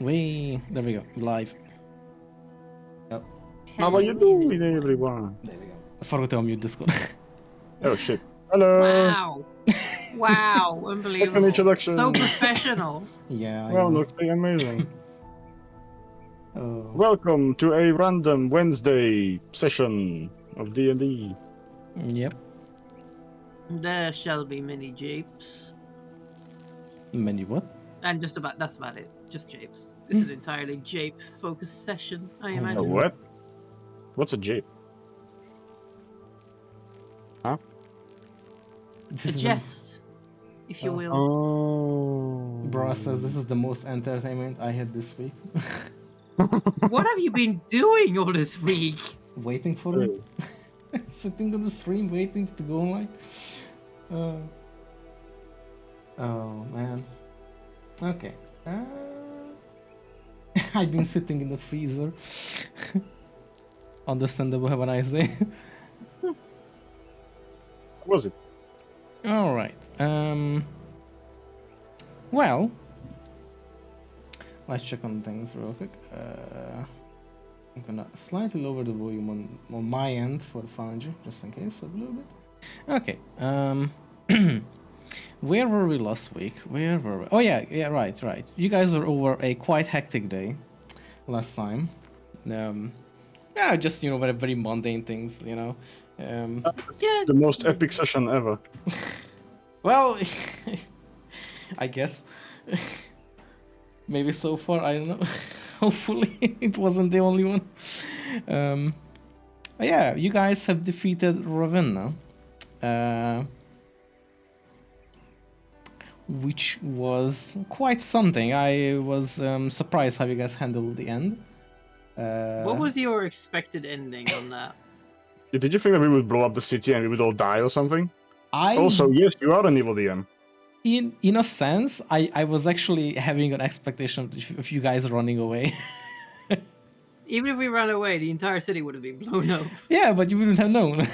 There we go. Live. Yep. How are you doing, everyone? There we go. I forgot to unmute Discord. Oh shit. Hello. Wow. Wow. Unbelievable. introduction. So professional. Yeah, I Well, know. looks amazing. Oh. Welcome to a random Wednesday session of D&D. Yep. There shall be many japes. Many what? And that's about it. Just japes. This is an entirely jape focused session, I A imagine. what? What's a jape? A This is jest, if you will. Oh. Bro says this is the most entertainment I had this week. What have you been doing all this week? Waiting for it. Sitting on the stream waiting to go online. Oh man. Okay. I've been sitting in the freezer. Understandable. Have a nice day. What was it? All right. Well, let's check on things real quick. I'm gonna slightly lower the volume on my end for Fanji, just in case a little bit. Okay. Where were we last week? Where were we? Oh yeah, right. You guys were over a quite hectic day last time. Yeah, just very, very mundane things, Yeah. The most epic session ever. Well, I guess. Maybe so far, I don't know. Hopefully, it wasn't the only one. Yeah, you guys have defeated Ravenna. Which was quite something. I was surprised how you guys handled the end. What was your expected ending on that? Did you think that we would blow up the city and we would all die or something? I Also, yes, you are an evil DM. in a sense, I was actually having an expectation of you guys running away. Even if we ran away, the entire city would have been blown up. Yeah, but you wouldn't have known.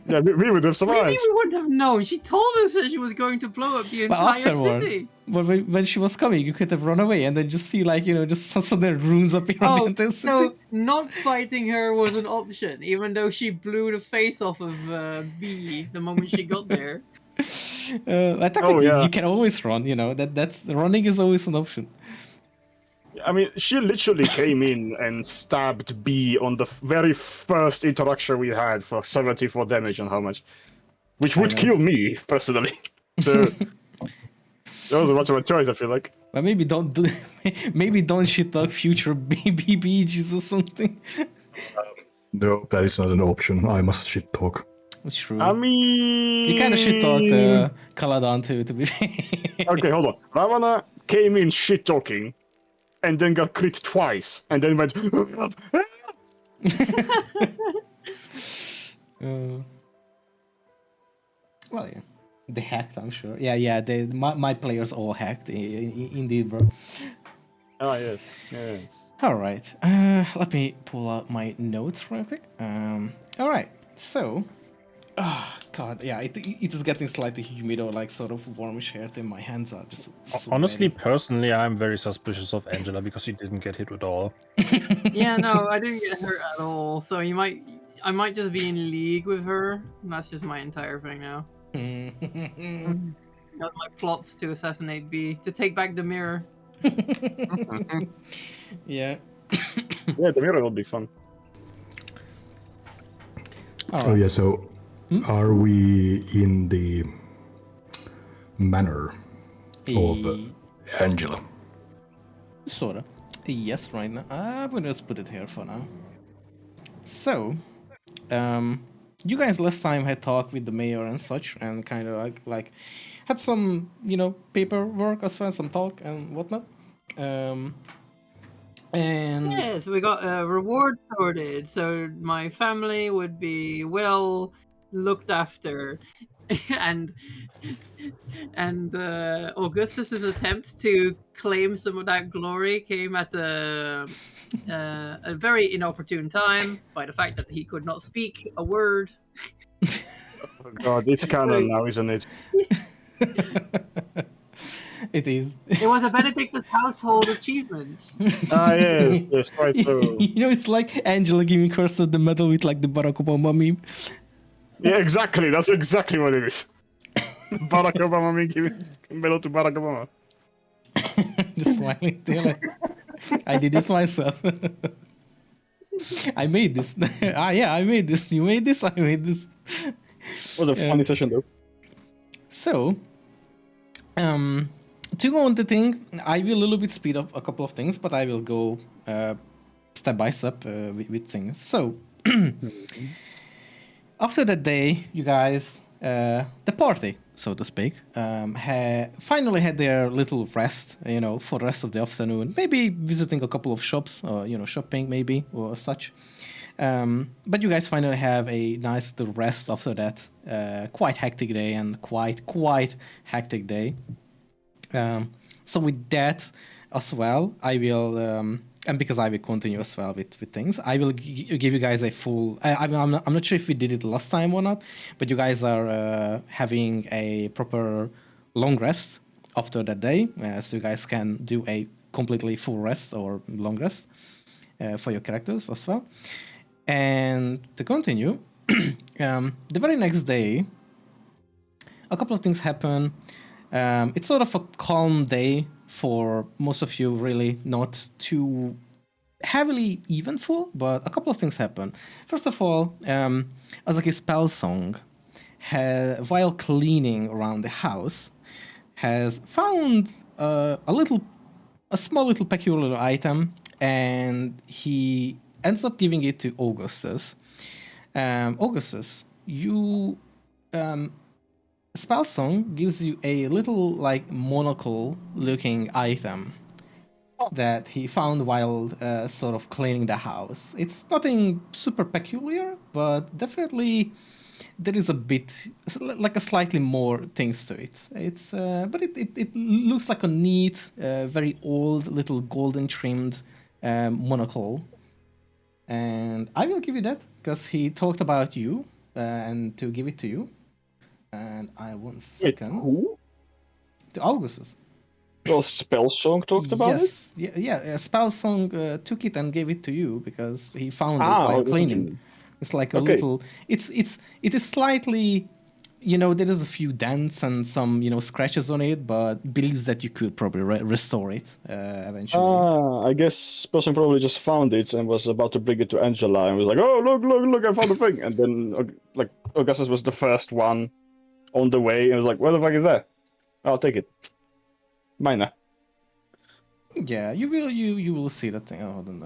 Yeah, we would have What do you survived. mean we wouldn't have known? She told us that she was going to blow up the But entire afterward, city. but when she was coming, you could have run away and then just see just some sudden runes appear on the Oh, entire city. so not fighting her was an option, even though she blew the face off of B the moment she got there. Technically, yeah. you can always run. That's running is always an option. I mean, she literally came in and stabbed B on the very first interaction we had for 74 damage and how much, which would kill me personally. So that was much of a choice, I feel like. But maybe don't shit talk future BBGs or something. No, that is not an option. I must shit talk. That's true. I mean, You kind of shit talked Caladan too, to be fair. Okay, hold on. Ravana came in shit talking, and then got crit twice, and then went. Well, yeah. They hacked, I'm sure. Yeah. My players all hacked, indeed, bro. Ah, yes. All right. Let me pull out my notes real quick. All right. So, God, yeah, it is getting slightly humid or sort of warmish here. And my hands are just so Honestly, ready. personally, I'm very suspicious of Angela because she didn't get hit at all. Yeah, no, I didn't get hurt at all. So I might just be in league with her. That's just my entire thing now. Got my plots to assassinate B, to take back the mirror. Yeah. Yeah, the mirror will be fun. Oh yeah, so are we in the manor of Angela? Sorta. Yes, right now. I'm gonna just put it here for now. So, you guys last time had talked with the mayor and such, and kind of like had some paperwork as well, some talk and whatnot. And Yes, we got a reward sorted, so my family would be well looked after, and Augustus's attempt to claim some of that glory came at a very inopportune time by the fact that he could not speak a word. Oh God, it's canon now, isn't it? It is. It was a Benedictus household achievement. Ah, yes, quite so. You know, it's like Angela giving Curse of the Medal with like the Barack Obama meme. Yeah, exactly. That's exactly what it is. Barack Obama me giving medal to Barack Obama. Just smiling. They're like, I did this myself. I made this. Yeah, I made this. You made this. I made this. It was a funny session though. So, to go on the thing, I will a little bit speed up a couple of things, but I will go step by step with things. So, after that day, you guys, the party, so to speak, finally had their little rest, you know, for the rest of the afternoon. Maybe visiting a couple of shops, or, you know, shopping maybe, or such. But you guys finally have a nice little rest after that quite hectic day and quite hectic day. So with that as well, I will, and because I will continue as well with things, I will give you guys a full. I'm not sure if we did it last time or not, but you guys are having a proper long rest after that day, so you guys can do a completely full rest or long rest for your characters as well. And to continue, the very next day, a couple of things happen. It's sort of a calm day for most of you, really not too heavily eventful, but a couple of things happen. First of all, Azaki's spell song, while cleaning around the house, has found a small little peculiar item, and he ends up giving it to Augustus. Augustus, you spell song gives you a little like monocle looking item that he found while sort of cleaning the house. It's nothing super peculiar, but definitely there is a bit like a slightly more things to it. It's but it looks like a neat, very old little golden trimmed monocle. And I will give you that because he talked about you and to give it to you. And I one second. Who? To Augustus. Well, Spell Song talked about it? Yes. Yeah. Spell Song took it and gave it to you because he found it Ah, while that's what you cleaning. mean. It's like a Okay. little. It is slightly. You know, there is a few dents and some, you know, scratches on it, but believes that you could probably restore it eventually. I guess person probably just found it and was about to bring it to Angela and was like, "Oh, look! I found the thing!" And then, like, Augustus was the first one on the way and was like, "What the fuck is that? I'll take it. Mine." Yeah, you will see that thing. Oh, hold on,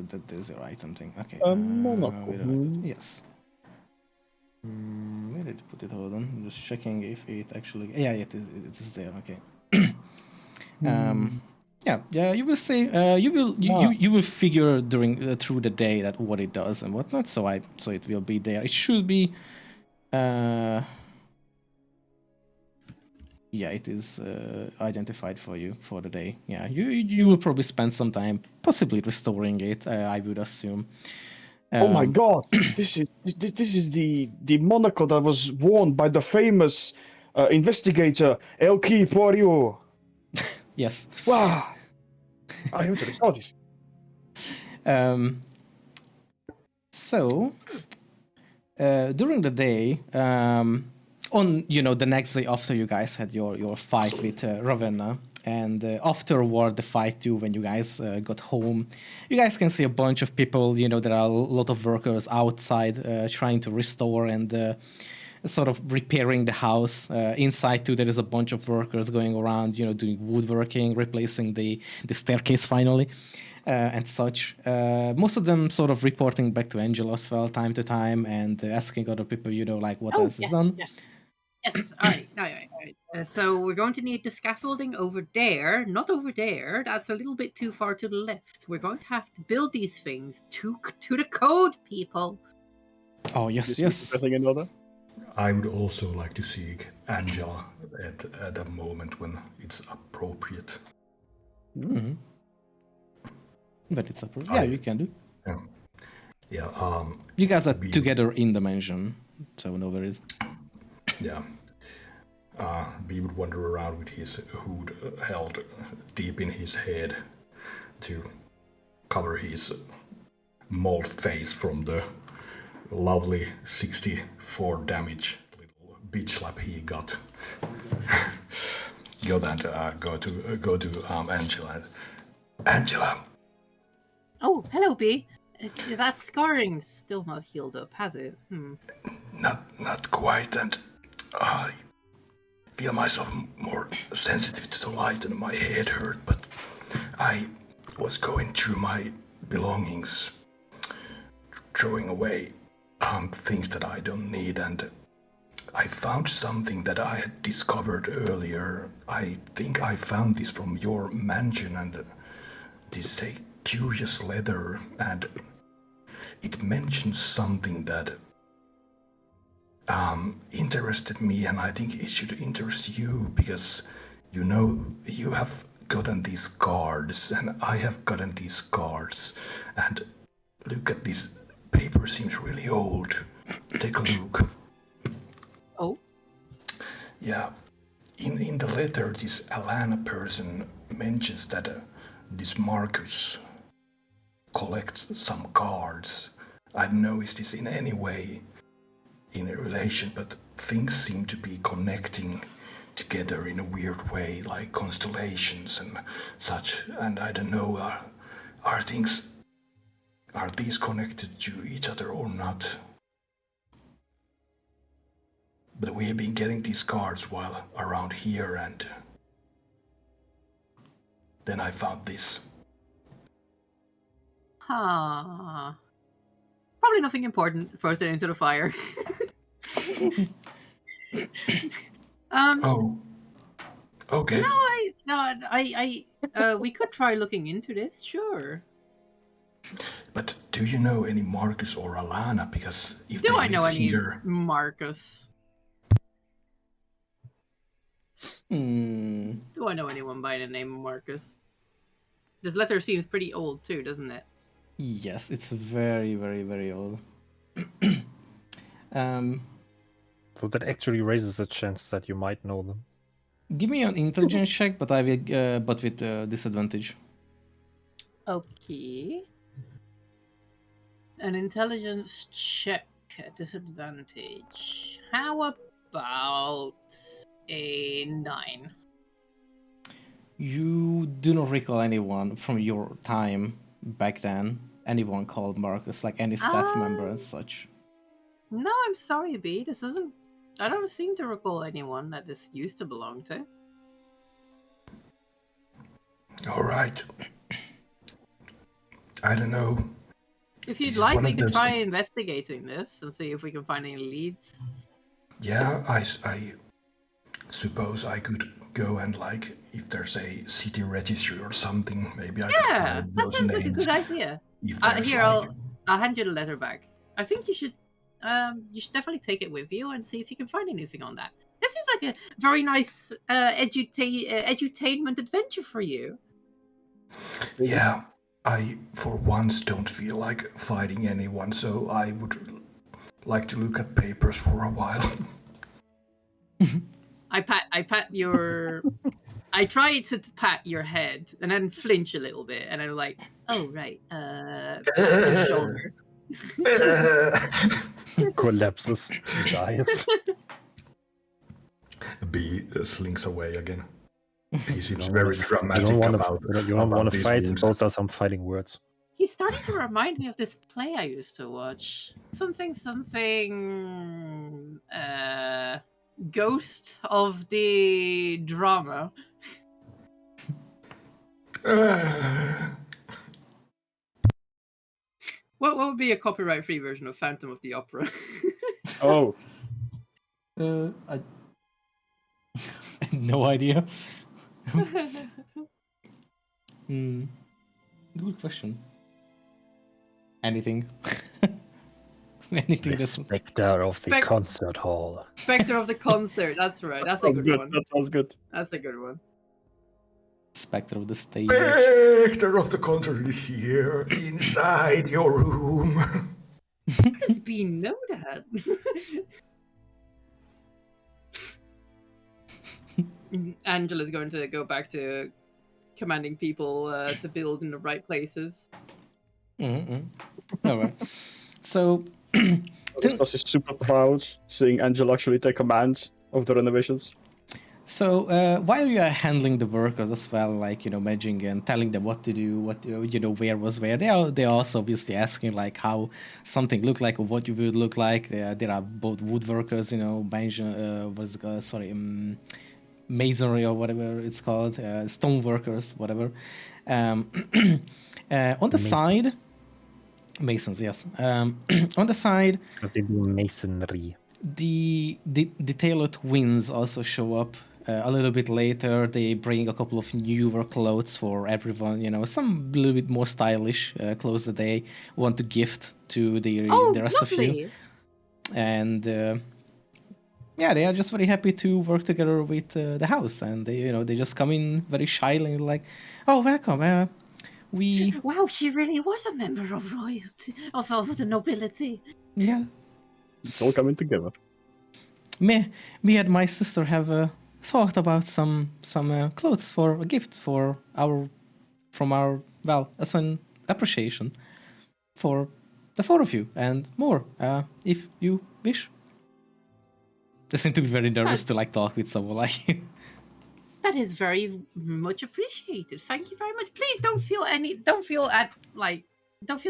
that there's your item thing. Okay. Monocle. Where did I put it? Yes. Where did I put it? Hold on. I'm just checking if it actually. Yeah, it is there. Okay. Yeah. You will see. You will figure during through the day that what it does and whatnot. So it will be there. It should be. Yeah, it is identified for you for the day. Yeah, you will probably spend some time possibly restoring it. I would assume. Oh my god! This is the monocle that was worn by the famous investigator Elki Poirot. Yes. Wow! I have to saw this. So during the day, on the next day after you guys had your fight with Ravenna, and afterward the fight too, when you guys got home, you guys can see a bunch of people. There are a lot of workers outside trying to restore and sort of repairing the house. Inside too, there is a bunch of workers going around, doing woodworking, replacing the staircase finally. And such. Most of them sort of reporting back to Angela as well, time to time, and asking other people, like what else is done. Yes. All right. So we're going to need the scaffolding over there, not over there. That's a little bit too far to the left. We're going to have to build these things to the code, people. Oh yes. Another? I would also like to seek Angela at a moment when it's appropriate. Mm-hmm. But it's appropriate. Yeah, you can do. Yeah. You guys are together in the mansion, so no worries. Yeah. B would wander around with his hood held deep in his head to cover his mauled face from the lovely 64 damage little bitch slap he got. Go to Angela. Angela, Oh, hello, B. That scarring's still not healed up, has it? not quite, and I feel myself more sensitive to the light and my head hurt, but I was going through my belongings, throwing away things that I don't need, and I found something that I had discovered earlier. I think I found this from your mansion, and this is a curious letter, and it mentions something that interested me, and I think it should interest you, because you know you have gotten these cards, and I have gotten these cards, and look at this paper, seems really old. Take a look. Oh? Yeah, in the letter, this Alana person mentions that this Marcus collects some cards. I don't know is this in any way in a relation, but things seem to be connecting together in a weird way, like constellations and such. And I don't know, are these connected to each other or not? But we have been getting these cards while around here, and then I found this. Huh. Probably nothing important further into the fire. Oh, okay. We could try looking into this, sure. But do you know any Marcus or Alana? Because if Do they I know live any here, Marcus? Hmm. Do I know anyone by the name of Marcus? This letter seems pretty old too, doesn't it? Yes, it's very, very, very old. So that actually raises the chance that you might know them. Give me an intelligence check, but I will, but with disadvantage. Okay. An intelligence check at disadvantage. How about a 9? You do not recall anyone from your time back then, anyone called Marcus, like any staff member and such. No, I'm sorry, B. This isn't. I don't seem to recall anyone that this used to belong to. all right. I don't know. If you'd This is like, one we of can those try thi- investigating this and see if we can find any leads. Yeah, I suppose I could go and, like, if there's a city registry or something, maybe I could Yeah, find that those sounds like a names. good idea. If there's Here, like, I'll hand you the letter back. I think you should definitely take it with you and see if you can find anything on that. That seems like a very nice edutainment adventure for you. yeah, I for once don't feel like fighting anyone, so I would like to look at papers for a while. I pat your. I try to pat your head and then flinch a little bit, and I'm like, "Oh right, pat your shoulder." Collapses, dies. B slinks away again. He seems don't very wanna- dramatic about You don't want to these fight. wounds. Those are some fighting words. He's starting to remind me of this play I used to watch. Something. Ghost of the Drama. What would be a copyright-free version of Phantom of the Opera? Oh, I no idea. Good question. Anything? Anything The that's specter of the Spec- concert hall. Spectre of the Concert. That's right. That's a that's good good. one. That sounds good. That's a good one. Spectre of the stage. Spectre of the concert is here inside your room. How does B know that? Angela's going to go back to commanding people to build in the right places. All right. So, Augustus is super proud seeing Angela actually take command of the renovations. while you are handling the workers as well, like managing and telling them what to do, where was where, they are also obviously asking like how something looked like or what you would look like. There are both woodworkers, masonry or whatever it's called, stone workers, whatever. On the side, masons, yes. On the side, Because they do masonry. the Taylor twins also show up a little bit later. They bring a couple of newer clothes for everyone, some little bit more stylish clothes that they want to gift to the rest of you. Lovely. And they are just very happy to work together with the house, and they just come in very shyly, like, "Oh, welcome. Wow, she really was a member of royalty, of the nobility. Yeah, It's all coming together. me and my sister have thought about some clothes for a gift from our as an appreciation for the four of you and more, if you wish." They seem to be very nervous to like talk with someone like you. That is very much appreciated. Thank you very much. Please don't feel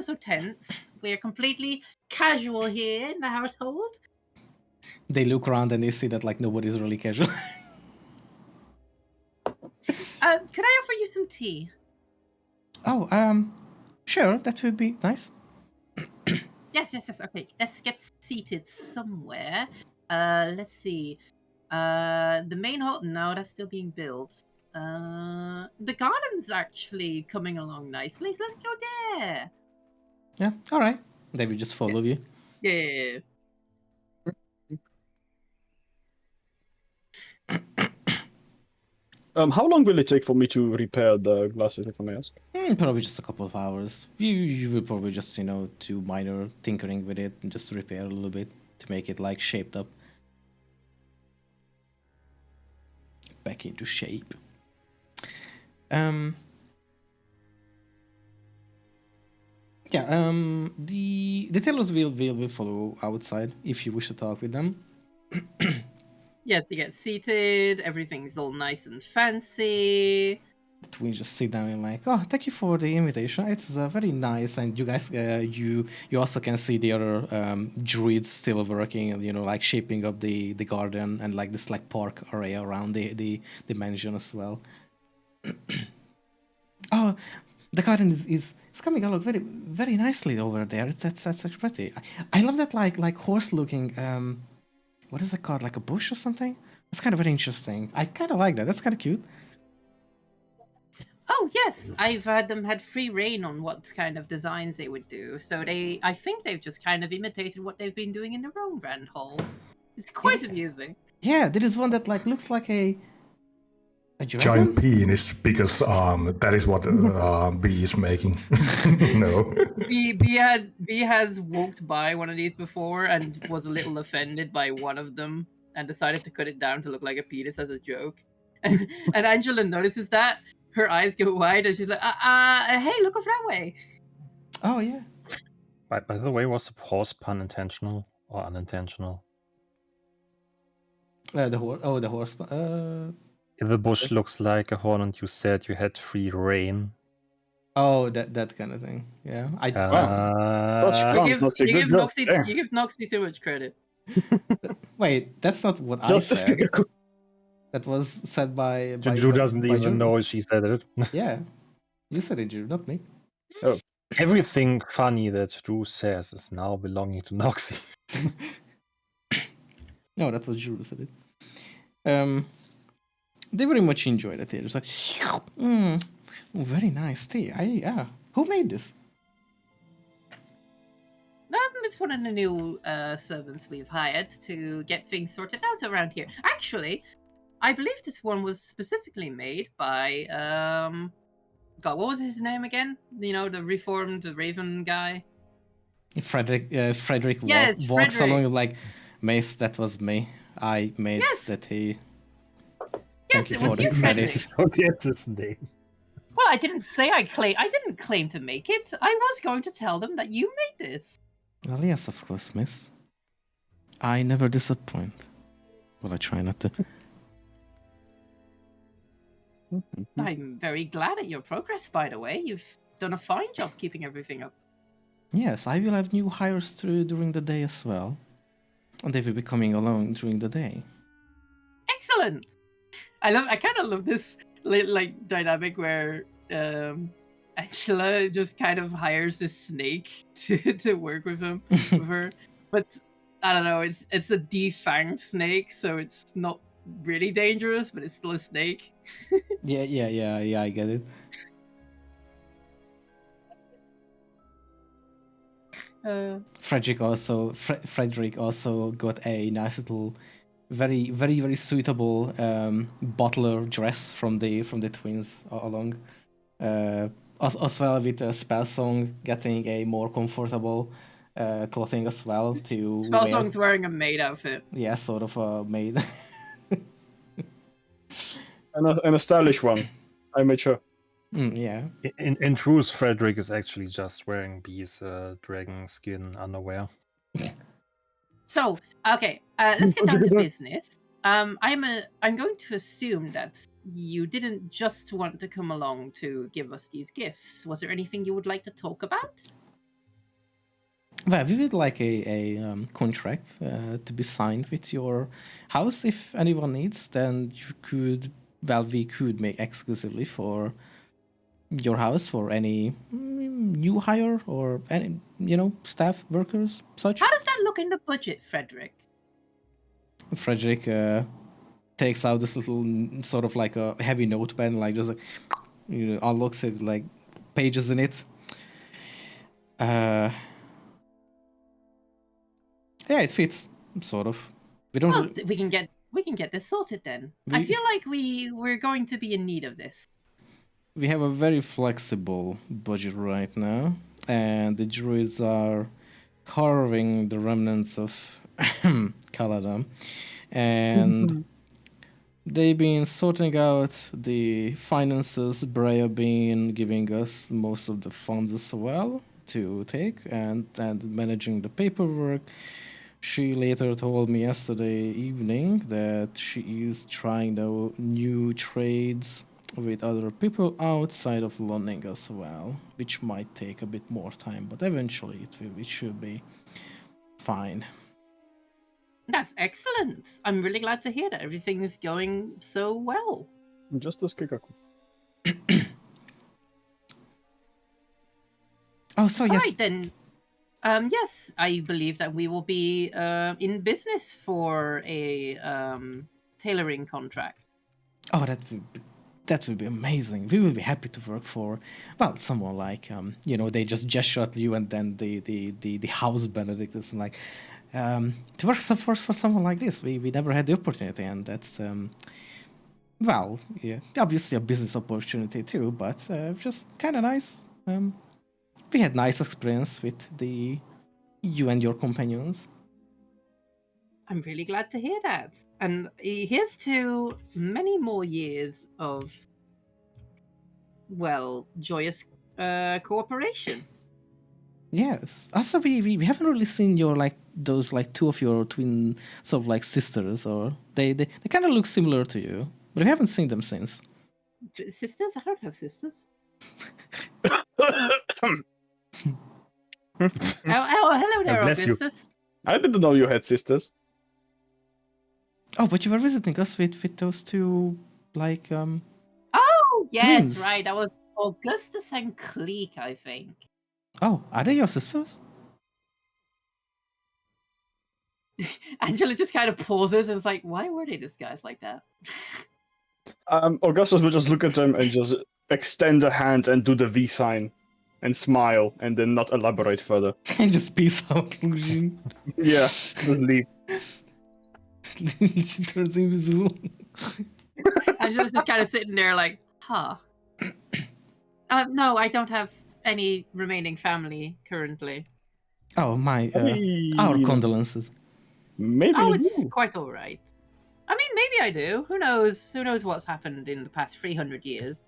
so tense. We're completely casual here in the household. They look around and they see that like nobody's really casual. Could I offer you some tea? Oh, sure, that would be nice. Yes. Okay, let's get seated somewhere. Let's see. The main hall. No, that's still being built. The garden's actually coming along nicely. So let's go there. Yeah, all right. They will just follow you. Yeah. How long will it take for me to repair the glasses, if I may ask? Probably just a couple of hours. You will probably just do minor tinkering with it and just repair a little bit to make it like shaped up. Back into shape. The tailors will follow outside if you wish to talk with them. Yes, you get seated. Everything's all nice and fancy. We just sit down and like, "Oh, thank you for the invitation. It's very nice." And you guys, you also can see the other druids still working and like shaping up the garden and like this like park area around the mansion as well. Oh, the garden is coming along very very nicely over there. That's actually pretty. I love that like horse looking what is it called, like a bush or something? That's kind of very interesting. I kind of like that. That's kind of cute. Oh yes, I've had free reign on what kind of designs they would do. So I think they've just kind of imitated what they've been doing in their own grand halls. It's quite amusing. Yeah, there is one that like looks like a dragon? Giant penis, because that is what B is making. No. B has walked by one of these before and was a little offended by one of them and decided to cut it down to look like a penis as a joke. And Angela notices that. Her eyes go wide and she's like, hey, look off that way. Oh yeah. By the way, was the horse pun intentional or unintentional? The horse. Oh, the horse. If the bush looks like a horn and you said you had free reign. Oh, that kind of thing. Yeah. You give Noxy too much credit. Wait, that's not what I Just said. That was said by Drew doesn't by even Drew. know she said it. Yeah. You said it, Drew, not me. Oh. Everything funny that Drew says is now belonging to Noxy. No, that was Drew who said it. They very much enjoyed it. It was like, very nice tea. Who made this? It's one of the new servants we've hired to get things sorted out around here. Actually, I believe this one was specifically made by God, what was his name again? The reformed Raven guy. Frederick Yes, walks Frederick. along like, Mace, that was me. I made that he. Thank Yes, you it for was the you, credit. Frederick. Forget his name. Well, I didn't say I didn't claim to make it. I was going to tell them that you made this. Well, yes, of course, miss. I never disappoint. Well, I try not to. I'm very glad at your progress, by the way. You've done a fine job keeping everything up. Yes, I will have new hires through during the day as well. And they will be coming along during the day. Excellent. I kind of love this like dynamic where Angela just kind of hires this snake to work with her, but I don't know. It's a defanged snake, so it's not really dangerous, but it's still a snake. Yeah, I get it. Frederick also got a nice little, very suitable butler dress from the twins along. As well with Spell Song getting a more comfortable clothing as well to wear. Spellsong's wearing a maid outfit. Yeah, sort of made. And a stylish one. I made sure. Yeah. In truth, Frederick is actually just wearing Bee's dragon skin underwear. So, okay, let's get What'd you down to get done? business. I'm going to assume that you didn't just want to come along to give us these gifts. Was there anything you would like to talk about? Well, we would like a contract to be signed with your house. If anyone needs, then you could. Well, we could make exclusively for your house for any new hire or any staff workers such. How does that look in the budget, Frederick? Frederick takes out this little sort of like a heavy notepad, like just like, unlocks it, like pages in it. Yeah, it fits sort of. We don't. Well, we can get this sorted then. I feel like we're going to be in need of this. We have a very flexible budget right now, and the druids are carving the remnants of Kaladam, and they've been sorting out the finances. Breya been giving us most of the funds as well to take, and managing the paperwork. She later told me yesterday evening that she is trying out new trades with other people outside of London as well, which might take a bit more time, but eventually it should be fine. That's excellent. I'm really glad to hear that everything is going so well. Just as Kikaku. Oh, so yes. All right then. Yes, I believe that we will be in business for a tailoring contract. Oh, that would be amazing. We would be happy to work for, well, someone like they just gesture at you, and then the house Benedict is like, to work for someone like this. We never had the opportunity, and that's well, yeah, obviously a business opportunity too, but just kind of nice. We had nice experience with you and your companions. I'm really glad to hear that. And here's to many more years of, well, joyous cooperation. Yes. Also, we haven't really seen your those two of your twin sort of like sisters, or they kind of look similar to you, but we haven't seen them since. Sisters? I don't have sisters. Hello there, bless you. Augustus. I didn't know you had sisters. Oh, but you were visiting us with those two, Oh, yes, twins. right. That was Augustus and Cleek, I think. Oh, are they your sisters? Angela just kind of pauses and is like, why were they disguised like that? Augustus will just look at them and just extend a hand and do the V sign and smile and then not elaborate further. And just peace out. Yeah, just leave. She turns invisible. Angela's just kind of sitting there like, huh. No, I don't have any remaining family currently. Oh, my, our condolences. Maybe Oh, you it's do. quite all right. I mean, maybe I do. Who knows? Who knows what's happened in the past 300 years?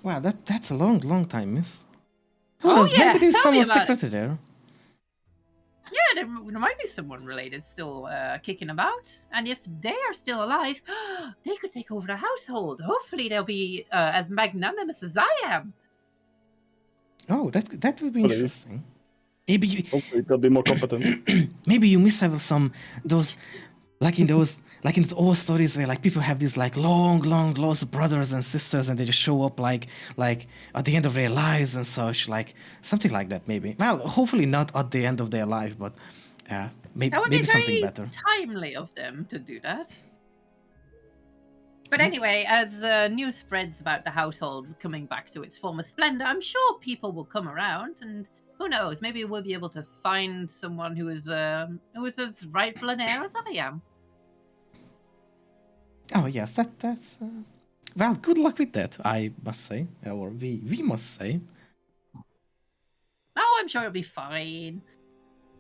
Wow, that's a long time, miss. Who Oh, knows? yeah, Maybe there's tell me someone about it. secreted there. Yeah, there might be someone related still kicking about. And if they are still alive, they could take over the household. Hopefully they'll be as magnanimous as I am. Oh, that would be Please. interesting. Maybe you, Hopefully they'll be more competent. maybe you miss have some those like in those old stories where like people have these like long lost brothers and sisters and they just show up like at the end of their lives and such, like something like that maybe. Well, hopefully not at the end of their life, but maybe That would be something very better. timely of them to do that. But anyway, as news spreads about the household coming back to its former splendor, I'm sure people will come around, and who knows? Maybe we'll be able to find someone who is as rightful an heir as I am. Oh yes, that's well, good luck with that, I must say, or we must say. Oh, I'm sure it'll be fine.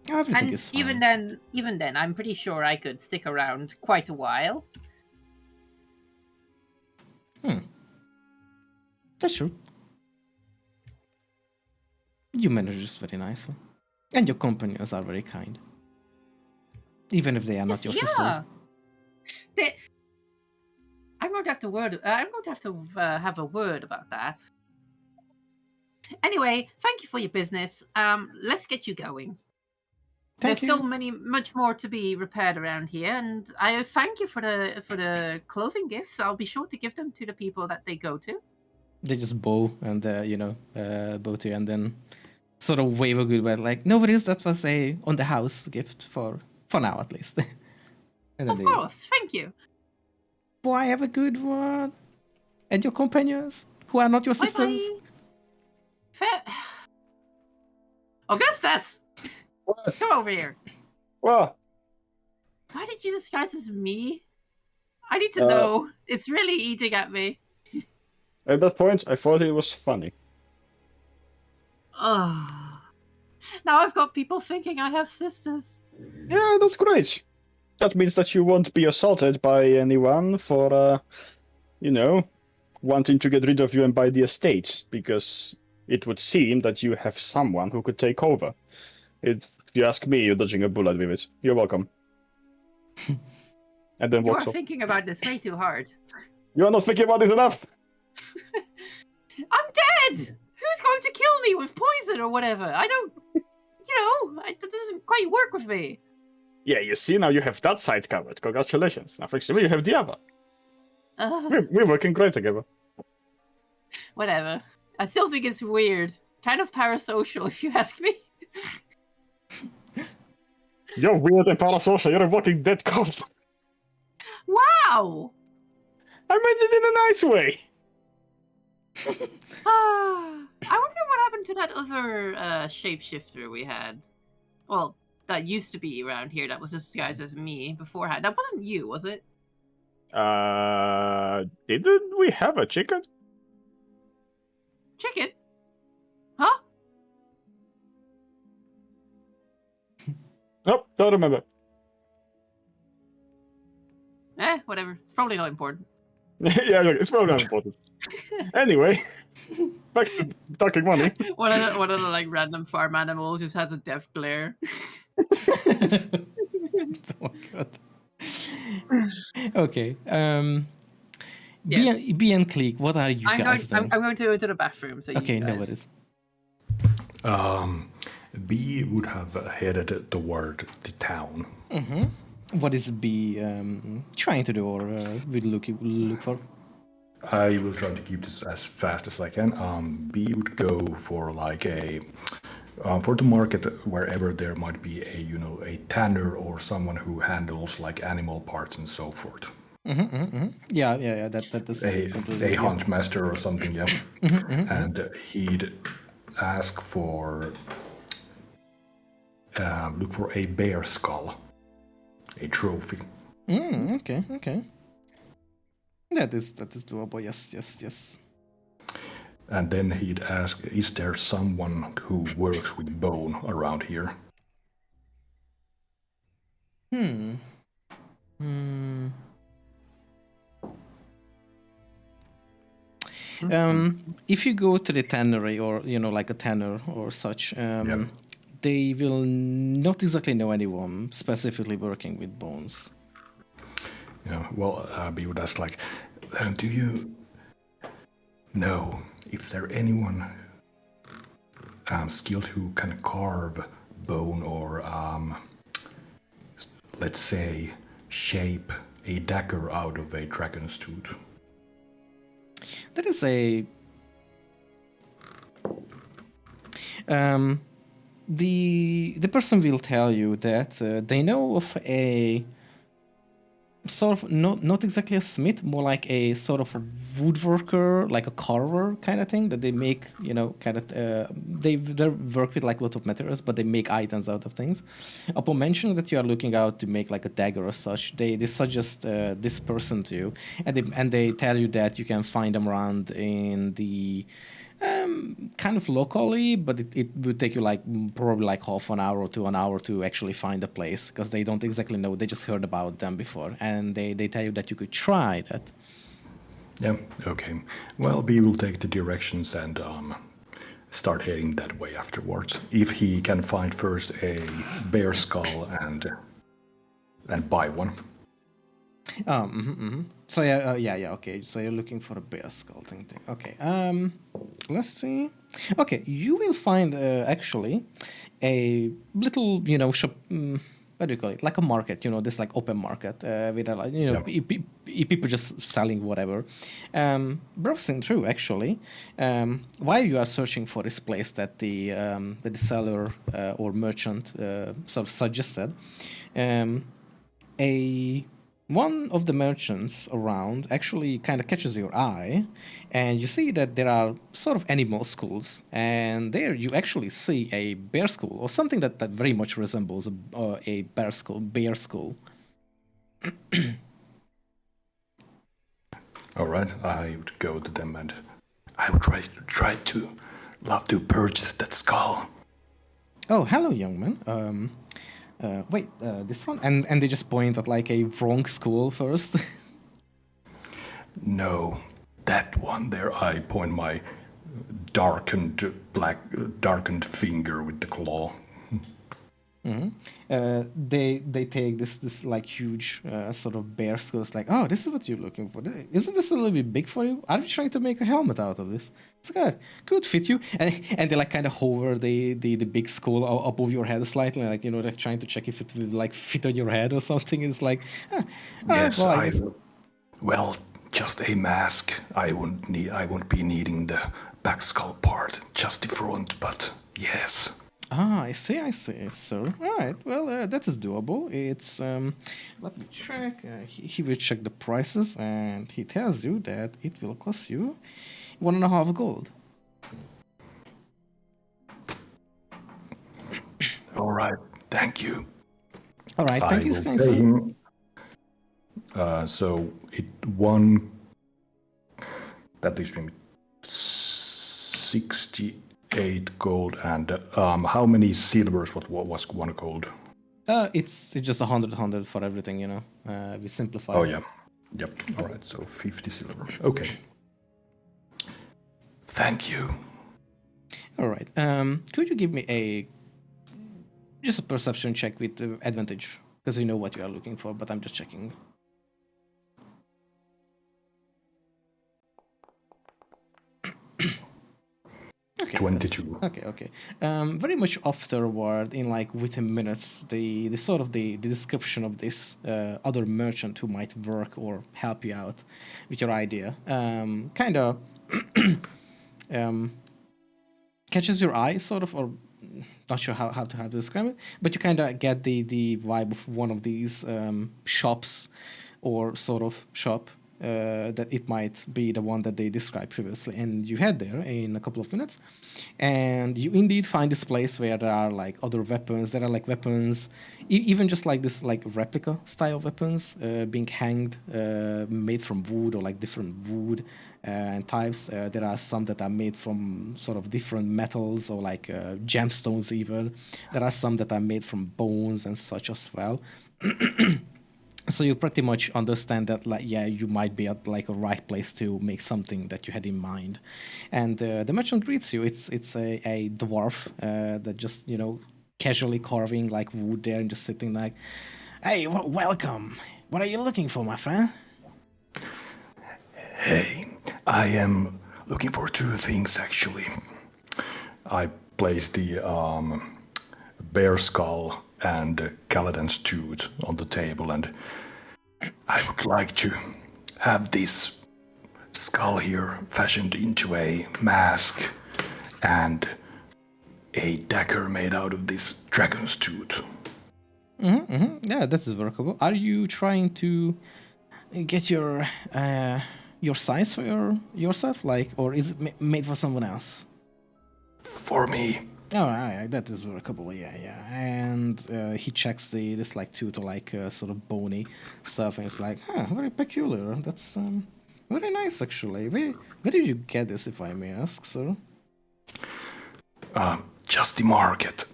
Everything And is fine. even then, I'm pretty sure I could stick around quite a while. That's true. You manage this very nicely. And your companions are very kind. Even if they are not your sisters. I'm going to have to have a word about that. Anyway, thank you for your business. Let's get you going. Thank There's you. still much more to be repaired around here, and I thank you for the clothing gifts. I'll be sure to give them to the people that they go to. They just bow and bow to you and then sort of wave a goodbye, like, no worries, that was a on the house gift for now at least. And then Of course, thank you. Boy, have a good one. And your companions, who are not your sisters. Bye-bye. Augustus! What? Come over here. Well, Why did you disguise as me? I need to know. It's really eating at me. at that point, I thought it was funny. Oh. Now I've got people thinking I have sisters. Yeah, that's great. That means that you won't be assaulted by anyone for, wanting to get rid of you and buy the estate, because it would seem that you have someone who could take over. If you ask me, you're dodging a bullet with it. You're welcome. And then You are walks off. thinking about this way too hard. You are not thinking about this enough! I'm dead! Who's going to kill me with poison or whatever? I don't... that doesn't quite work with me. Yeah, you see, now you have that side covered. Congratulations. Now, thanks to me, you have the other. Ugh, We're working great together. whatever. I still think it's weird. Kind of parasocial, if you ask me. You're weird and parasocial. You're a walking dead corpse. Wow! I meant it in a nice way. I wonder what happened to that other shapeshifter we had. Well, that used to be around here that was disguised as me beforehand. That wasn't you, was it? Didn't we have a chicken? Chicken? Huh? Nope, don't remember. Whatever. It's probably not important. Yeah, look, it's probably not important. Anyway, back to talking money. One of the like random farm animals just has a death glare. Oh my god. Okay. Yes. B and Clique, what are you guys I'm doing? going to go to the bathroom. So Okay, you no guys... worries. B would have headed toward the town. What is B trying to do or will look for? I will try to keep this as fast as I can. B would go for like for the market wherever there might be a tanner or someone who handles like animal parts and so forth. Yeah. That is completely A hunch master or something, yeah. And he'd ask for look for a bear skull, a trophy. Okay. That is doable. Yes. And then he'd ask, is there someone who works with bone around here? If you go to the tannery or like a tanner or such, they will not exactly know anyone specifically working with bones. Yeah, well, we would ask, like, do you know if there anyone skilled who can carve bone or, let's say, shape a dagger out of a dragon's tooth? There is a the person will tell you that they know of a sort of not exactly a smith, more like a sort of a woodworker, like a carver kind of thing that they make, kind of they work with like a lot of materials, but they make items out of things. Upon mentioning that you are looking out to make like a dagger or such, they suggest this person to you, and they tell you that you can find them around in the kind of locally, but it would take you like probably like half an hour to an hour to actually find a place, because they don't exactly know. They just heard about them before, and they tell you that you could try that. Yeah, okay. Well, we will take the directions and start heading that way afterwards. If he can find first a bear skull and buy one. So yeah, okay. So you're looking for a bear skull thing. Okay. Let's see. Okay, you will find actually a little, shop. What do you call it? Like a market, this like open market with a, like, people just selling whatever. Browsing through actually, while you are searching for this place that the seller or merchant sort of suggested, one of the merchants around actually kind of catches your eye, and you see that there are sort of animal schools, and there you actually see a bear school or something that very much resembles a bear school. All right, I would go to them and I would try to love to purchase that skull. Oh, hello, young man. Wait, this one? And they just point at like a wrong school first. No, that one there. I point my darkened finger with the claw. They take this like huge sort of bear skull. It's like, oh, this is what you're looking for. Isn't this a little bit big for you? Are you trying to make a helmet out of this? It's like, could fit you. And they like kind of hover the big skull above your head slightly, like, they're trying to check if it will like fit on your head or something. It's like, Yes, well, I guess. Well, just a mask. I won't be needing the back skull part, just the front. But yes. Ah, I see, sir. All right, well, that is doable. It's, let me check. He will check the prices, and he tells you that it will cost you 1.5 gold. All right, thank you. All right, thank you, I will pay him. So that leaves me 68 gold, and how many silvers? What was 1 gold? It's just 100 for everything, we simplify. Oh yeah, yep. All right, so 50 silver. Okay. Thank you. All right. Could you give me just a perception check with advantage, because you know what you are looking for, but I'm just checking. Okay, 22. Okay. Very much afterward, in like within minutes, the sort of the description of this other merchant who might work or help you out with your idea, kind of catches your eye, sort of, or not sure how to describe it, but you kind of get the vibe of one of these shops, or sort of shop. That it might be the one that they described previously, and you head there in a couple of minutes, and you indeed find this place where there are like other weapons. There are like weapons, even just like this like replica style weapons being hanged, made from wood or like different wood and types. There are some that are made from sort of different metals or like gemstones even. There are some that are made from bones and such as well. So you pretty much understand that, like, yeah, you might be at like a right place to make something that you had in mind. And the merchant greets you. It's a dwarf that just casually carving like wood there and just sitting like, hey, welcome. What are you looking for, my friend? Hey, I am looking for two things actually. I placed the bear skull and Kaladin's tooth on the table, and I would like to have this skull here fashioned into a mask and a dagger made out of this dragon's tooth. Yeah, that is workable. Are you trying to get your size for yourself, like, or is it made for someone else? For me, Oh, that is workable. Yeah, yeah. And he checks this like tooth or like sort of bony stuff, and it's like, huh, very peculiar. That's very nice actually. Where did you get this, if I may ask, sir? just the market.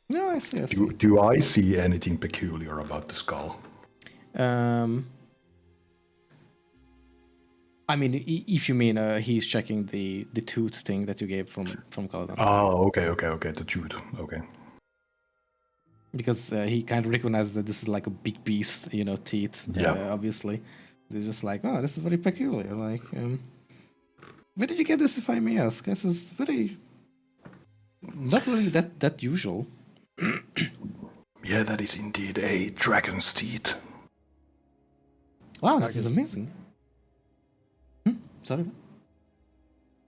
No, I see. I see. Do I see anything peculiar about the skull? I mean, if you mean he's checking the tooth thing that you gave from Kaladin. Oh, okay, the tooth, okay. Because he kind of recognizes that this is like a big beast, teeth. Yeah. Obviously, they're just like, oh, this is very peculiar. Like, where did you get this, if I may ask? This is very not really that usual. Yeah, that is indeed a dragon's teeth. Wow, this is amazing. Sorry.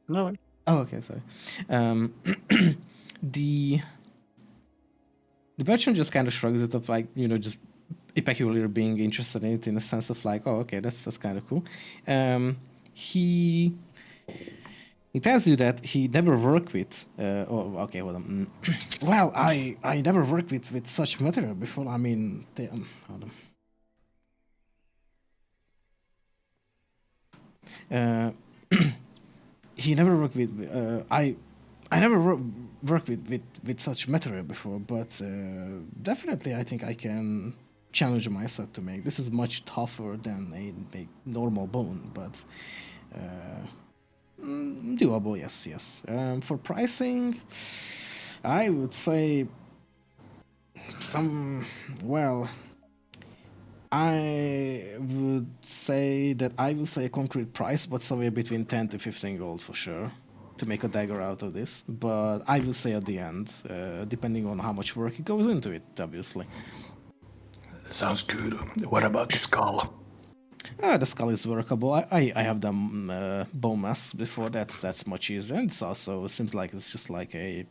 No. Oh, okay, sorry. The merchant just kind of shrugs it off, like, just peculiar being interested in it, in a sense of like, oh, okay, that's kind of cool. He tells you that he never worked with. Oh, okay, hold on. Well, I never worked with such material before. I mean, hold on. He never worked with. I never worked with such material before, but definitely I think I can challenge myself to make. This is much tougher than a normal bone, but doable. Yes. For pricing, I would say I would say that I will say a concrete price, but somewhere between 10 to 15 gold for sure to make a dagger out of this. But I will say at the end, depending on how much work it goes into it, obviously. Sounds good. What about the skull? The skull is workable. I have done bone masks before. That's much easier. And it's also seems like it's just like I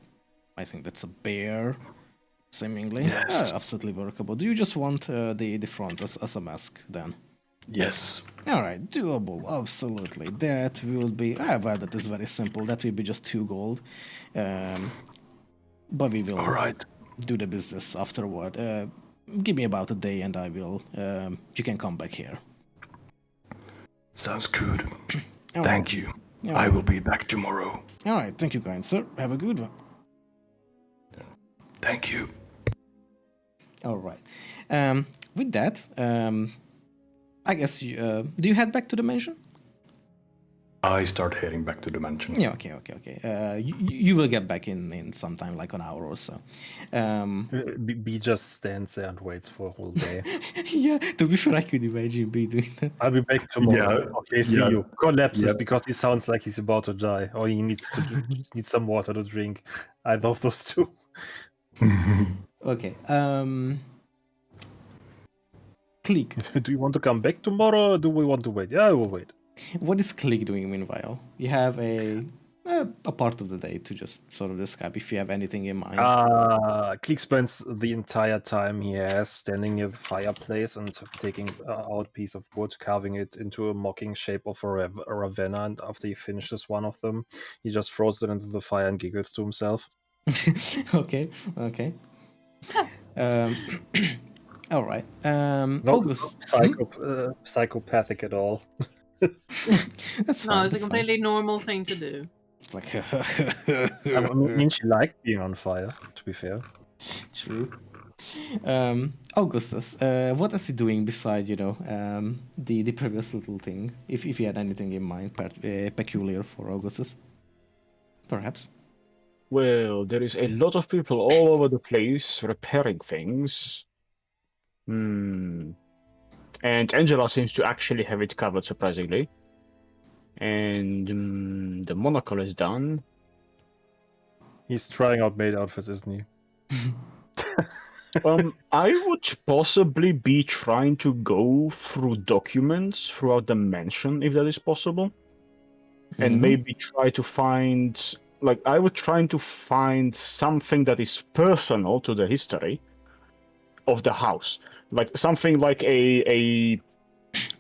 think that's a bear. Seemingly, Yes. Absolutely workable. Do you just want the front as a mask then? Yes. All right, doable. Absolutely, that will be. Well, that is very simple. That will be just 2 gold. But we will All right. do the business afterward. Give me about a day, and I will. You can come back here. Sounds good. All Thank you. All I right. will be back tomorrow. All right, thank you, kind sir. Have a good one. Thank you. All right. With that, I guess you do you head back to the mansion? I start heading back to the mansion. Yeah. Okay. You will get back in sometime, like an hour or so. B just stands there and waits for a whole day. Yeah. To be fair, I could imagine B doing that. I'll be back tomorrow. Yeah, Okay, see yeah, you. Collapses yeah. because he sounds like he's about to die, or he needs some water to drink. Either of those two. Okay. Click. Do you want to come back tomorrow, or do we want to wait? Yeah, I will wait. What is Click doing meanwhile? You have a part of the day to just sort of describe if you have anything in mind. Click spends the entire time he has standing near the fireplace and taking out a piece of wood, carving it into a mocking shape of a ravenna, and after he finishes one of them, he just throws it into the fire and giggles to himself. Okay. All right. No, August. psychopathic at all. That's No, fine. it's a that's fine. completely normal thing to do. It's like I mean, she liked being on fire, to be fair. true. Augustus, what is he doing beside, the previous little thing? If you had anything in mind, peculiar for Augustus, perhaps. Well, there is a lot of people all over the place repairing things. Hmm. And Angela seems to actually have it covered, surprisingly. And the monocle is done. He's trying out maid outfits, isn't he? I would possibly be trying to go through documents throughout the mansion, if that is possible. And maybe try to find, like, I would try to find something that is personal to the history of the house. Like, something like a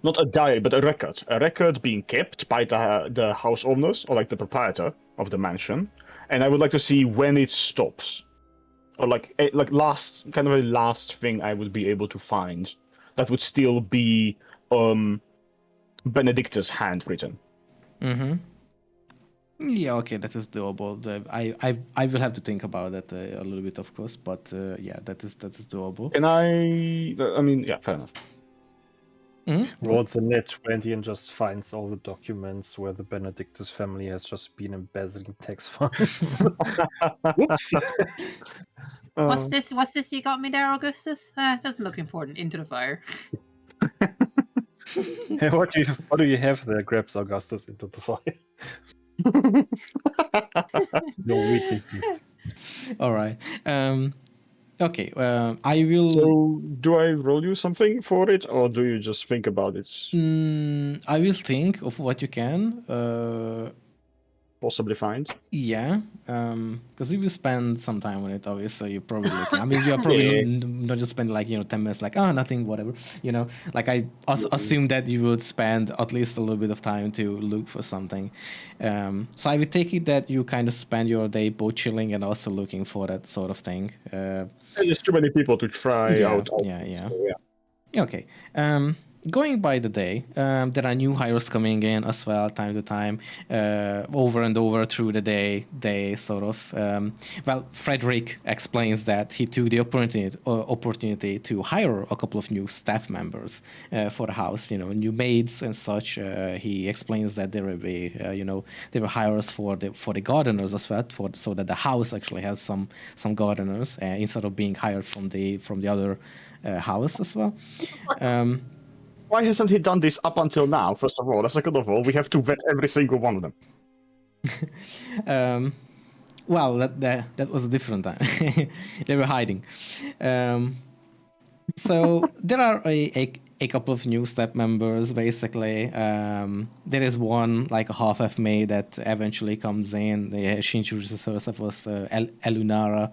not a diary, but a record being kept by the house owners, or like the proprietor of the mansion. And I would like to see when it stops. Or like last kind of a last thing I would be able to find that would still be Benedicta's handwritten. Mm-hmm. Yeah, okay, that is doable. I will have to think about that a little bit, of course, but yeah, that is doable. And I mean, yeah, fair enough. Rolls a net 20 and just finds all the documents where the Benedictus family has just been embezzling tax funds. Whoops. What's this? What's this you got me there, Augustus? Doesn't look important. Into the fire. Hey, what do you have there? Grabs Augustus into the fire. No weaknesses. All right. Okay. I will. So, do I roll you something for it, or do you just think about it? I will think of what you can. Possibly find. Yeah. Because if you spend some time on it, obviously you're probably looking. I mean, you're probably Yeah. not just spend like 10 minutes, like nothing, whatever. Like I assume that you would spend at least a little bit of time to look for something. So I would take it that you kind of spend your day both chilling and also looking for that sort of thing. There's too many people to try out. Yeah. So, yeah. Okay. Going by the day, there are new hires coming in as well, time to time, over and over through the day. They sort of, Frederick explains that he took the opportunity to hire a couple of new staff members for the house. New maids and such. He explains that there will be, there were hires for the gardeners as well, so that the house actually has some gardeners instead of being hired from the other house as well. Why hasn't he done this up until now? First of all, second of all, we have to vet every single one of them. Well, that was a different time. They were hiding. So there are a couple of new step members, basically. There is one, like a half-elf maid that eventually comes in. She introduces herself as Elunara.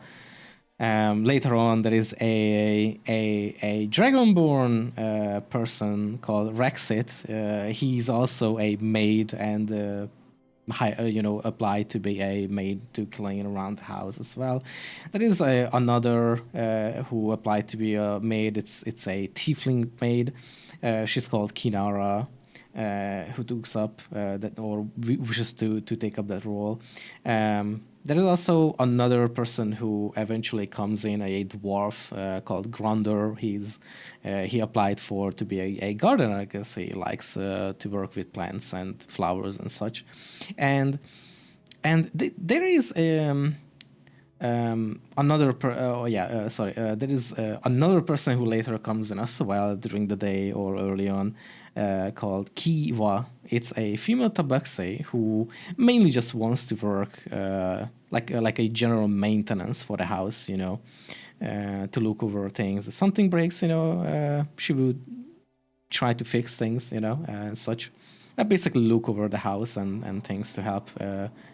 Later on, there is a Dragonborn person called Rexit. He's also a maid and applied to be a maid to clean around the house as well. There is another who applied to be a maid. It's a tiefling maid. She's called Kinara. Who takes up that or wishes to take up that role. There is also another person who eventually comes in, a dwarf called Grunder. He applied to be a gardener because he likes to work with plants and flowers and such. And there is another there is another person who later comes in as well during the day or early on, called Kiwa. It's a female tabaxi who mainly just wants to work like a general maintenance for the house, to look over things. If something breaks, she would try to fix things, and such. Basically look over the house and things to help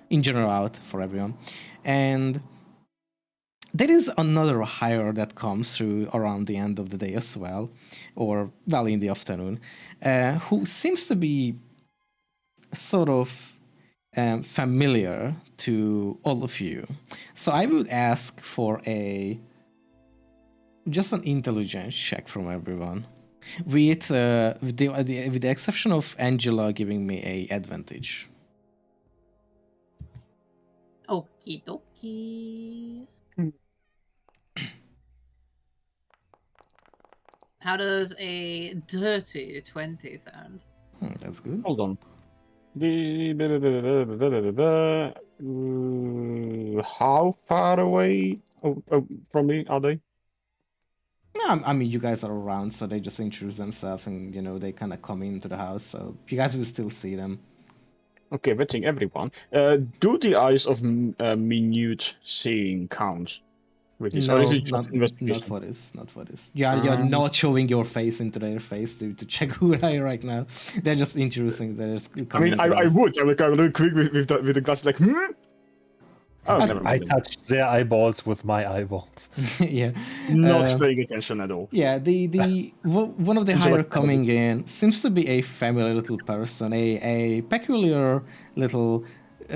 in general out for everyone. And there is another hire that comes through around the end of the day as well, or in the afternoon, who seems to be sort of familiar to all of you. So I would ask for just an intelligence check from everyone, with the exception of Angela giving me a advantage. Okie dokie. How does a dirty 20 sound? That's good. Hold on. How far away from me are they? No, I mean, you guys are around, so they just introduce themselves and, they kind of come into the house, so you guys will still see them. Okay, vetting everyone. Do the eyes of minute seeing count with this, or is No, it just not investigation? for this, not for this. You're not showing your face into their face to check who they are right now. They're just introducing, they're just I coming mean, into the I house. would. I would go really quick with the glass, like, hmm? Oh, never I mind. touched their eyeballs with my eyeballs. Yeah. Not paying attention at all. Yeah, one of the These are higher like coming rabbits. in seems to be a familiar little person, a peculiar little,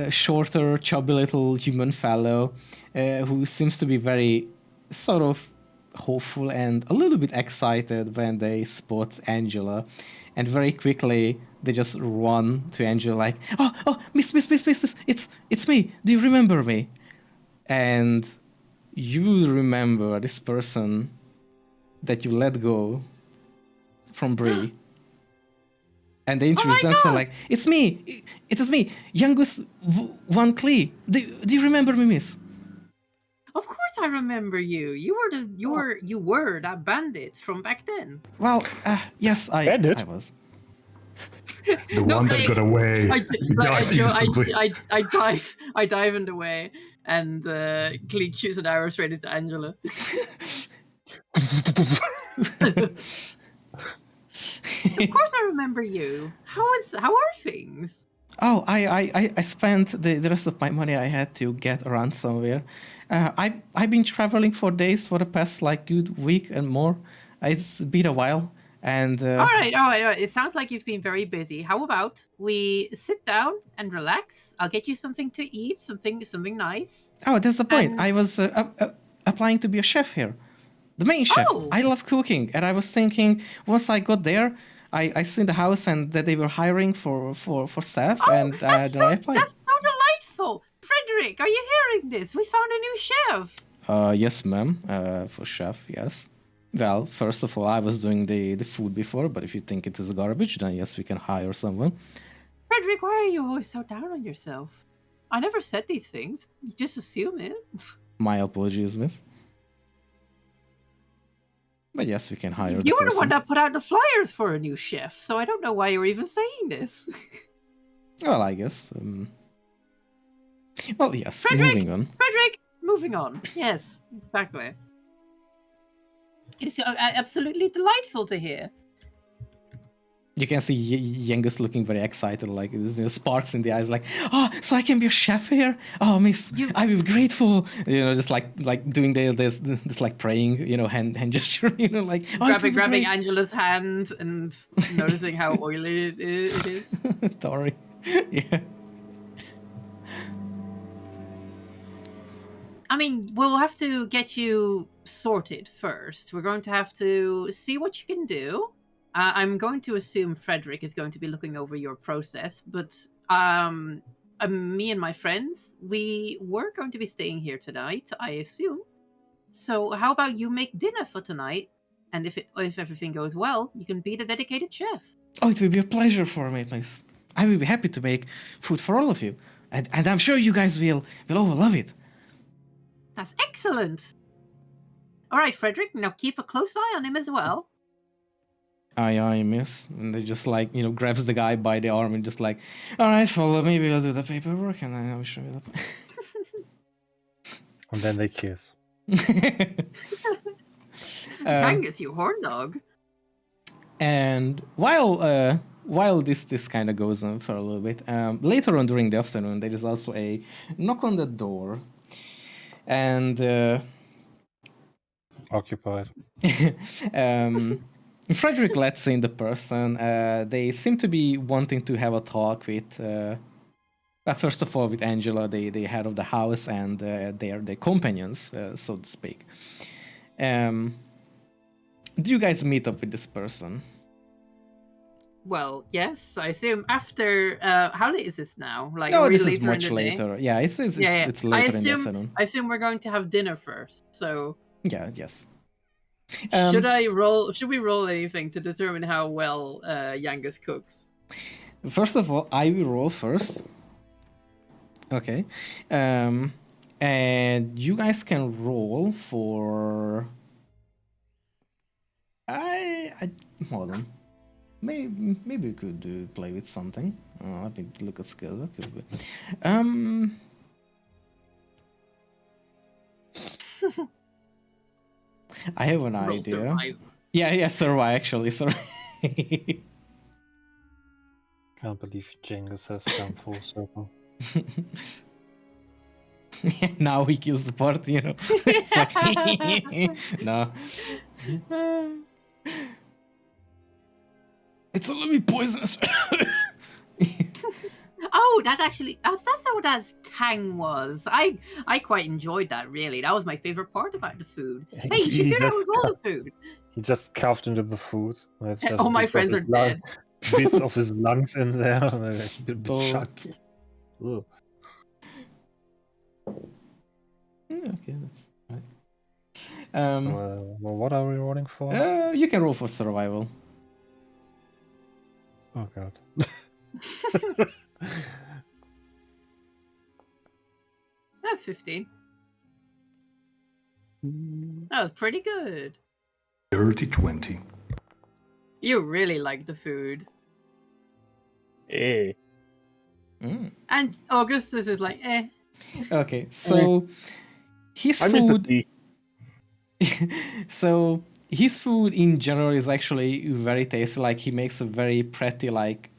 shorter, chubby little human fellow, who seems to be very sort of hopeful and a little bit excited when they spot Angela, and very quickly they just run to Angela like, oh, miss, it's me. Do you remember me? And you remember this person that you let go from Bree. And they introduce themselves like, it's me, it is me, Youngest Van Clee. Do you remember me, miss? Of course I remember you. You were that bandit from back then. Well, yes, Bandit? I was. The one that got away. I dive in the way, and Cleek shoots an arrow straight into Angela. Of course I remember you. How are things? Oh, I spent the rest of my money I had to get around somewhere. I've been traveling for days for the past good week and more. It's been a while, and All right. It sounds like you've been very busy. How about we sit down and relax? I'll get you something to eat, something nice. oh, that's the point. And- I was applying to be a chef here, the main chef. Oh. I love cooking, and I was thinking once I got there, I seen the house and that they were hiring for staff, and that's then I applied. That's so delightful. Frederick, are you hearing this? We found a new chef. Yes, ma'am. For chef, yes. Well, first of all, I was doing the food before, but if you think it is garbage, then yes, we can hire someone. Frederick, why are you always so down on yourself? I never said these things. You just assume it. My apologies, miss. But yes, we can hire You were the person. one that put out the flyers for a new chef, so I don't know why you were even saying this. Well, I guess. Well, yes, Frederick! moving on. Frederick, moving on. Yes, exactly. It is absolutely delightful to hear. You can see Yengus looking very excited, like there's sparks in the eyes, like, oh, so I can be a chef here? Oh, miss, I will be grateful. Just like doing this like praying, hand gesture, like grabbing Angela's hand and noticing how oily it is. Sorry. Yeah. I mean, we'll have to get you sorted first. We're going to have to see what you can do. I'm going to assume Frederick is going to be looking over your process, but me and my friends, we were going to be staying here tonight, I assume. So how about you make dinner for tonight? And if everything goes well, you can be the dedicated chef. Oh, it will be a pleasure for me, miss. I will be happy to make food for all of you. And I'm sure you guys will all love it. That's excellent. All right, Frederick, now keep a close eye on him as well. Aye, miss. And they just grabs the guy by the arm and just all right, follow me, we'll do the paperwork and then I'll show you the... And then they kiss. Angus, you horn dog. And while this kind of goes on for a little bit, later on during the afternoon, there is also a knock on the door. And... Occupied. Frederick lets in the person. They seem to be wanting to have a talk with, first of all, with Angela, the head of the house, and their companions, so to speak. Do you guys meet up with this person? Well, yes, I assume after. How late is this now? No, this is later much in the day? later. Yeah, it's later in the afternoon. I assume we're going to have dinner first. So Yeah, yes. Should I roll? Should we roll anything to determine how well Yangus cooks? First of all, I will roll first. Okay. And you guys can roll for. I hold on. Maybe we could play with something. Let me look at skill. What could be? I have an Roll idea. survival. Yeah, survive actually. Sorry. Can't believe Genghis has come full circle. Now he kills the party, you know. It's like, no. It's a little bit poisonous. Oh, that's how that tang was. I quite enjoyed that. Really, that was my favorite part about the food. Hey, you should He do that just with all the food. He just carved into the food. It's just All my bits of friends his are dead. Bits of his lungs in there. And they're a bit Oh. chunky. Ugh. Okay, that's right. Well, what are we rolling for? You can roll for survival. Oh god. 15. That was pretty good. Dirty 20. You really like the food. Eh. And Augustus is like, eh. Okay, so his I missed the food. tea. So his food in general is actually very tasty. Like he makes a very pretty, like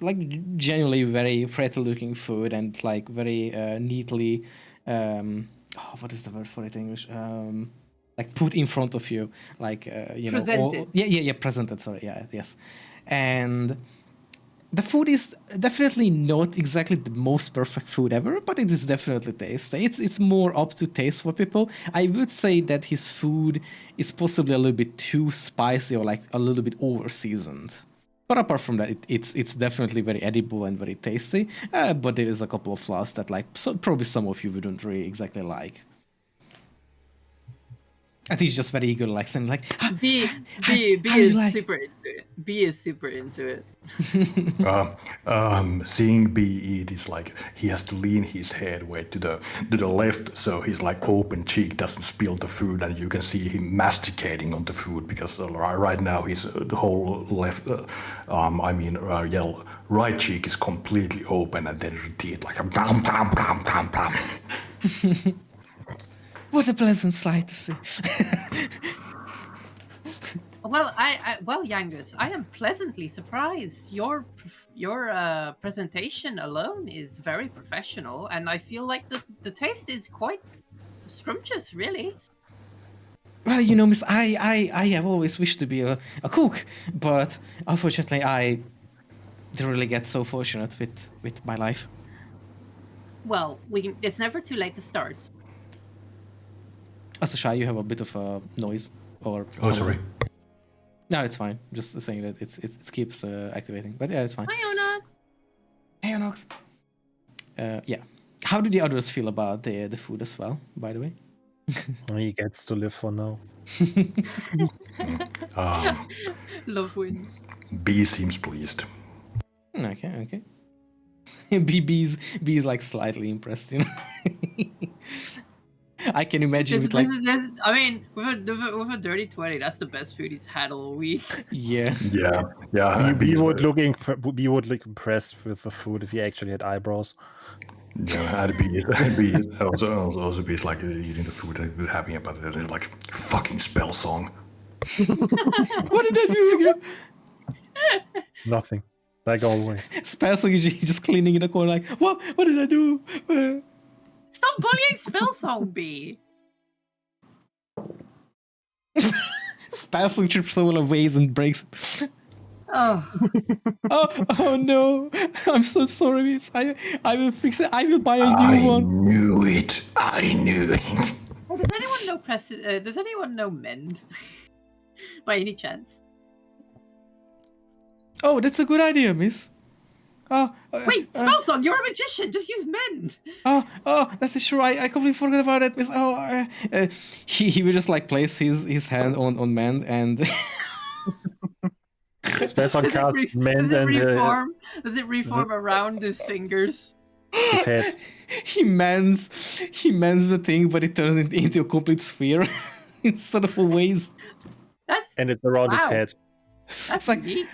genuinely very pretty looking food, and like very neatly. What is the word for it in English? Like put in front of you, like you know. Presented. Yeah. Presented. Sorry. Yeah. Yes. And the food is definitely not exactly the most perfect food ever, but it is definitely tasty. It's more up to taste for people. I would say that his food is possibly a little bit too spicy or like a little bit over seasoned. But apart from that, it's definitely very edible and very tasty. But there is a couple of flaws that probably some of you wouldn't really exactly like. And he's just very eager, like saying like, B how is you like- super into it. B is super into it. Seeing B eat is like he has to lean his head way to the left, so his like open cheek doesn't spill the food, and you can see him masticating on the food because right now his the whole left, right cheek is completely open, and then his teeth like blam blam blam blam blam. what a pleasant sight to see. Well, well, Yangus, I am pleasantly surprised. Your presentation alone is very professional, and I feel like the taste is quite scrumptious, really. Well, you know, Miss, I have always wished to be a cook, but unfortunately, I didn't really get so fortunate with my life. Well, it's never too late to start. Asasha, you have a bit of a noise, or Oh, sorry. No, it's fine. Just saying that it keeps activating, but yeah, it's fine. Hi, Onox. Hey, Onox. Yeah. How do the others feel about the food as well? By the way. He gets to live for now. Love wins. B seems pleased. Okay. B's like slightly impressed, you know. I can imagine with like I mean, with a dirty 20, that's the best food he's had all week. yeah. Yeah. We would look impressed with the food if he actually had eyebrows. Yeah, and B is also B is like eating the food and having it, but it's like fucking spell song. What did I do again? Nothing. Like always. Spasing is just cleaning in the corner like, what did I do? Stop bullying Spell Song, B. Spasing trips over ways and breaks it. Oh. oh no. I'm so sorry, miss. I will fix it. I will buy a new I one. knew it. Oh, does anyone know does anyone know Mend? By any chance? Oh, that's a good idea, miss. Wait, Spellsong, you're a magician. Just use mend. That's true. I completely forgot about it, miss. He will just like place his hand on man and Spellsong Does casts it mend and reform? Does it reform around his fingers? his head. he mends the thing, but it turns into a complete sphere instead of a vase. That's And it's around his Wow. head. that's Like, unique.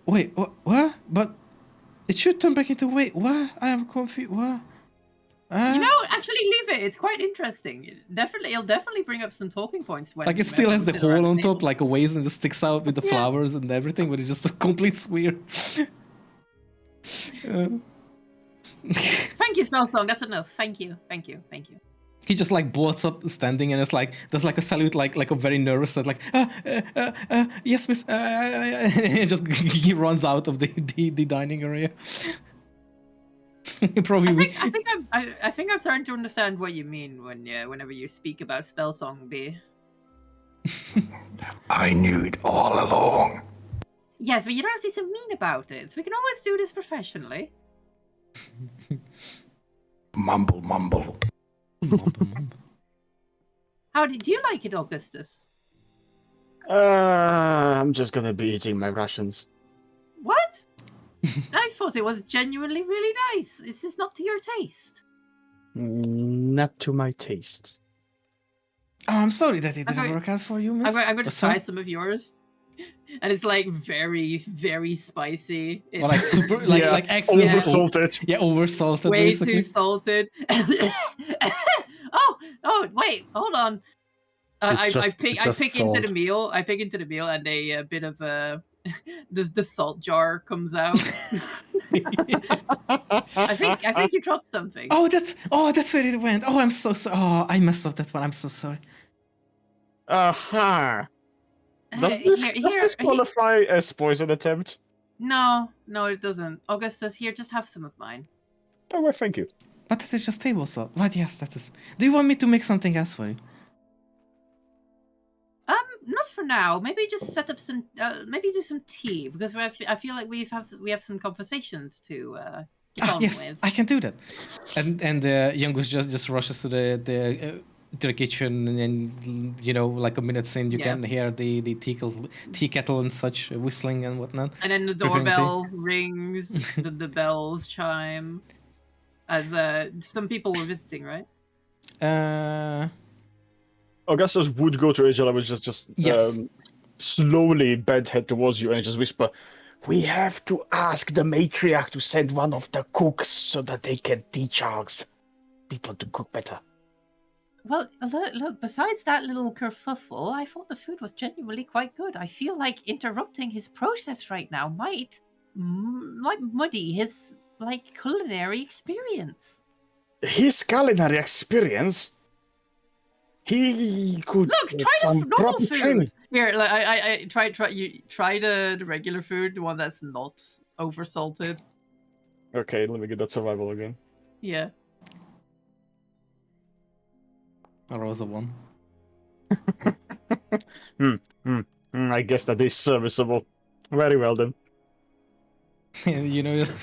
wait, what? But it should turn back into wait. What? I am confused. What? You know, actually leave it. It's quite interesting. It'll definitely bring up some talking points when Like it still has the sit around hole on table. top, like a vase, and just sticks out with the Yeah. flowers and everything, but it's just a complete sphere. Thank you, Spellsong. That's enough. Thank you. He just like bolts up standing and it's like does like a salute like a very nervous like yes miss and just he runs out of the dining area. Probably I think I'm starting to understand what you mean whenever you speak about Spellsong B. I knew it all along. Yes, but you don't have to be so mean about it. We can always do this professionally. Mumble, mumble. How do you like it, Augustus? I'm just gonna be eating my rations. What? I thought it was genuinely really nice. Is this not to your taste? Not to my taste. I'm sorry that it I'm didn't going- work out for you, miss. I'm going to Sorry? try some of yours. And it's like very, very spicy. It's Or like super like Yeah, like excellent Over salted. yeah, over salted way basically. too salted. oh, wait, hold on. I pick into the meal. I pick into the meal, and a bit of the salt jar comes out. I think you dropped something. That's where it went. Oh, I'm so sorry. Oh, I messed up that one. I'm so sorry. Aha. Does this qualify as poison attempt? No, it doesn't. Augustus, here, just have some of mine. Oh, well, thank you. But that is just table salt. What? Yes, that is. Do you want me to make something else for you? Not for now. Maybe just set up some. Maybe do some tea because I feel like we have some conversations to get on Yes, with. I can do that. And Youngus just rushes to the kitchen, and like a minute in, you can hear the tea kettle and such whistling and whatnot. And then the Preparing tea. doorbell rings. the bells chime. As some people were visiting, right? Augustus would go to Angela, which just Yes. slowly bend head towards you and just whisper, "We have to ask the matriarch to send one of the cooks so that they can teach our people to cook better." Well, look, besides that little kerfuffle, I thought the food was genuinely quite good. I feel like interrupting his process right now might muddy his culinary experience. His culinary experience? He could Look, get try the some normal proper food. training. Here, I try the regular food, the one that's not over salted. Okay, let me get that survival again. Yeah. Or was a 1. I guess that is serviceable. Very well then. Just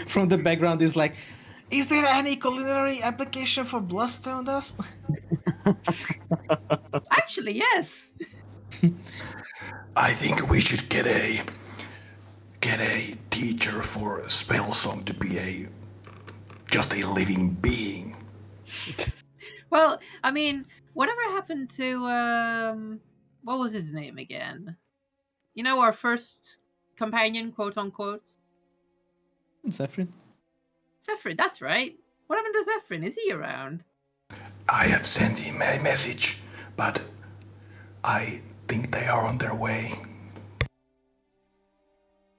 from the background is like, is there any culinary application for bloodstone dust? Actually, yes. I think we should get a teacher for Spellsong to be just a living being. Well, I mean, whatever happened to what was his name again? Our first companion, quote unquote. Zephyrin? Zephyrin, that's right. What happened to Zephyrin? Is he around? I have sent him a message, but I think they are on their way.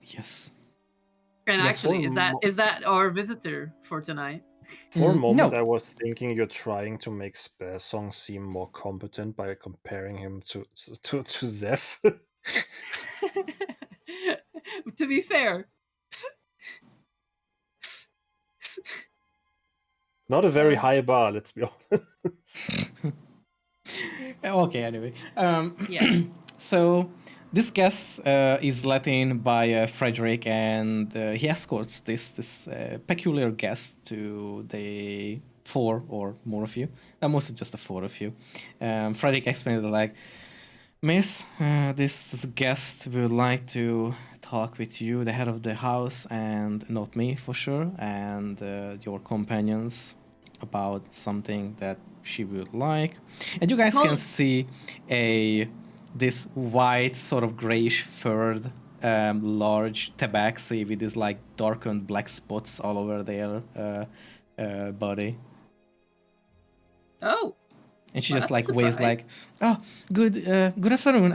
Yes. And Yeah, actually, for is that our visitor for tonight? For a moment, no. I was thinking you're trying to make Spellsong seem more competent by comparing him to Zeph. To be fair, Not a very high bar, let's be honest. Okay, anyway. yeah. So, this guest is let in by Frederick, and he escorts this peculiar guest to the 4 or more of you. Mostly just the 4 of you. Frederick explained it like, Miss, this guest would like to talk with you, the head of the house, and not me for sure, and your companions about something that she would like. And you guys Well- can see this white, sort of grayish furred, large tabaxi with these like darkened black spots all over their body. Oh, And she Well, just that's a like waves surprise. like, "Oh, good afternoon.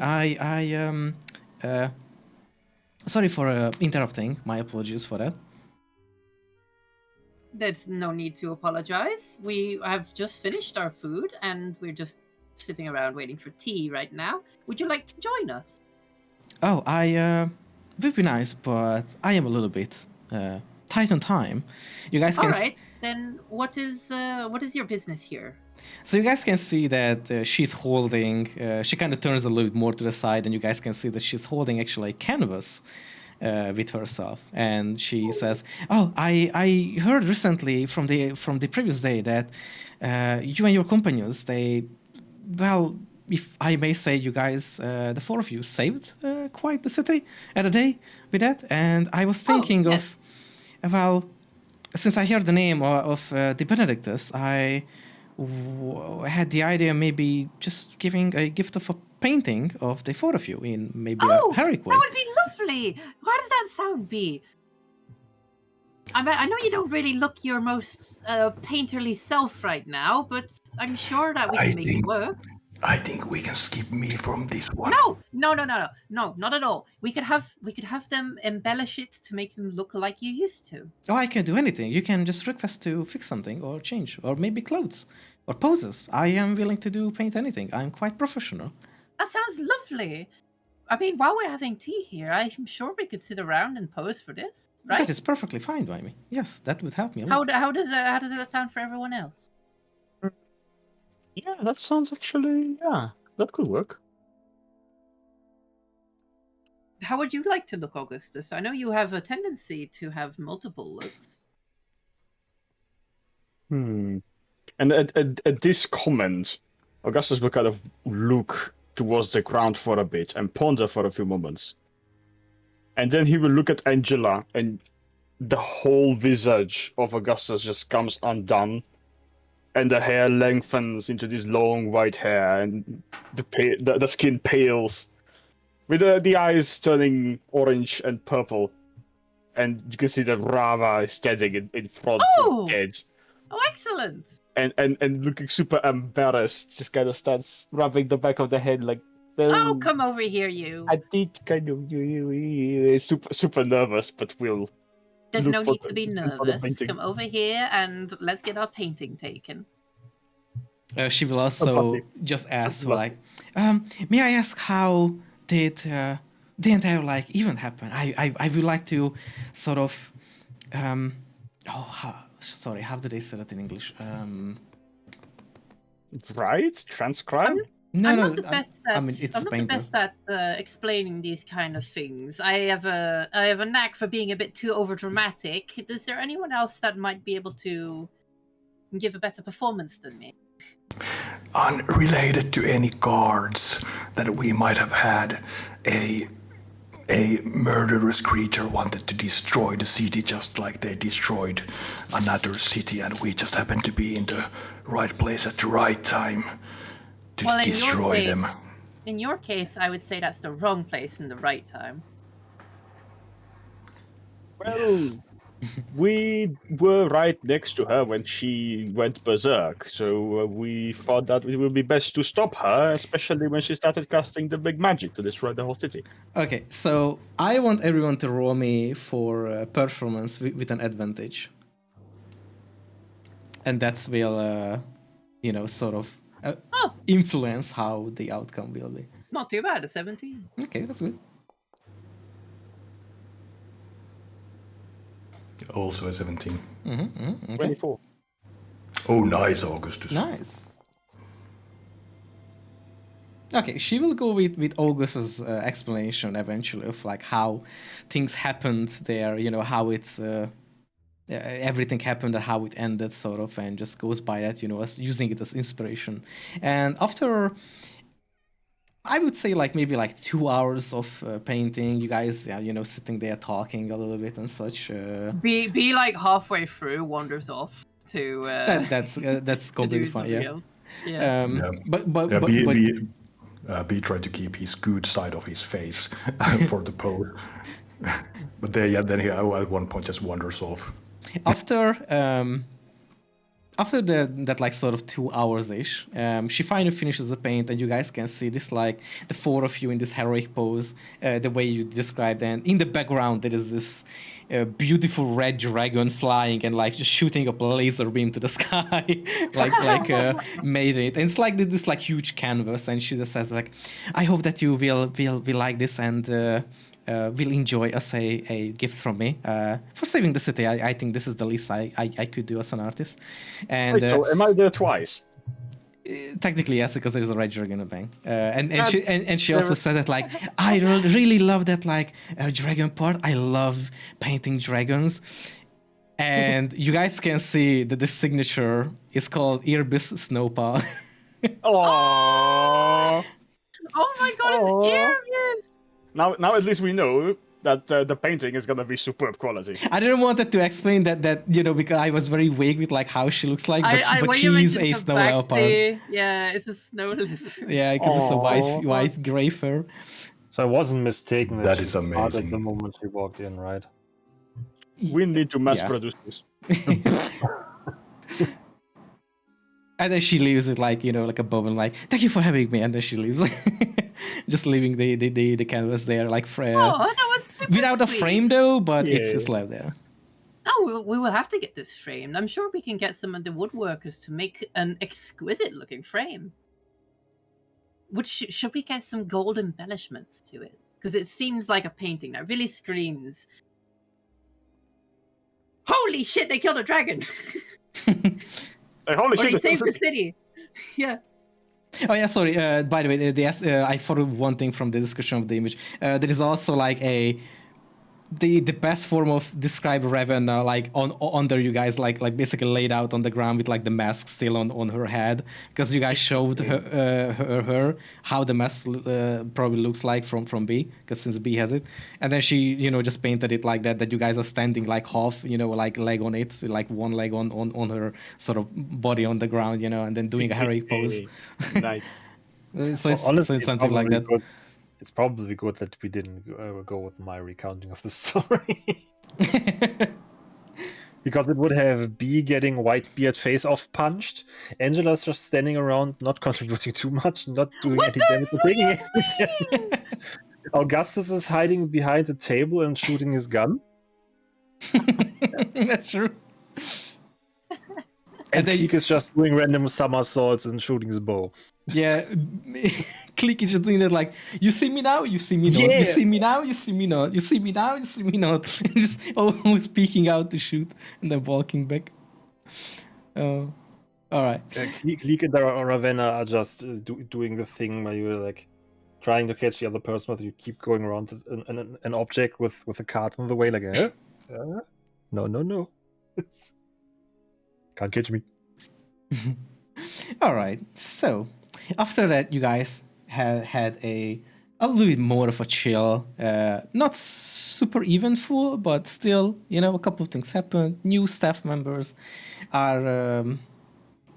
Sorry for interrupting. My apologies for that." there's no need to apologize. We have just finished our food and we're just sitting around waiting for tea right now. Would you like to join us? Oh, would be nice, but I am a little bit tight on time. You guys All can right. Then what is your business here? so you guys can see that she's holding. She kind of turns a little bit more to the side, and you guys can see that she's holding actually a canvas with herself, and she says, "Oh, I heard recently from the previous day that you and your companions, they, well, if I may say, you guys, the 4 of you saved quite the city at a day with that, and I was thinking yes. of, well, since I heard the name of the Benedictus, I had the idea maybe just giving a gift of a painting of the 4 of you in maybe Oh, a heroic way." that would be lovely. How does that sound, B? I know you don't really look your most painterly self right now, but I'm sure that we I can make it think- work. I think we can skip me from this one. No, not at all. We could have them embellish it to make them look like you used to. Oh, I can do anything. You can just request to fix something or change, or maybe clothes or poses. I am willing to do paint anything. I'm quite professional. That sounds lovely. I mean, while we're having tea here, I'm sure we could sit around and pose for this, right? That is perfectly fine by me. Yes, that would help me a lot. How does that sound for everyone else? Yeah, that sounds actually, yeah, that could work. How would you like to look, Augustus? I know you have a tendency to have multiple looks. And at this comment, Augustus will kind of look towards the ground for a bit and ponder for a few moments. And then he will look at Angela, and the whole visage of Augustus just comes undone. And the hair lengthens into this long white hair, and the skin pales, with the eyes turning orange and purple. And you can see that Rava is standing in front, Oh! dead. Oh, excellent! And looking super embarrassed, just kind of starts rubbing the back of the head like, Oh, come over here, you. I did kind of super nervous, but we'll. There's look no for need to be for the nervous. painting. Come over here and let's get our painting taken. She will also puppy. just ask, Super like, may I ask how did the entire like event happen? I would like to sort of, sorry, how do they say that in English? Right? Transcribe? No, I'm no, not the best at. I mean, it's I'm a not the painter. best at explaining these kind of things. I have a knack for being a bit too overdramatic. Is there anyone else that might be able to give a better performance than me? Unrelated to any guards that we might have had, a murderous creature wanted to destroy the city just like they destroyed another city, and we just happened to be in the right place at the right time to Well, in your destroy case- them. In your case, I would say that's the wrong place and the right time. Well, we were right next to her when she went berserk, so we thought that it would be best to stop her, especially when she started casting the big magic to destroy the whole city. Okay, so I want everyone to roll me for performance with an advantage, and that will, sort of influence how the outcome will be. Not too bad, a 17. Okay, that's good. Also a 17. Okay. 24. Oh, nice, Augustus. Nice. Okay, she will go with August's explanation eventually of like how things happened there, how it's everything happened and how it ended, sort of, and just goes by that, as using it as inspiration. And after, I would say, like maybe like 2 hours of painting, you guys, sitting there talking a little bit and such. Be like halfway through, wanders off to That's to completely do fine. something Yeah. else. Yeah. Yeah. But Yeah, but but B tried to keep his good side of his face for the pose. But then he at one point just wanders off. after that like sort of 2 hours ish, she finally finishes the paint, and you guys can see this like the four of you in this heroic pose, the way you described. And in the background there is this beautiful red dragon flying and like just shooting up a laser beam to the sky, like made it. And it's like this like huge canvas, and she just says like, "I hope that you will like this and." Will enjoy as a gift from me for saving the city. I think this is the least I could do as an artist. And Wait, so am I there twice? technically yes, because there's a red dragon in the bank. And she never- also said that like I really love that like dragon part. I love painting dragons. And you guys can see that the signature is called Irbis Snowpaw. Oh. Oh my god, Aw. it's Arius! Now at least we know that the painting is gonna be superb quality. I didn't want to explain that because I was very vague with like how she looks like, but When you she's mentioned a the snow leopard. backstory, yeah, it's a snow leopard. Yeah, because it's a Aw. white gray fur. So I wasn't mistaken That she is started amazing. the moment she walked in, right? We need to mass Yeah. produce this. And then she leaves it like like a bow and like, thank you for having me, and then she leaves, just leaving the canvas there like Oh, that was super without a sweet. frame though, but it's Yeah. left there. Oh, we will have to get this framed. I'm sure we can get some of the woodworkers to make an exquisite-looking frame. Should we get some gold embellishments to it? Because it seems like a painting that really screams, "Holy shit! They killed a dragon!" Holy or shit! he this saved the is- city. Yeah. Oh yeah, sorry. By the way, I forgot one thing from the description of the image. There is also like the best form of describe Raven like under you guys like basically laid out on the ground with like the mask still on her head, because you guys showed her how the mask probably looks like from B, because since B has it, and then she just painted it like that you guys are standing like half like leg on it, like one leg on her sort of body on the ground, and then doing a heroic pose. Nice. So Honestly, it's something like probably that. good. It's probably good that we didn't go with my recounting of the story. Because it would have B getting Whitebeard face off punched, Angela's just standing around, not contributing too much, not doing What any the damage, or taking any damage. Augustus is hiding behind a table and shooting his gun. That's true. And then- Keek is just doing random somersaults and shooting his bow. Yeah, Click is just doing it like, you see me now, you see me not. Yeah. You see me now, you see me not. You see me now, you see me not. Just always peeking out to shoot and then walking back. All right. Clique and Ravenna are just doing the thing where you're like trying to catch the other person, but you keep going around an object with a card on the way, like, no. Can't catch me. All right. So after that, you guys had a little bit more of a chill, not super eventful, but still, a couple of things happened. New staff members are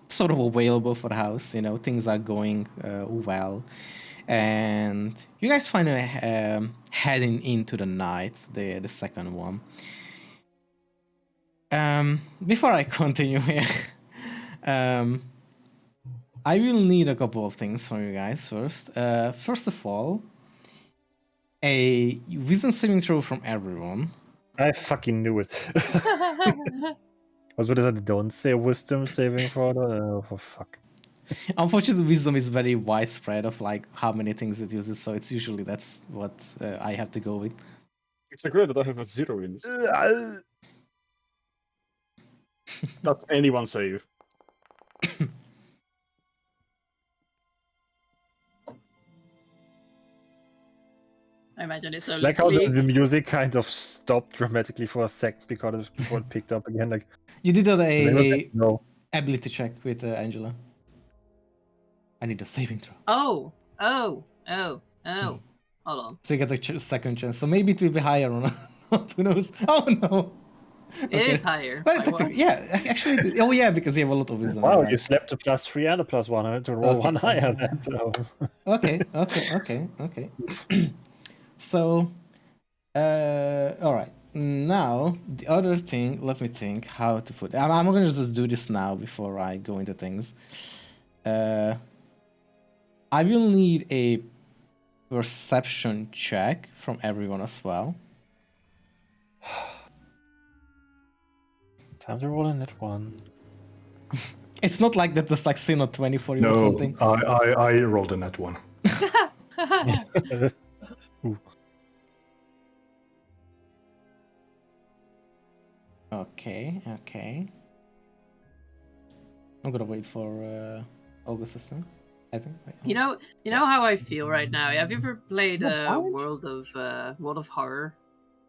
sort of available for the house. Things are going well, and you guys finally heading into the night, the second one. Before I continue here, I will need a couple of things from you guys first. First of all, a wisdom saving throw from everyone. I fucking knew it. What is that? Don't say wisdom saving throw. Oh, for fuck. Unfortunately, wisdom is very widespread of like how many things it uses, so it's usually that's what I have to go with. It's a great that I have a 0 in this. Does anyone save? I imagine it's a Like how the music kind of stopped dramatically for a second before it picked up again. Like You did a no. ability check with Angela. I need a saving throw. Oh. Hold on. So you get a second chance. So maybe it will be higher or not. Who knows? Oh no. It is higher. Well, by one. yeah, actually, oh yeah, because you have a lot of wisdom. Wow, right. you slept a +3 and a +1. I had to roll one higher then. So. Okay. So, all right. Now the other thing. Let me think how to put. I'm gonna just do this now before I go into things. I will need a perception check from everyone as well. Time to roll a net 1. It's not like that. There's like still not 20 for you or something. I rolled a net 1. Okay. I'm gonna wait for Augustus then. I think. Wait, You know how I feel right now. Have you ever played World of Horror,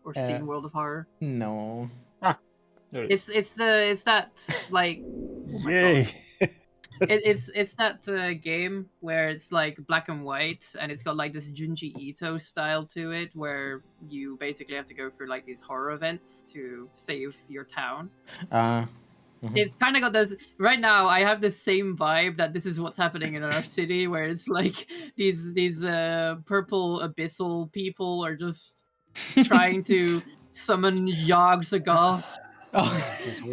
or seen World of Horror? No. It's that like. Yay! It's that game where it's like black and white, and it's got like this Junji Ito style to it, where you basically have to go through like these horror events to save your town. It's kind of got this. Right now, I have the same vibe that this is what's happening in our city, where it's like these purple abyssal people are just trying to summon Yogg Sagoth.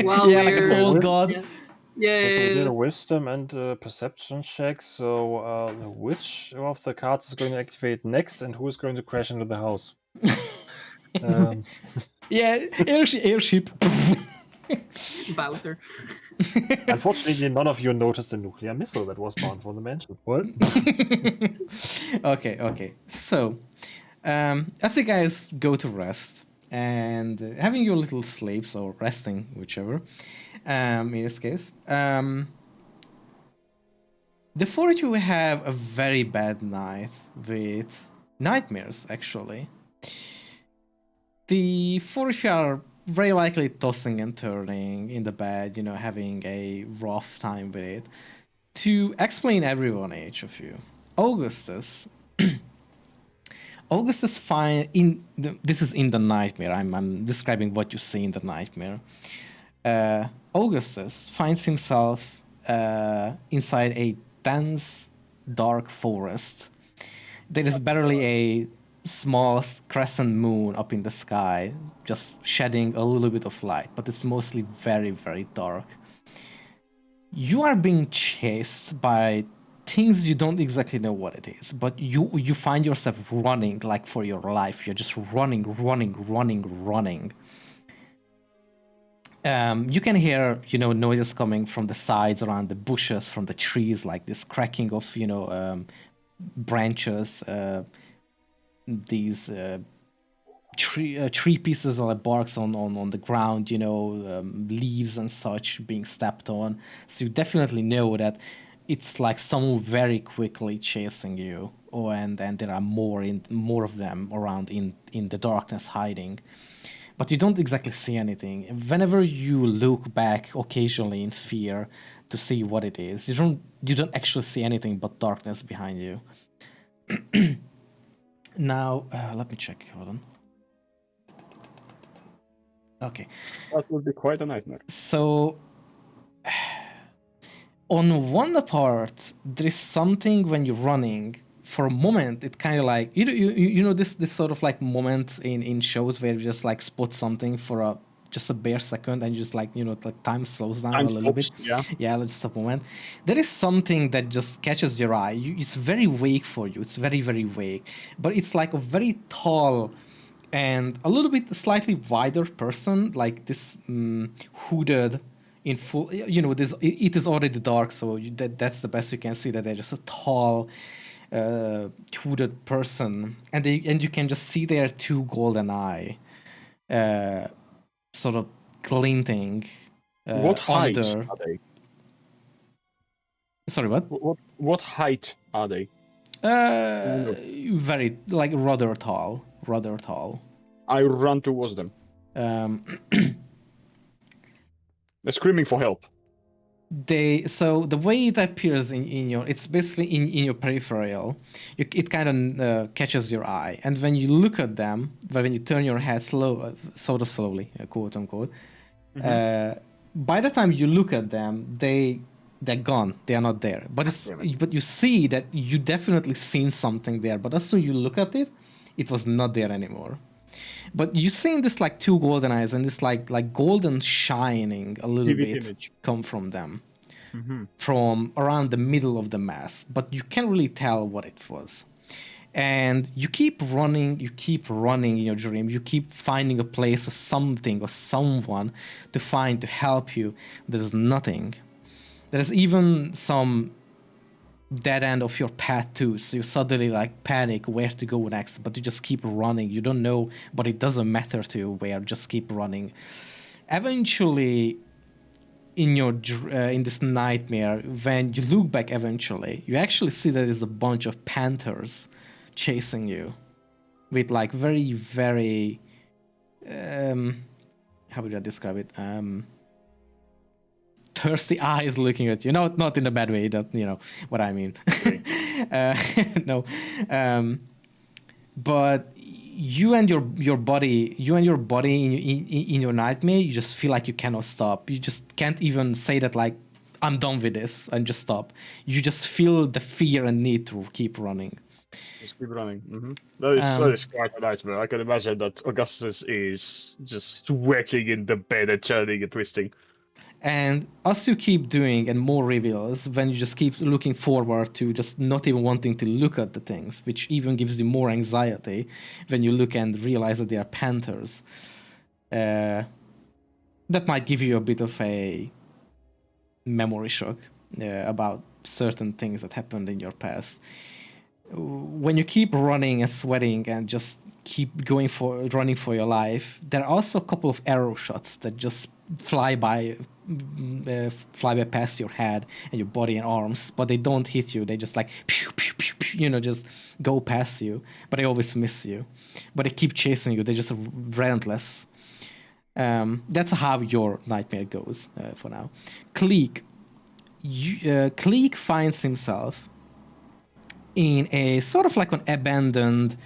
While yeah, like an old god. Yeah. So we did a wisdom and a perception check. So which of the cards is going to activate next, and who is going to crash into the house? Yeah, airship. Bowser. Unfortunately, none of you noticed the nuclear missile that was bound for the mansion. What? Okay. So, as you guys go to rest and having your little sleeps or resting, whichever, in this case, the four of you have a very bad night with nightmares, actually. The four of you are very likely tossing and turning in the bed, having a rough time with it. To explain everyone, each of you, Augustus this is in the nightmare. I'm describing what you see in the nightmare. Augustus finds himself inside a dense, dark forest. There is barely a small crescent moon up in the sky, just shedding a little bit of light, but it's mostly very, very dark. You are being chased by things you don't exactly know what it is, but you find yourself running like for your life. You're just running. You can hear, noises coming from the sides, around the bushes, from the trees, like this cracking of, branches, these tree pieces or barks on the ground, leaves and such being stepped on. So you definitely know that it's like someone very quickly chasing you, and there are more of them around in the darkness hiding. But you don't exactly see anything. Whenever you look back occasionally in fear to see what it is, you don't actually see anything but darkness behind you. Now, let me check. Hold on. Okay. That would be quite a nightmare. So, on one part, there is something when you're running. For a moment, it kind of like this sort of like moment in shows where you just like spot something for just a bare second, and you just like like time slows down a little bit. Yeah, just a moment. There is something that just catches your eye. It's very vague for you. It's very, very vague, but it's like a very tall and a little bit slightly wider person, like this hooded in full. This it is already dark, so that's the best you can see. That they're just a tall, hooded person, and you can just see their two golden eye, sort of glinting. What height under... are they? Sorry, what? What height are they? Very, like, rather tall. Rather tall. I run towards them. They're screaming for help. So the way it appears in your, it's basically in your peripheral. It kind of catches your eye, and when you look at them, when you turn your head sort of slowly, quote unquote, by the time you look at them, they're gone. They are not there. But you see that you definitely seen something there. But as soon as you look at it, it was not there anymore. But you seeing this like two golden eyes and this like golden shining a little Vivid bit image. come from them, from around the middle of the mass. But you can't really tell what it was. And you keep running in your dream. You keep finding a place or something or someone to find to help you. There's nothing. There's even some dead end of your path too, so you suddenly like panic where to go next, but you just keep running. You don't know, but it doesn't matter to you where. Just keep running. Eventually, in your in this nightmare, when you look back, eventually you actually see that there's a bunch of panthers chasing you with like very, very how would I describe it, thirsty eyes looking at you. No, not in a bad way. That, you know what I mean. No, but you and your body in your nightmare, you just feel like you cannot stop. You just can't even say that like, I'm done with this and just stop. You just feel the fear and need to keep running. Just keep running. That is quite a nightmare. I can imagine that Augustus is just sweating in the bed and turning and twisting. And as you keep doing and more reveals, when you just keep looking forward to just not even wanting to look at the things, which even gives you more anxiety when you look and realize that they are panthers. That might give you a bit of a memory shock about certain things that happened in your past. When you keep running and sweating and just keep running for your life, there are also a couple of arrow shots that just fly by past your head and your body and arms, but they don't hit you. They just like pew, pew, pew, pew, just go past you, but they always miss you. But they keep chasing you. They're just relentless. That's how your nightmare goes for now. Cleek finds himself in a sort of like an abandoned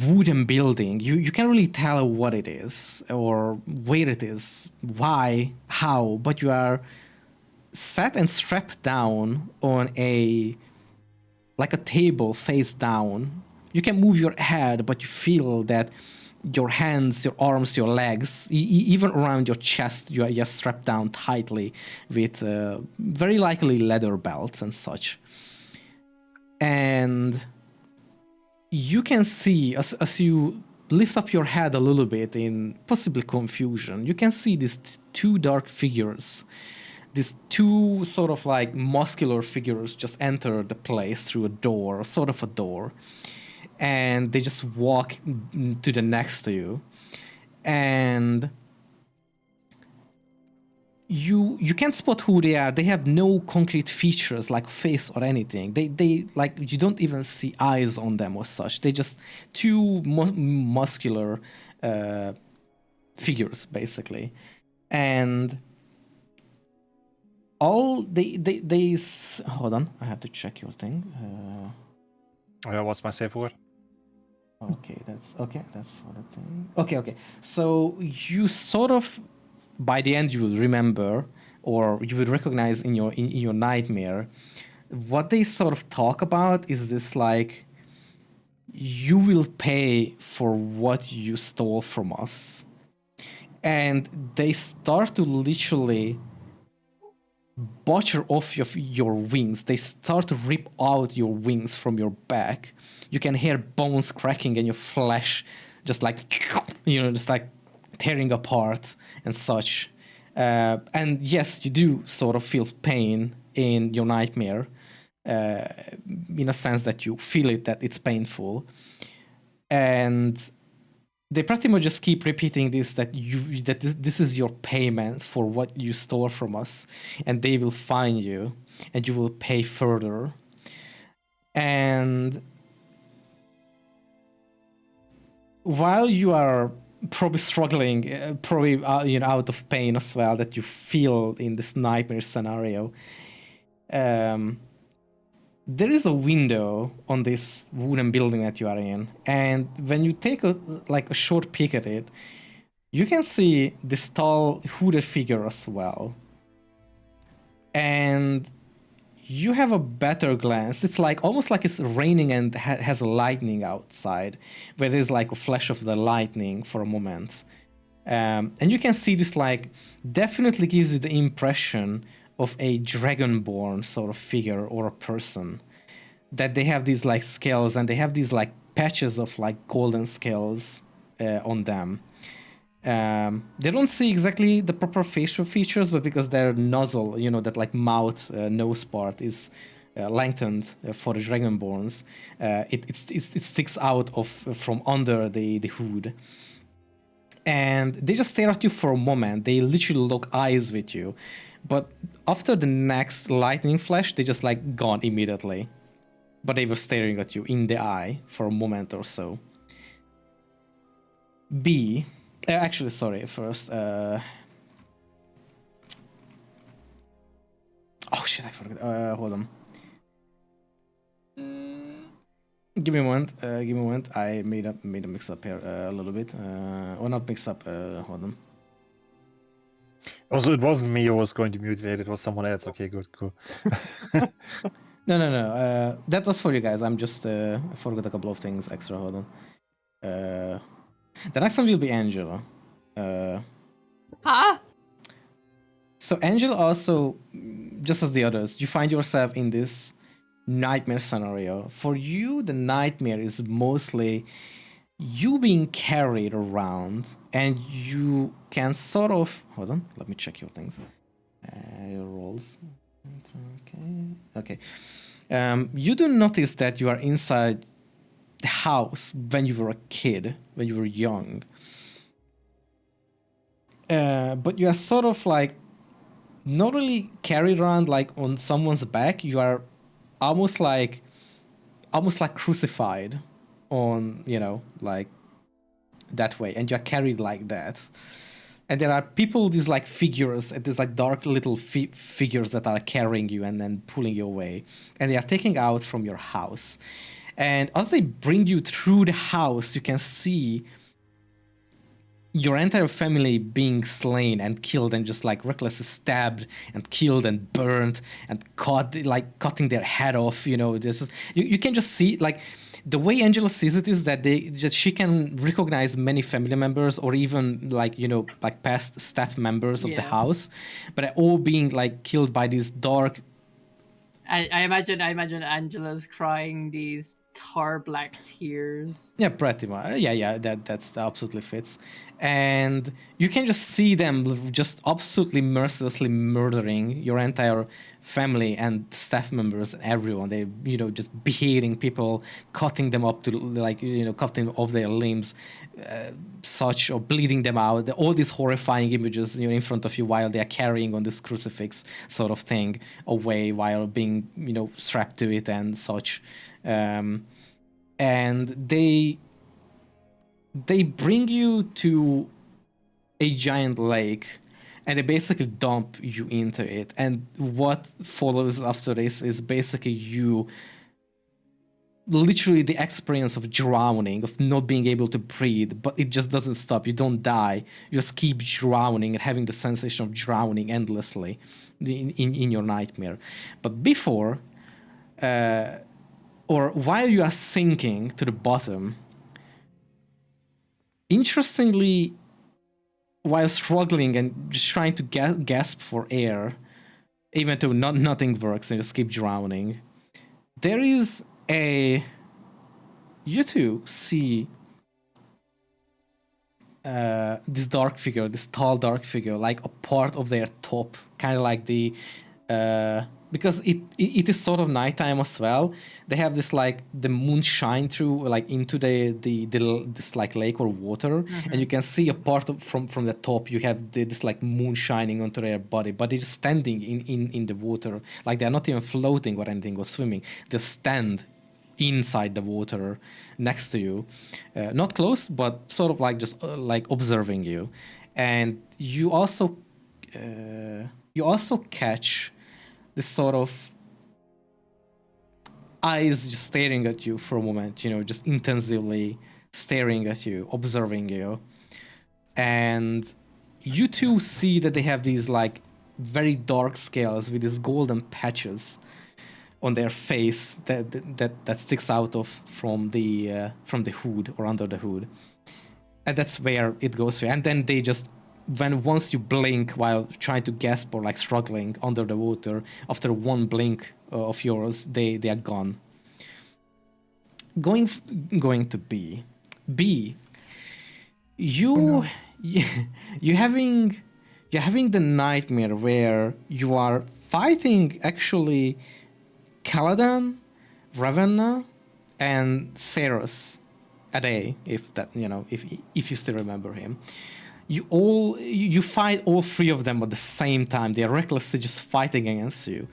wooden building. You can't really tell what it is or where it is, why, how, but you are sat and strapped down on a table face down. You can move your head, but you feel that your hands, your arms, your legs, even around your chest, you are just strapped down tightly with very likely leather belts and such. And you can see, as you lift up your head a little bit in possible confusion, you can see these two dark figures, these two sort of like muscular figures just enter the place through a door, sort of a door, and they just walk to the next to you. And you can't spot who they are. They have no concrete features like face or anything. They like, you don't even see eyes on them or such. They just two muscular figures basically, and all they hold on, I have to check your thing. What's my safe word? Okay, that's what I think. Okay. So you sort of, by the end, you will remember, or you will recognize in your nightmare, what they sort of talk about is this like, you will pay for what you stole from us. And they start to literally butcher off your wings. They start to rip out your wings from your back. You can hear bones cracking and your flesh just like, just like tearing apart and such. And yes, you do sort of feel pain in your nightmare, in a sense that you feel it, that it's painful. And they pretty much just keep repeating this, that this is your payment for what you stole from us, and they will find you and you will pay further. And while you are probably struggling, probably out of pain as well that you feel in this nightmare scenario, there is a window on this wooden building that you are in, and when you take a short peek at it, you can see this tall hooded figure as well. And you have a better glance. It's like almost like it's raining and has lightning outside, where there's like a flash of the lightning for a moment. And you can see this like definitely gives you the impression of a dragonborn sort of figure or a person. That they have these like scales and they have these like patches of like golden scales on them. They don't see exactly the proper facial features, but because their nozzle, that like mouth, nose part is lengthened for the dragonborns, it sticks out from under the hood. And they just stare at you for a moment. They literally lock eyes with you. But after the next lightning flash, they just like gone immediately. But they were staring at you in the eye for a moment or so. B. Actually, sorry, first. Oh shit, I forgot. Hold on. Give me a moment. I made a mix up here a little bit. Or not mix up. Hold on. Also, it wasn't me who was going to mutilate, it was someone else. Okay, good, cool. No. That was for you guys. I'm just I forgot a couple of things extra. Hold on. The next one will be Angela. Huh? So Angela also, just as the others, you find yourself in this nightmare scenario. For you, the nightmare is mostly you being carried around, and you can sort of hold on. Let me check your things. Your rolls. Okay. You do notice that you are inside the house when you were a kid, when you were young. But you are sort of like not really carried around like on someone's back. You are almost like crucified on, like that way, and you're carried like that. And there are people, these like figures, these like dark little figures that are carrying you and then pulling you away, and they are taking out from your house. And as they bring you through the house, you can see your entire family being slain and killed and just like recklessly stabbed and killed and burned and cutting their head off. This is, you can just see like the way Angela sees it is that she can recognize many family members or even like past staff members of the house, but they're all being like killed by these dark. I imagine Angela's crying these tar black tears. Yeah, pretty much. Yeah, that's absolutely fits. And you can just see them just absolutely mercilessly murdering your entire family and staff members and everyone. They, just beheading people, cutting them up to cutting off their limbs, such, or bleeding them out. All these horrifying images, in front of you while they are carrying on this crucifix sort of thing away while being, strapped to it and such. And they bring you to a giant lake, and they basically dump you into it. And what follows after this is basically you literally the experience of drowning, of not being able to breathe, but it just doesn't stop. You don't die. You just keep drowning and having the sensation of drowning endlessly in your nightmare. But before, or while you are sinking to the bottom, interestingly, while struggling and just trying to gasp for air, even though nothing works and just keep drowning, there is you two see this dark figure, this tall dark figure, like a part of their top, kind of like the because it is sort of nighttime as well. They have this like the moon shine through like into this like lake or water, and you can see a part of from the top. You have this like moon shining onto their body, but they're just standing in the water, like they're not even floating or anything or swimming. They stand inside the water next to you, not close, but sort of like just like observing you, and you also catch this sort of eyes just staring at you for a moment, just intensively staring at you, observing you, and you two see that they have these like very dark scales with these golden patches on their face that sticks out of from the hood or under the hood, and that's where it goes to. And then they just once you blink while trying to gasp or like struggling under the water, after one blink of yours, they are gone. Going to B. You you're having the nightmare where you are fighting actually Caladan, Ravenna, and Ceres a day, if that if you still remember him. You fight all three of them at the same time. They're recklessly just fighting against you.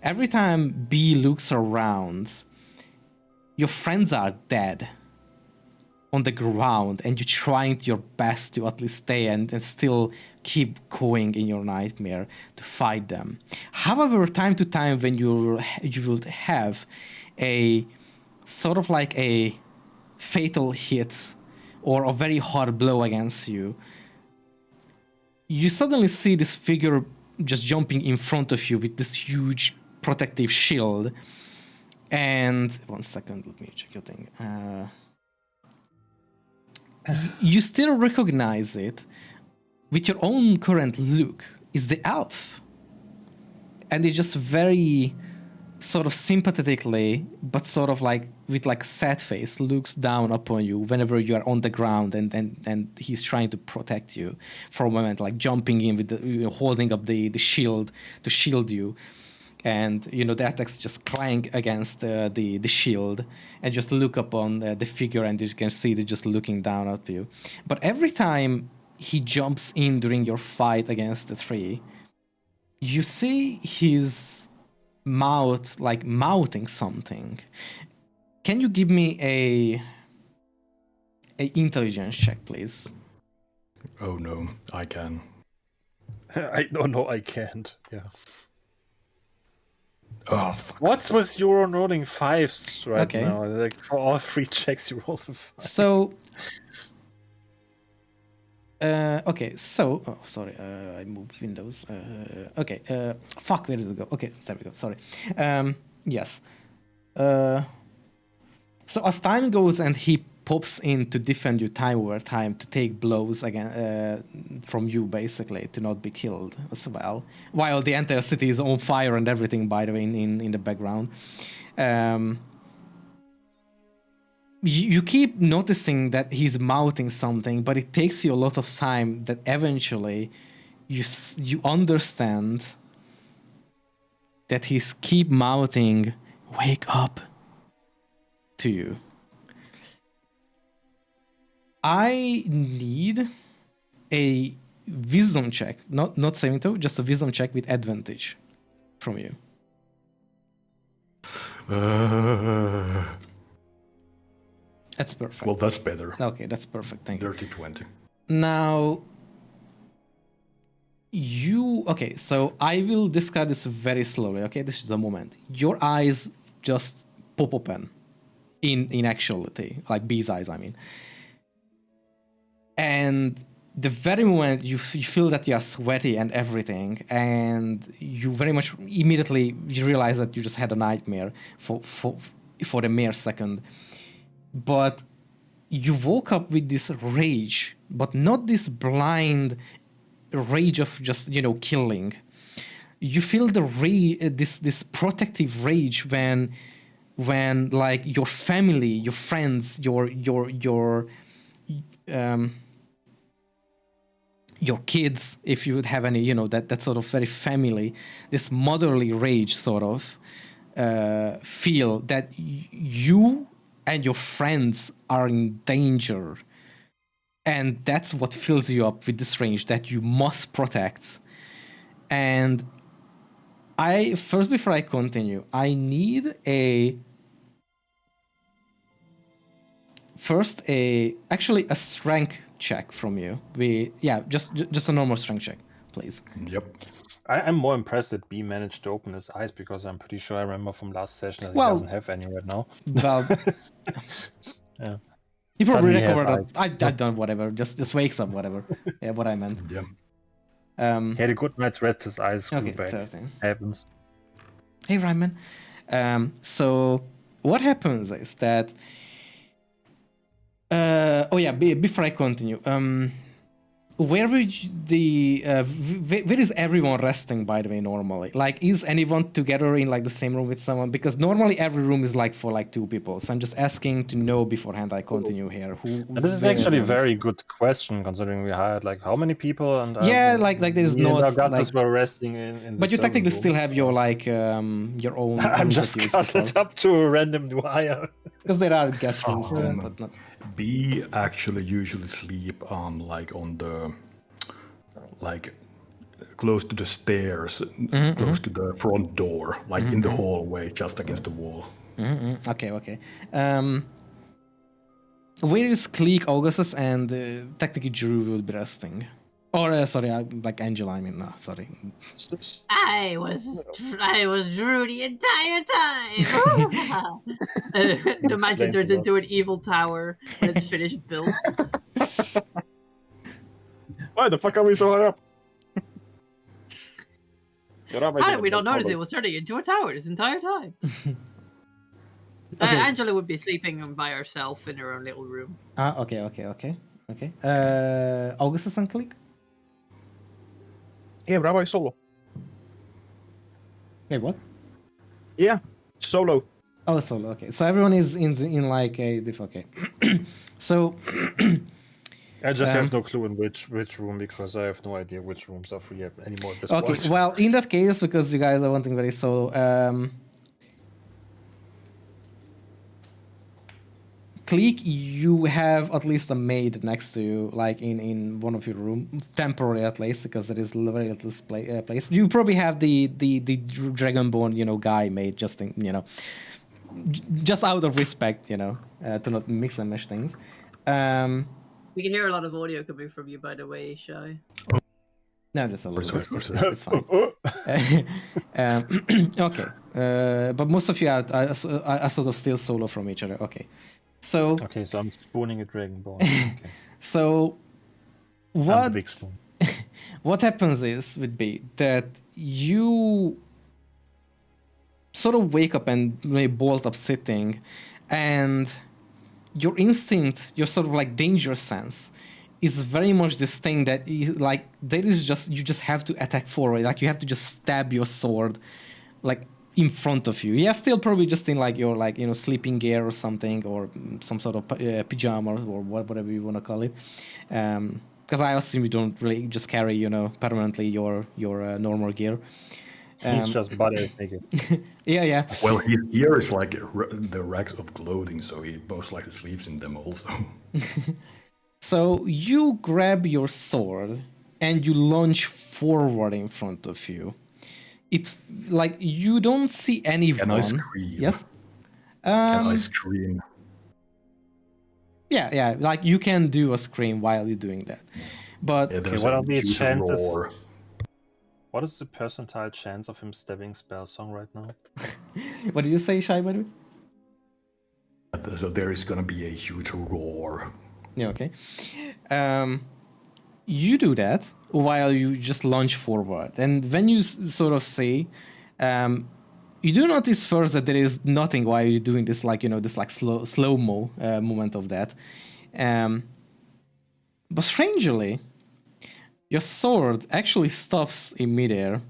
Every time B looks around, your friends are dead on the ground, and you're trying your best to at least stay and still keep going in your nightmare to fight them. However, time to time, when you will have a sort of like a fatal hit or a very hard blow against you, you suddenly see this figure just jumping in front of you with this huge protective shield. And 1 second, let me check your thing. You still recognize it with your own current look. It's the elf. And it's just very sort of sympathetically, but sort of like with like sad face, looks down upon you whenever you are on the ground, and he's trying to protect you for a moment, like jumping in with the, holding up the shield to shield you. And the attacks just clank against the shield, and just look upon the figure, and you can see it just looking down at you. But every time he jumps in during your fight against the tree, you see his mouth like mouthing something. Can you give me a intelligence check, please? Oh no, I can. No, I can't. Yeah. Oh, fuck. What's with you rolling fives right Okay. now? Like for all three checks, you rolled a five. So, okay, so, oh, sorry, I moved Windows. Okay, fuck, where did it go? Okay, there we go, sorry. Yes. So as time goes and he pops in to defend you time over time, to take blows again from you, basically, to not be killed as well, while the entire city is on fire and everything, by the way, in the background. You keep noticing that he's mouthing something, but it takes you a lot of time that eventually you understand that he's keep mouthing, "Wake up," to you. I need a wisdom check, not saving throw, just a wisdom check with advantage from you. That's perfect. Well, that's better. Okay, that's perfect. Thank you. Dirty 20. Now, okay, so I will describe this very slowly, okay? This is a moment. Your eyes just pop open in actuality, like B's eyes, I mean. And the very moment you feel that you are sweaty and everything, and you very much immediately you realize that you just had a nightmare for a mere second. But you woke up with this rage, but not this blind rage of just killing. You feel the this protective rage when like your family, your friends, your kids, if you would have any, that sort of very family, this motherly rage sort of feel that you and your friends are in danger. And that's what fills you up with this rage that you must protect. And before I continue, I need a first actually a strength check from you. Just a normal strength check, please. Yep. I'm more impressed that B managed to open his eyes because I'm pretty sure I remember from last session that he Well- doesn't have any right now. Well, Yeah. he probably Suddenly he has recovered. eyes. I done whatever. Just wakes up, whatever. Yeah, what I meant. Yeah. He had a good night's rest, his eyes grew Okay, back. 13. Happens. Hey, Ryman. So what happens is that. Before I continue, where is everyone resting, by the way, normally? Like, is anyone together in like the same room with someone? Because normally every room is like for like 2 people. So I'm just asking to know beforehand I continue here. And this is actually a very good question, considering we hired like how many people, and like there's me and not Augustus like, were resting in the but you servant technically room. still have your like your own. I'm rooms just that you used cuddled before. up to a random new hire. Because there are guest rooms too, but not. B actually usually sleep like on the like close to the stairs, close to the front door, like in the hallway, just against the wall. Okay. Where is Cleek, Augustus, and technically Drew will be resting? Or like Angela. I mean, no, sorry. I was Drew the entire time. The mansion explains turns a lot. into an evil tower when it's finished built. Why the fuck are we so high up? How did we not notice it was turning into a tower this entire time? Angela would be sleeping by herself in her own little room. Okay. Augustus and Cleek? Yeah, Rabbi solo. Wait, what? Yeah, solo. Oh, solo. Okay, so everyone is in like a okay. So I just have no clue in which room because I have no idea which rooms are free anymore at this okay. point. Well, in that case, because you guys are wanting very solo, Cleek, you have at least a maid next to you, like in one of your room, temporarily at least, because there is very little place. You probably have the Dragonborn, guy maid, just in, just out of respect, to not mix and mesh things. We can hear a lot of audio coming from you, by the way, Shy. No, just a little bit. Sorry. It's fine. Okay, but most of you are sort of still solo from each other. Okay, so Okay, so I'm spooning a Dragonborn. Okay. so I'm the what big spoon. what happens is with B that you sort of wake up and bolt up sitting, and your instinct, your sort of like danger sense, is very much this thing that like there is just you just have to attack forward, like you have to just stab your sword like in front of you. Yeah, still probably just in like your like sleeping gear or something, or some sort of pajama or whatever you want to call it. Because I assume you don't really just carry permanently your normal gear. He's just butter naked. Yeah. Well, his gear is like the racks of clothing, so he most likely sleeps in them also. So you grab your sword and you lunge forward in front of you. It's like you don't see anyone. Can I scream? Yes. Can I scream? Yeah. Like you can do a scream while you're doing that, but Yeah, there's what a are the huge chances? roar. What is the percentile chance of him stabbing Spellsong right now? what did you say, Shai? By the way? So there is gonna be a huge roar. Yeah. Okay. You do that while you just lunge forward, and when you sort of say, you do notice first that there is nothing while you're doing this, like this like slow-mo moment of that. But strangely, your sword actually stops in midair,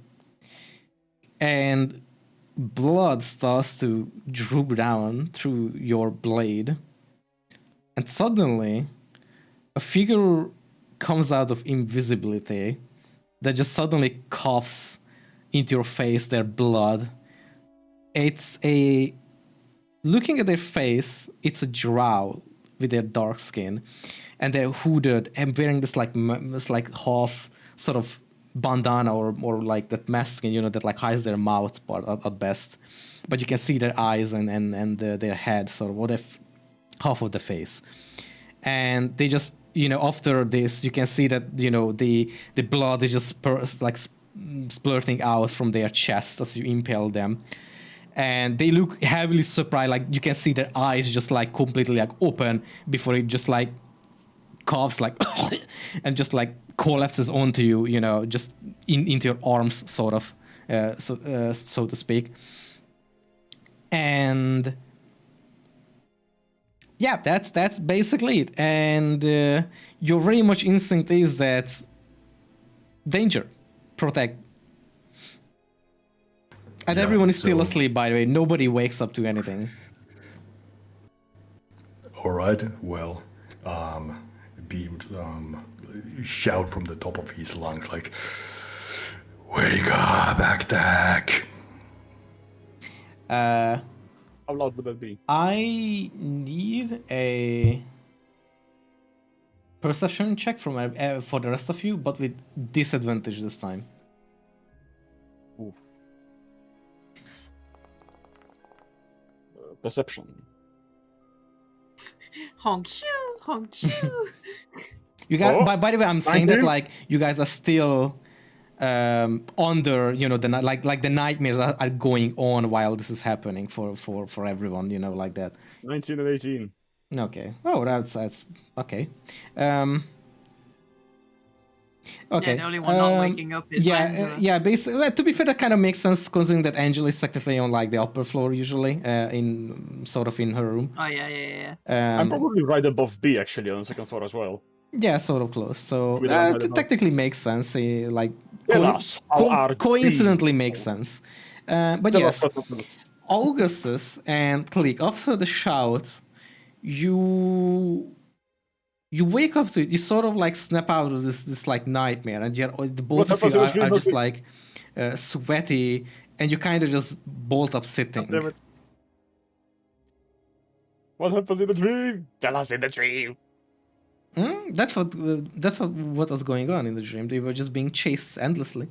and blood starts to droop down through your blade, and suddenly a figure comes out of invisibility that just suddenly coughs into your face their blood. Looking at their face, it's a drow with their dark skin, and they're hooded and wearing this like half sort of bandana or like that mask, that like hides their mouth part at best, but you can see their eyes and their head. So what if half of the face. And they just, after this, you can see that, the blood is just splurting out from their chest as you impale them. And they look heavily surprised. Like, you can see their eyes just like completely like open before it just like coughs like and just like collapses onto you, just into your arms, sort of, so to speak. And yeah, that's basically it. And your very much instinct is that danger, protect. And Yeah, everyone is still so- asleep, by the way. Nobody wakes up to anything. All right. Well, B would shout from the top of his lungs like, "Wake up, Aktak!" How loud would that be? I need a perception check from for the rest of you, but with disadvantage this time. Oof. Perception. Honk shoo, honk shoo. You guys, Oh, by the way, I'm saying that 19? like you guys are still under, like the nightmares are going on while this is happening for everyone, like that. 19 and 18. Okay. Oh, that's okay. Okay. Yeah, the only one not waking up is Angela. yeah. Basically, well, to be fair, that kind of makes sense considering that Angela is technically on like the upper floor usually, in her room. Oh yeah. I'm probably right above B actually on the second floor as well. Yeah, sort of close. So We don't know it about- technically makes sense. Like Tell us how are coincidentally B? makes sense. But Tell yes, us what happens. Augustus and Click, after the shout, you wake up to it. You sort of like snap out of this like nightmare, and the both of happens you in the dream, are just Buffy? like sweaty, and you kind of just bolt up sitting. Damn it. What happens in the dream? Tell us in the dream. That's what was going on in the dream. They were just being chased endlessly.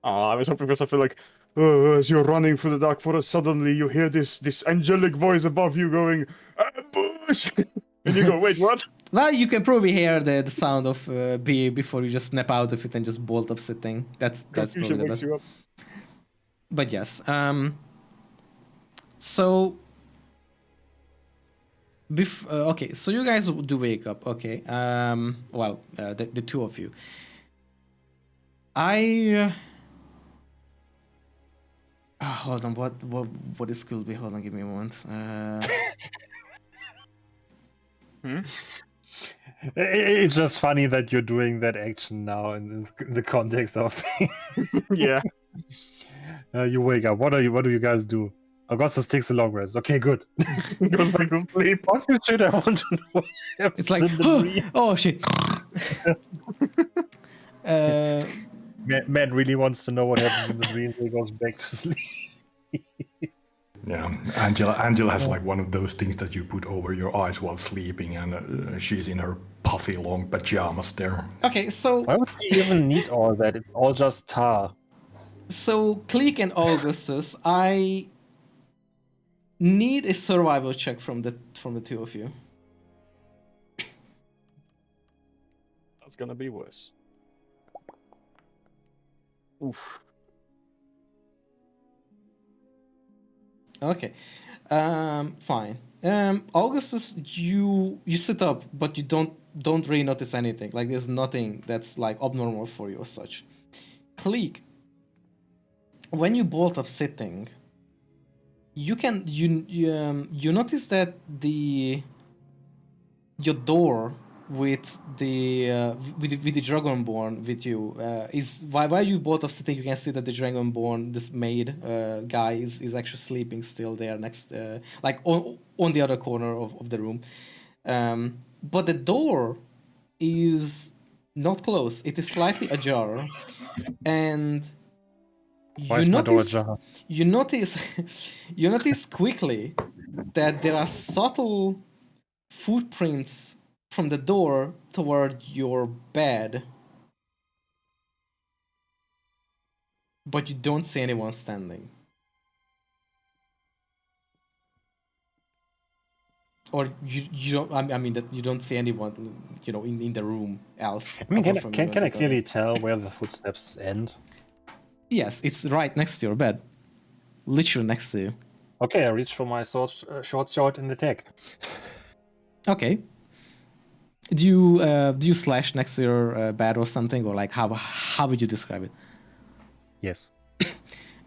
I was hoping because I feel like as you're running through the dark forest, suddenly you hear this angelic voice above you going, "Ambush!" and you go, "Wait, what?" Well, you can probably hear the sound of B before you just snap out of it and just bolt up sitting. That's Confusion probably the wakes best. you up. But yes, so okay, so you guys do wake up. Okay, well, the two of you. Hold on. What this could be? Hold on, give me a moment. It's just funny that you're doing that action now in the context of Yeah. you wake up. What do you guys do? Augustus takes a long rest. Okay, good. Goes back to sleep. What shit I want to know what happens It's like, in the dream. oh shit. Man really wants to know what happens in the dream. He goes back to sleep. Yeah, Angela has like one of those things that you put over your eyes while sleeping, and she's in her puffy long pajamas there. Okay, so Why would you even need all that? It's all just tar. so Click and Augustus, I need a survival check from the two of you. That's gonna be worse. Oof. Okay, fine. Augustus, you sit up, but you don't really notice anything. Like there's nothing that's like abnormal for you or such. Click, when you bolt up sitting, you notice that your door with the Dragonborn with you is while you both are sitting, you can see that the Dragonborn, this maid guy, is actually sleeping still there next, like on the other corner of the room. But the door is not closed; it is slightly ajar, and Why is my door ajar? you notice you notice quickly that there are subtle footprints from the door toward your bed, but you don't see anyone standing. Or you don't. I mean that you don't see anyone, in the room else. I mean, apart from you and can I the clearly dog. tell where the footsteps end? Yes, it's right next to your bed, literally next to you. Okay, I reach for my short sword and attack. Okay. Do you slash next to your bed or something, or like how would you describe it? Yes,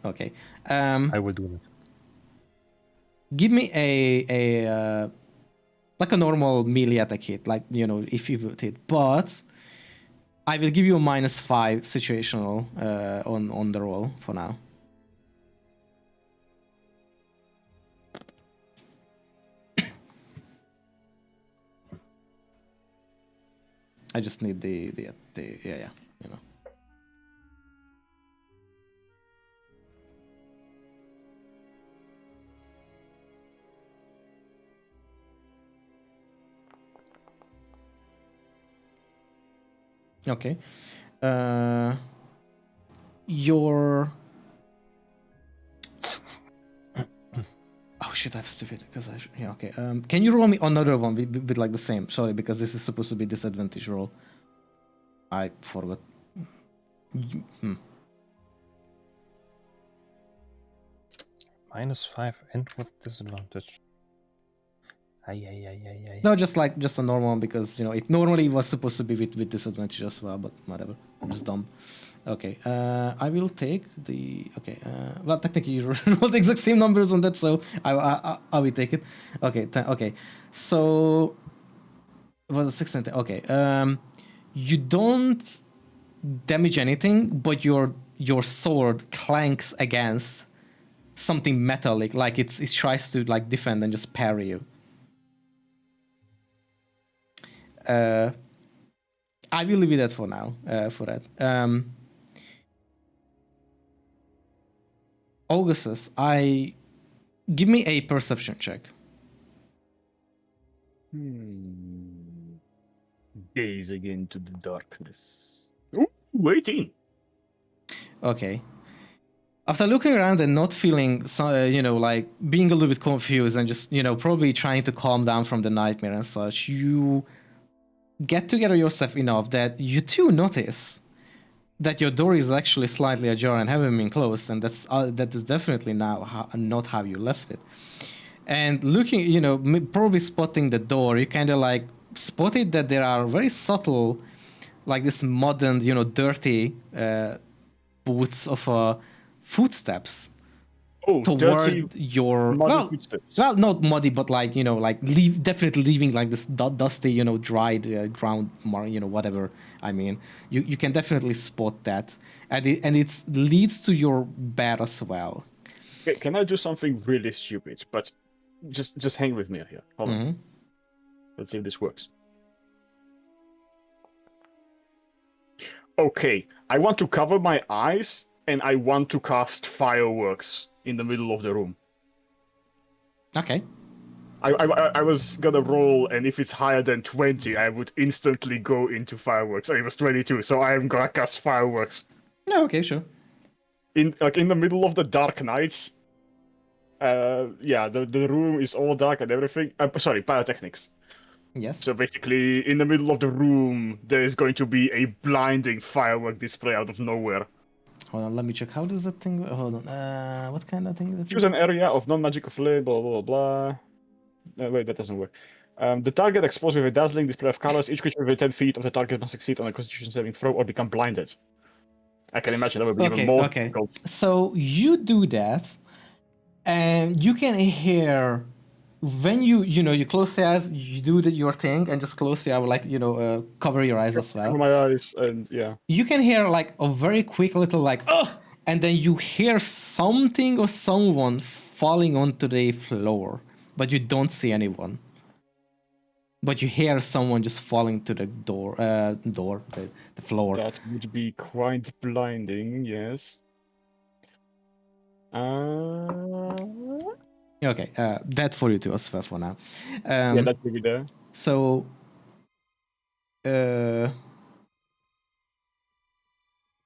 Okay. I will do that. Give me a like a normal melee attack hit, like if you would hit, but I will give you a -5 situational on the roll for now. I just need the yeah. Okay. Your oh shit, I'm stupid because yeah, okay. Can you roll me another one with like the same? Sorry, because this is supposed to be disadvantage roll. I forgot. -5 and with disadvantage. Ay. No, just a normal one because it normally was supposed to be with disadvantage as well, but whatever. I'm just dumb. Okay, I will take the okay. Well, technically you rolled the exact same numbers on that, so I will take it. Okay, okay. So it was a 6 and okay. You don't damage anything, but your sword clanks against something metallic, like it tries to like defend and just parry you. I will leave it at for now. For that, Augustus, give me a perception check. Gazing into the darkness. Ooh, 18. Okay. After looking around and not feeling, like being a little bit confused and just, probably trying to calm down from the nightmare and such, you get together yourself enough that you too notice that your door is actually slightly ajar and haven't been closed, and that is definitely now not how you left it. And looking, probably spotting the door, you kind of like spotted that there are very subtle, like this modern, dirty boots of footsteps Oh, dirty, toward your muddy footsteps. well, not muddy, but like definitely leaving like this dusty, dried ground, whatever. I mean, you can definitely spot that, and it leads to your bed as well. Okay, can I do something really stupid? But just hang with me here. Hold on. Let's see if this works. Okay, I want to cover my eyes and I want to cast fireworks in the middle of the room. Okay. I was gonna roll, and if it's higher than 20, I would instantly go into fireworks. And it was 22, so I am gonna cast fireworks. No, okay, sure. In the middle of the dark night. Yeah, the room is all dark and everything. Sorry, pyrotechnics. Yes. So basically, in the middle of the room, there is going to be a blinding firework display out of nowhere. Hold on, let me check. How does that thing? Hold on. What kind of thing? Choose an area of non-magical flame. Blah blah blah. Wait, that doesn't work. The target explodes with a dazzling display of colors. Each creature within 10 feet of the target must succeed on a Constitution saving throw or become blinded. I can imagine that would be even more difficult. So you do that, and you can hear when you close your eyes, you do your thing, and just close your eyes, like cover your eyes as well. Cover my eyes, and yeah. You can hear like a very quick little like and then you hear something or someone falling onto the floor, but you don't see anyone. But you hear someone just falling to the the floor. That would be quite blinding, yes. Okay, that for you too as well for now. Yeah, that will be there. So,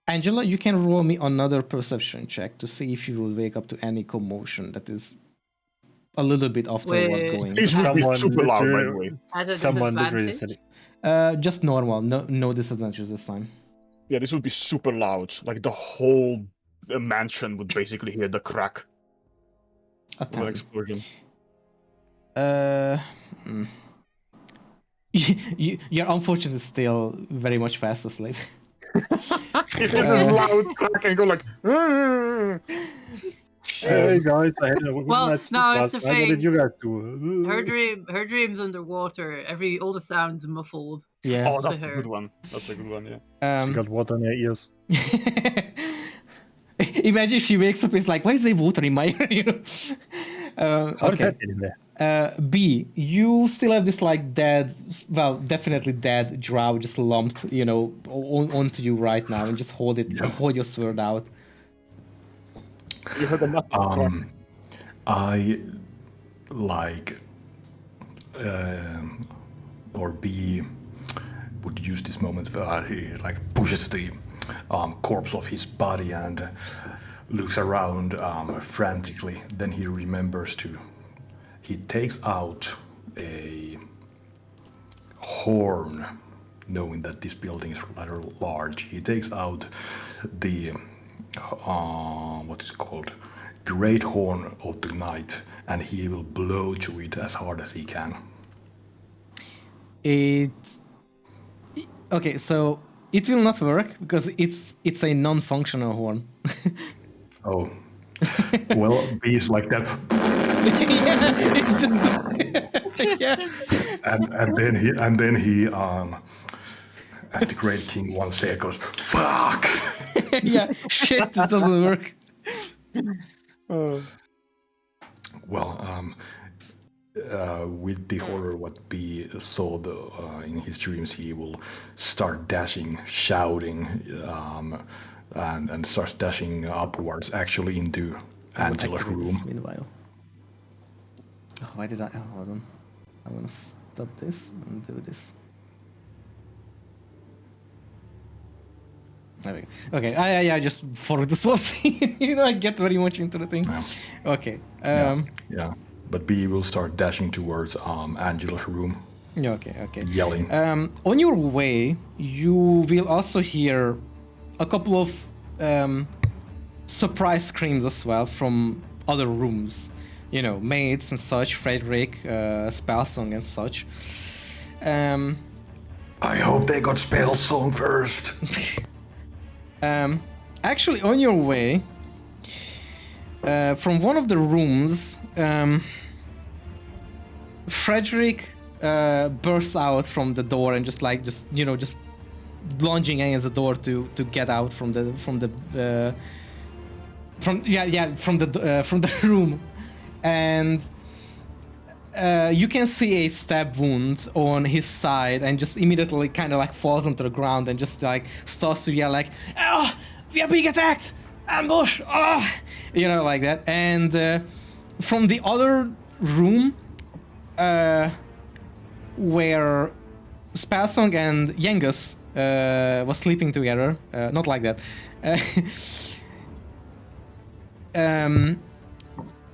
Angela, you can roll me another perception check to see if you will wake up to any commotion that is a little bit after what's Wait. going. This would be Someone super loud, by the literally- way. At a Someone literally disadvantage? said it. Just normal, no disadvantages this time. Yeah, this would be super loud. Like the whole mansion would basically hear the crack A of an 10. explosion. Mm. You're unfortunately still very much fast asleep. You hear this loud crack and go like. Hey guys, I had a Well, midnight sleep no, it's last the night. What thing. did you guys do? Her dreams underwater. All the sounds muffled. Yeah. Oh, that's To a her. good one. That's a good one. Yeah. She got water in her ears. Imagine she wakes up, it's like, why is there water in my ear? You know? How did Okay. that get in there? B, you still have this like dead, well, definitely dead drow just lumped, onto you right now, and just hold your sword out. You heard the crack. I like or B would use this moment he like pushes the corpse of his body and looks around frantically. Then he remembers he takes out a horn, knowing that this building is rather large. He takes out the what is called great horn of the night, and he will blow to it as hard as he can. Okay, so it will not work because it's a non-functional horn. Oh, well, bees like that, Yeah, it's just yeah. and then he as the great king once said, goes, "Fuck." Yeah, shit, this doesn't work. Well, with the horror what B saw in his dreams, he will start dashing, shouting, and starts dashing upwards, actually into Angela's room. Meanwhile. Oh, why did I? Oh, hold on. I want to stop this and do this. Okay, I just forward the sword scene. I get very much into the thing. Yeah. Okay. Yeah, but B will start dashing towards Angela's room, Yeah, okay. yelling. On your way, you will also hear a couple of surprise screams as well from other rooms. Maids and such, Frederick, Spellsong and such. I hope they got spell song first. Actually, on your way, from one of the rooms, Frederick bursts out from the door and just lunging against the door to get out from the room, and you can see a stab wound on his side, and just immediately kind of like falls onto the ground and just like starts to yell like, "Oh, we are being attacked! Ambush! Oh!" Like that. And from the other room, where Spellsong and Yengus was sleeping together, not like that.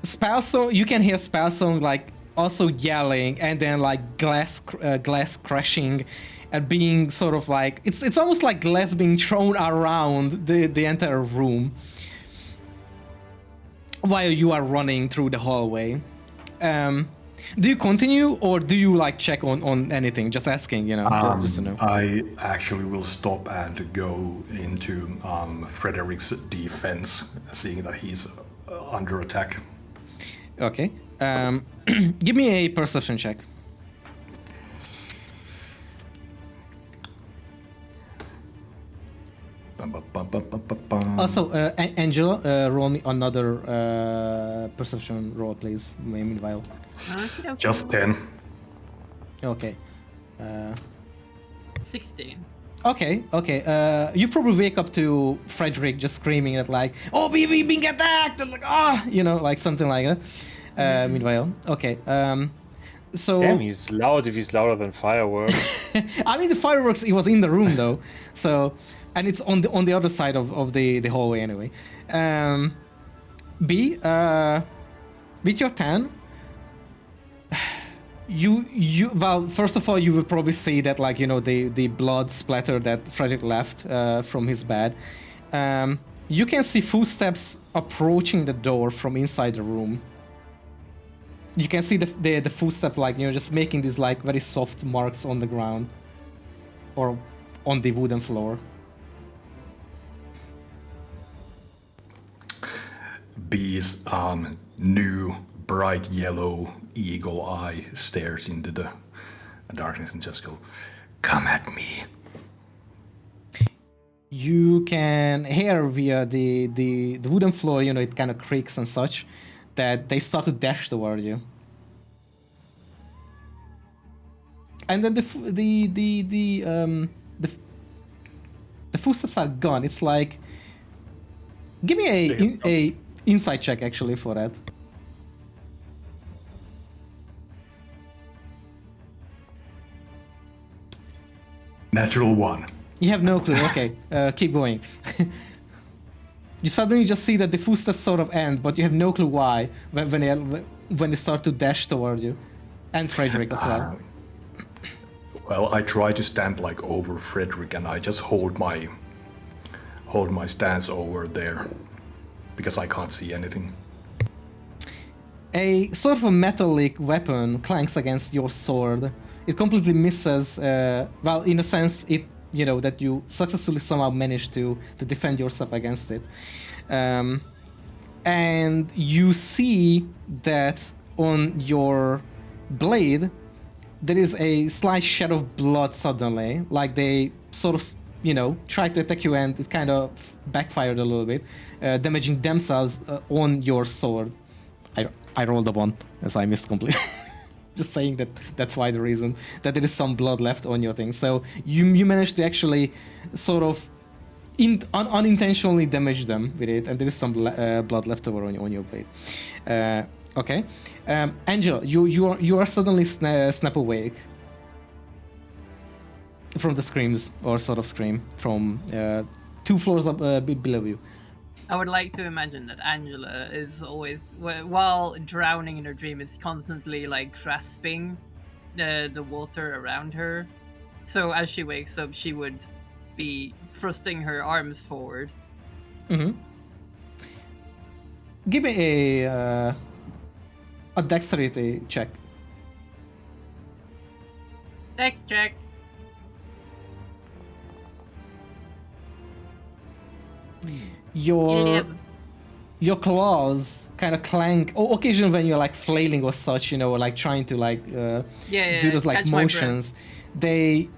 Spellsong, you can hear Spellsong like also yelling, and then like glass crashing, and being sort of like it's almost like glass being thrown around the entire room while you are running through the hallway. Do you continue, or do you like check on anything? Just asking, just to know. I actually will stop and go into Frederick's defense, seeing that he's under attack. Okay. Give me a perception check. Also, Angela, roll me another perception roll, please. Meanwhile. Just 10. Okay. 16. Okay. You probably wake up to Frederick just screaming at like, "Oh, we've been attacked!" And like, like something like that. Meanwhile, okay. So. Damn, he's loud if he's louder than fireworks. I mean, the fireworks. It was in the room though, so, and it's on the other side of the hallway anyway. B, with your 10, Well, first of all, you would probably see that, like, the blood splatter that Frederick left from his bed. You can see footsteps approaching the door from inside the room. You can see the footstep, like, just making these, like, very soft marks on the ground or on the wooden floor. Bee's new bright yellow eagle eye stares into the darkness and just go, "Come at me." You can hear via the wooden floor, it kind of creaks and such, that they start to dash toward you. And then the footsteps are gone. It's like, give me a insight check actually for that. Natural 1. You have no clue. Okay, keep going. You suddenly just see that the footsteps sort of end, but you have no clue why when they start to dash toward you, and Frederick as well. Well, I try to stand like over Frederick, and I just hold my stance over there because I can't see anything. A sort of a metallic weapon clanks against your sword. It completely misses. Well, in a sense, that you successfully somehow managed to defend yourself against it. And you see that on your blade there is a slight shed of blood suddenly, like they sort of, tried to attack you and it kind of backfired a little bit, damaging themselves on your sword. I rolled a 1, as I missed completely. Just saying that's why the reason that there is some blood left on your thing. So you managed to actually sort of unintentionally damage them with it, and there is some blood left over on your blade. Okay, Angel, you are suddenly snap awake from the screams, or sort of scream from 2 floors up below you. I would like to imagine that Angela is always, while drowning in her dream, is constantly like grasping the water around her. So as she wakes up, she would be thrusting her arms forward. Mm-hmm. Give me a dexterity check. Dex check. Your claws kind of clank, or occasionally when you're like flailing or such, or like trying to like do those like motions. They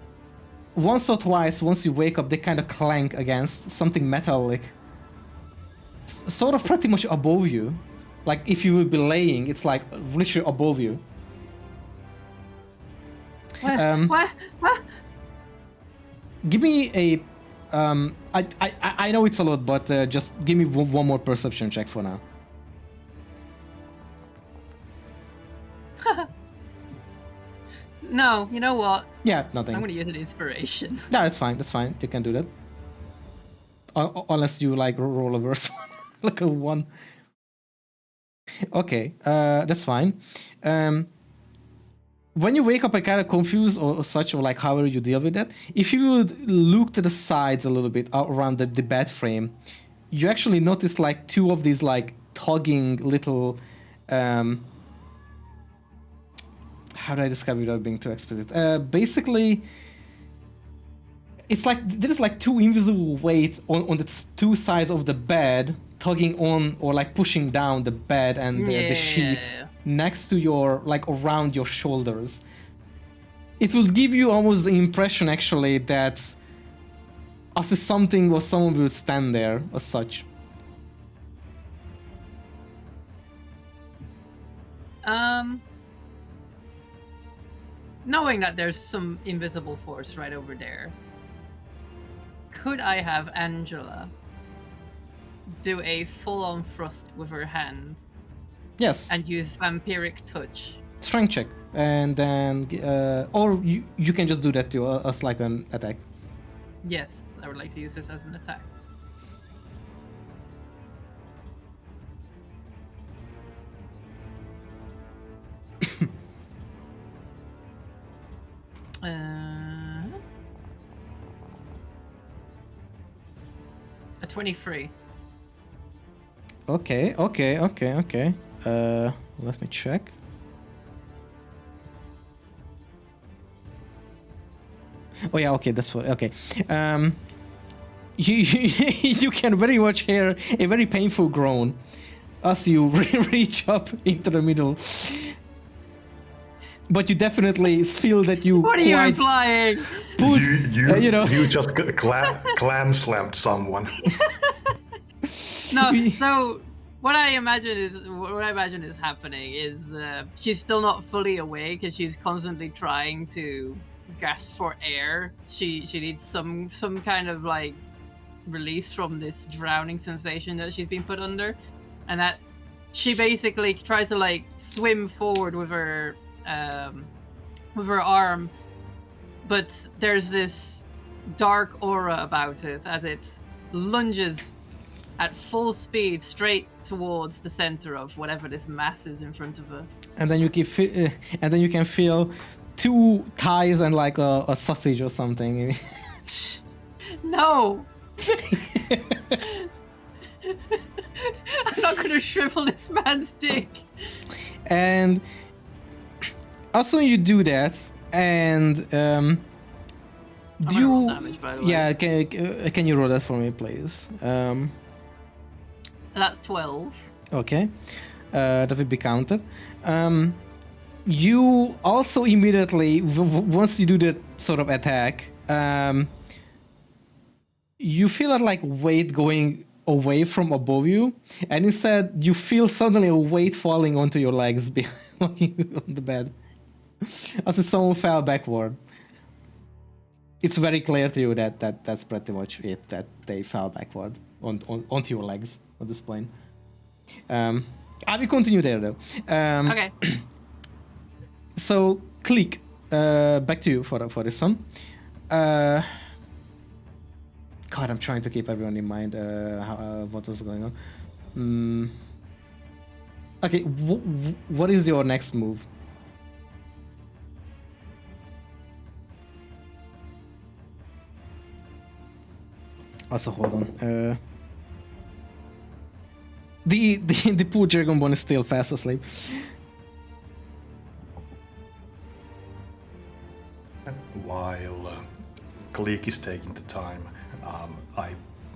once or twice, once you wake up, they kind of clank against something metallic, sort of pretty much above you. Like if you would be laying, it's like literally above you. What? Give me a I know it's a lot, but just give me one more perception check for now. No, you know what? Yeah, nothing. I'm gonna use an inspiration. No, that's fine. That's fine. You can do that. Unless you like roll a verse one, like a 1. Okay, that's fine. When you wake up, I kind of confused or such, or like however you deal with that. If you would look to the sides a little bit around the bed frame, you actually notice like 2 of these like tugging little. How do I describe it without being too explicit? Basically, it's like there's like 2 invisible weights on the 2 sides of the bed, tugging on or like pushing down the bed and the sheet next to your, like around your shoulders. It will give you almost the impression actually that as if something or someone will stand there as such. Knowing that there's some invisible force right over there, could I have Angela do a full-on thrust with her hand? Yes. And use vampiric touch. Strength check, and then or you can just do that too, as like an attack. Yes, I would like to use this as an attack. A 23. Okay. Let me check. Oh yeah, okay, that's what. Okay, you can very much hear a very painful groan as you reach up into the middle. But you definitely feel that you What are you quite implying? put, You just clam slammed someone. No, so what I imagine is happening is she's still not fully awake because she's constantly trying to gasp for air. She needs some kind of like release from this drowning sensation that she's been put under, and that she basically tries to like swim forward with her arm, but there's this dark aura about it as it lunges at full speed straight towards the center of whatever this mass is in front of her. and then you can feel 2 thighs and like a sausage or something. No! I'm not gonna shrivel this man's dick. And also you do that, and I'm gonna roll damage, by the way. yeah, can you roll that for me, please? That's 12. Okay, that will be counted. You also immediately, once you do that sort of attack, you feel that like weight going away from above you, and instead you feel suddenly a weight falling onto your legs behind you on the bed. As if someone fell backward. It's very clear to you that's pretty much it, that they fell backward onto your legs at this point. I will continue there though. Okay. So, Click, back to you for this one. God, I'm trying to keep everyone in mind what was going on. Okay, what is your next move? Also, hold on. The poor Dragonborn is still fast asleep. While Click is taking the time, I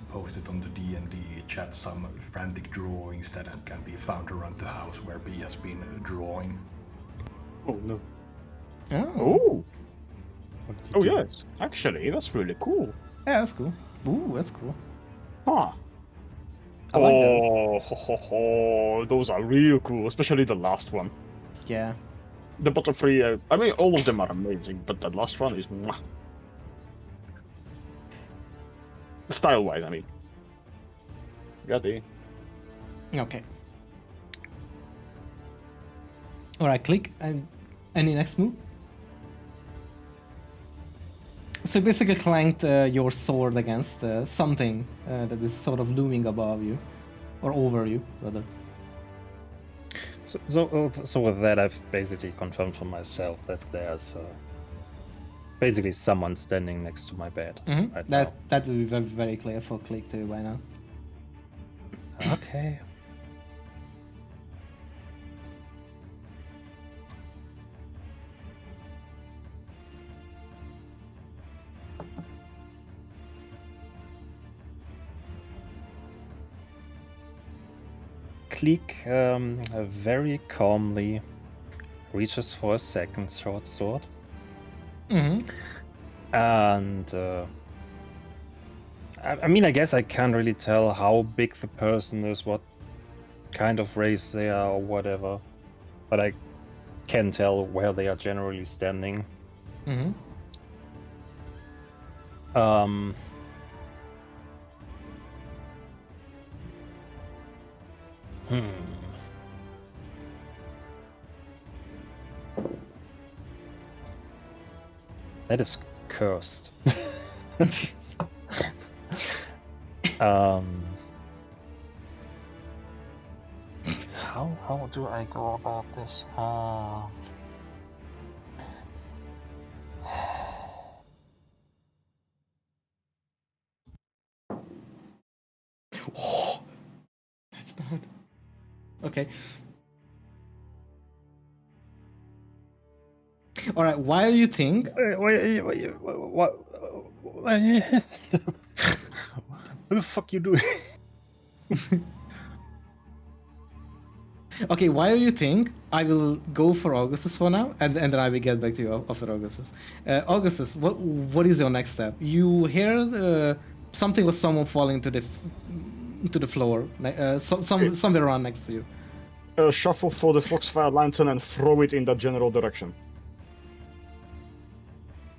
posted on the D&D chat some frantic drawings that can be found around the house where B has been drawing. Oh no. Oh. Oh yes. Actually, that's really cool. Yeah, that's cool. Ooh, that's cool. Huh. I like that. Those are real cool, especially the last one. Yeah. The bottom 3, I mean, all of them are amazing, but the last one is mwah. Style-wise, I mean. Got it. Okay. Alright, Click. And any next move? So you basically clanked your sword against something that is sort of looming above you, or over you, rather. So with that, I've basically confirmed for myself that there's basically someone standing next to my bed. Mm-hmm. Right now. That will be very, very clear for Click too by now. Okay. Click very calmly reaches for a second short sword. Mm-hmm. And I mean, I guess I can't really tell how big the person is, what kind of race they are, or whatever. But I can tell where they are generally standing. Mm-hmm. That is cursed. How do I go about this? bad. Okay. All right. While you think, What the fuck you doing? okay, while you think, I will go for Augustus for now, and then I will get back to you after Augustus. Augustus, what is your next step? You hear something or someone falling to the floor, somewhere around next to you. Shuffle for the Foxfire Lantern and throw it in that general direction.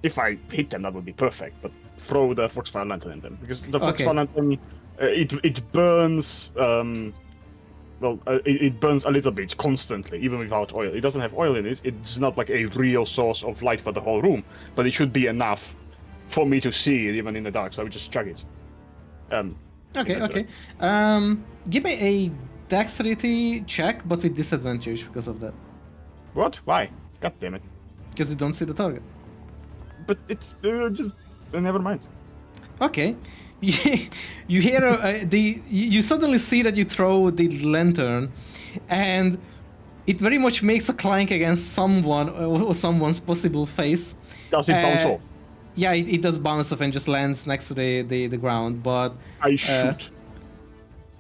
If I hit them, that would be perfect, but throw the Foxfire Lantern in them. Because the Foxfire Lantern, it burns, it burns a little bit constantly, even without oil. It doesn't have oil in it, it's not like a real source of light for the whole room, but it should be enough for me to see it even in the dark, so I would just chug it. Okay. Give me a dexterity check, but with disadvantage because of that. What? Why? God damn it. Because you don't see the target. But it's just... never mind. Okay. You hear you suddenly see that you throw the lantern, and it very much makes a clank against someone or someone's possible face. Does it bounce off? Yeah, it does bounce off and just lands next to the ground, but... I shoot.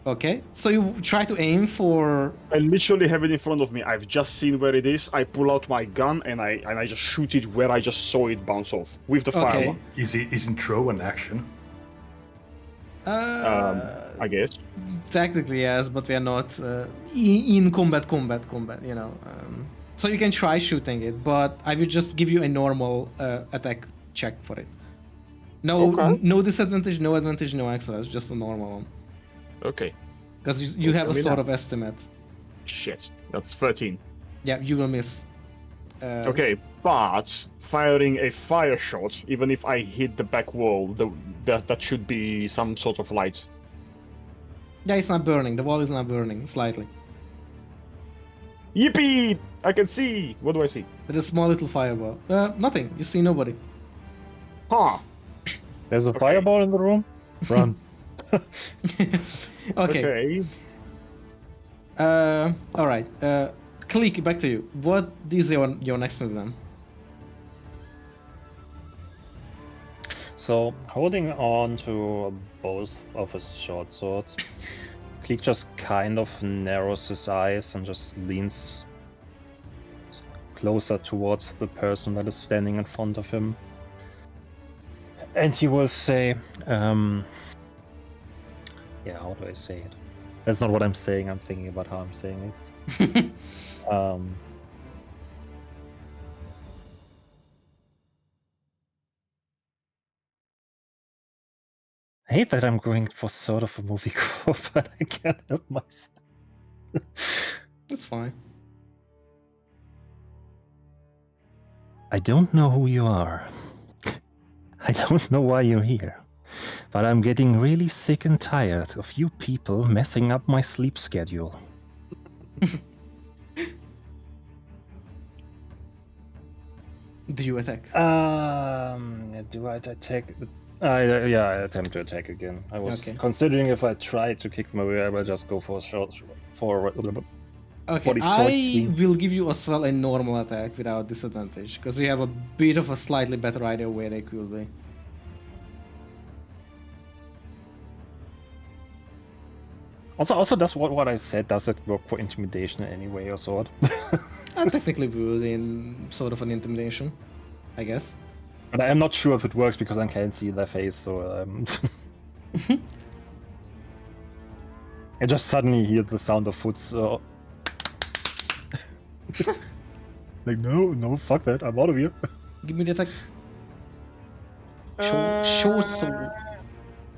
Okay, so you try to aim for... I literally have it in front of me. I've just seen where it is. I pull out my gun and I just shoot it where I just saw it bounce off with the fireball. Isn't throw an action? I guess. Technically, yes, but we are not in combat, you know. So you can try shooting it, but I will just give you a normal attack check for it. No disadvantage, no advantage, no extras, just a normal one. Okay. Because you have a sort of estimate. Shit, that's 13. Yeah, you will miss. Okay, but firing a fire shot, even if I hit the back wall, that should be some sort of light. Yeah, it's not burning. The wall is not burning, slightly. Yippee! I can see! What do I see? There's a small little fireball. Nothing. You see nobody. Huh. There's a fireball in the room? Run. Okay. Alright. Click, back to you. What is your next move then? So, holding on to both of his short swords, Click just kind of narrows his eyes and just leans closer towards the person that is standing in front of him. And he will say, yeah, how do I say it? That's not what I'm saying, I'm thinking about how I'm saying it. I hate that I'm going for sort of a movie quote, but I can't help myself. That's fine. I don't know who you are. I don't know why you're here. But I'm getting really sick and tired of you people messing up my sleep schedule. Do you attack? Do I attack? I attempt to attack again. I was considering if I try to kick them away, I will just go for a short, Okay, I will give you as well a normal attack without disadvantage, because you have a bit of a slightly better idea where they could be. Also, that's what I said. Does it work for intimidation anyway or sort? I technically would in sort of an intimidation, I guess. But I'm not sure if it works because I can't see their face, so I just suddenly hear the sound of foot. Like, no, fuck that, I'm out of here. Give me the attack. Short sword.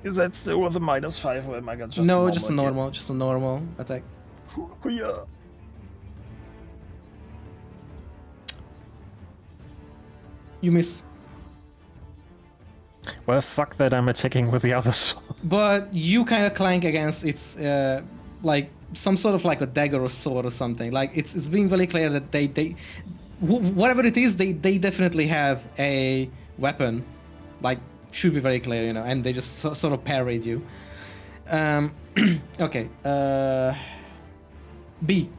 Is that still with a -5 or am I just no, just a normal attack. Yeah. You miss. Well, fuck that, I'm attacking with the others. But you kind of clank against its, like, some sort of like a dagger or sword or something. Like, it's being very clear that they whatever it is, they definitely have a weapon. Like, should be very clear, you know, and they just sort of parried you. Okay. B.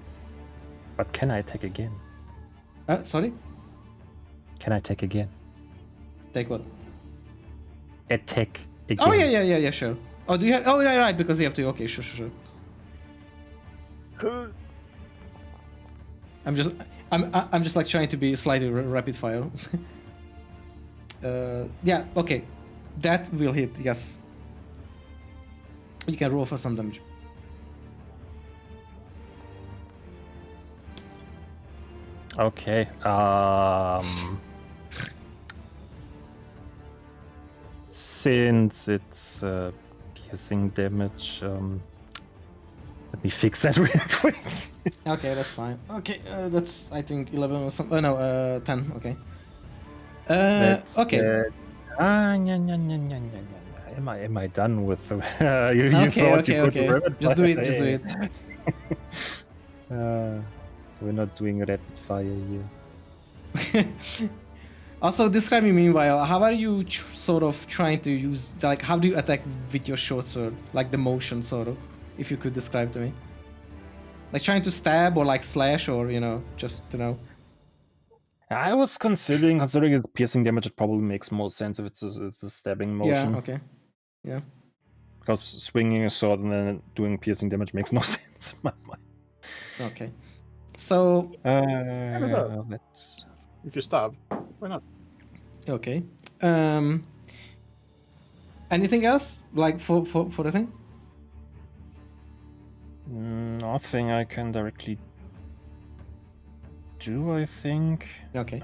But can I attack again? Sorry. Can I attack again? Take what? Attack again. Oh yeah, sure. Oh, do you have? Oh, yeah, right, because you have to. Okay, sure. I'm just like trying to be slightly rapid fire. Yeah, okay, that will hit. Yes, you can roll for some damage. Okay. Since it's piercing damage, let me fix that real quick. Okay, that's fine. Okay, that's I think 11 or something. Oh no, 10. Okay. Okay. Am I done with the? you thought you could Okay. rapid Just do fire? it. Just do it. We're not doing rapid fire here. Also, describe me meanwhile. How are you sort of trying to use, like, how do you attack with your short sword? Like the motion, sort of, if you could describe to me. Like trying to stab or like slash or, just to know. I was considering it's piercing damage. It probably makes more sense if it's a stabbing motion. Yeah, okay. Yeah. Because swinging a sword and then doing piercing damage makes no sense in my mind. Okay. So. Let's. If you stab, why not? Okay. Anything else? Like for the thing? Nothing I can directly do, I think. Okay.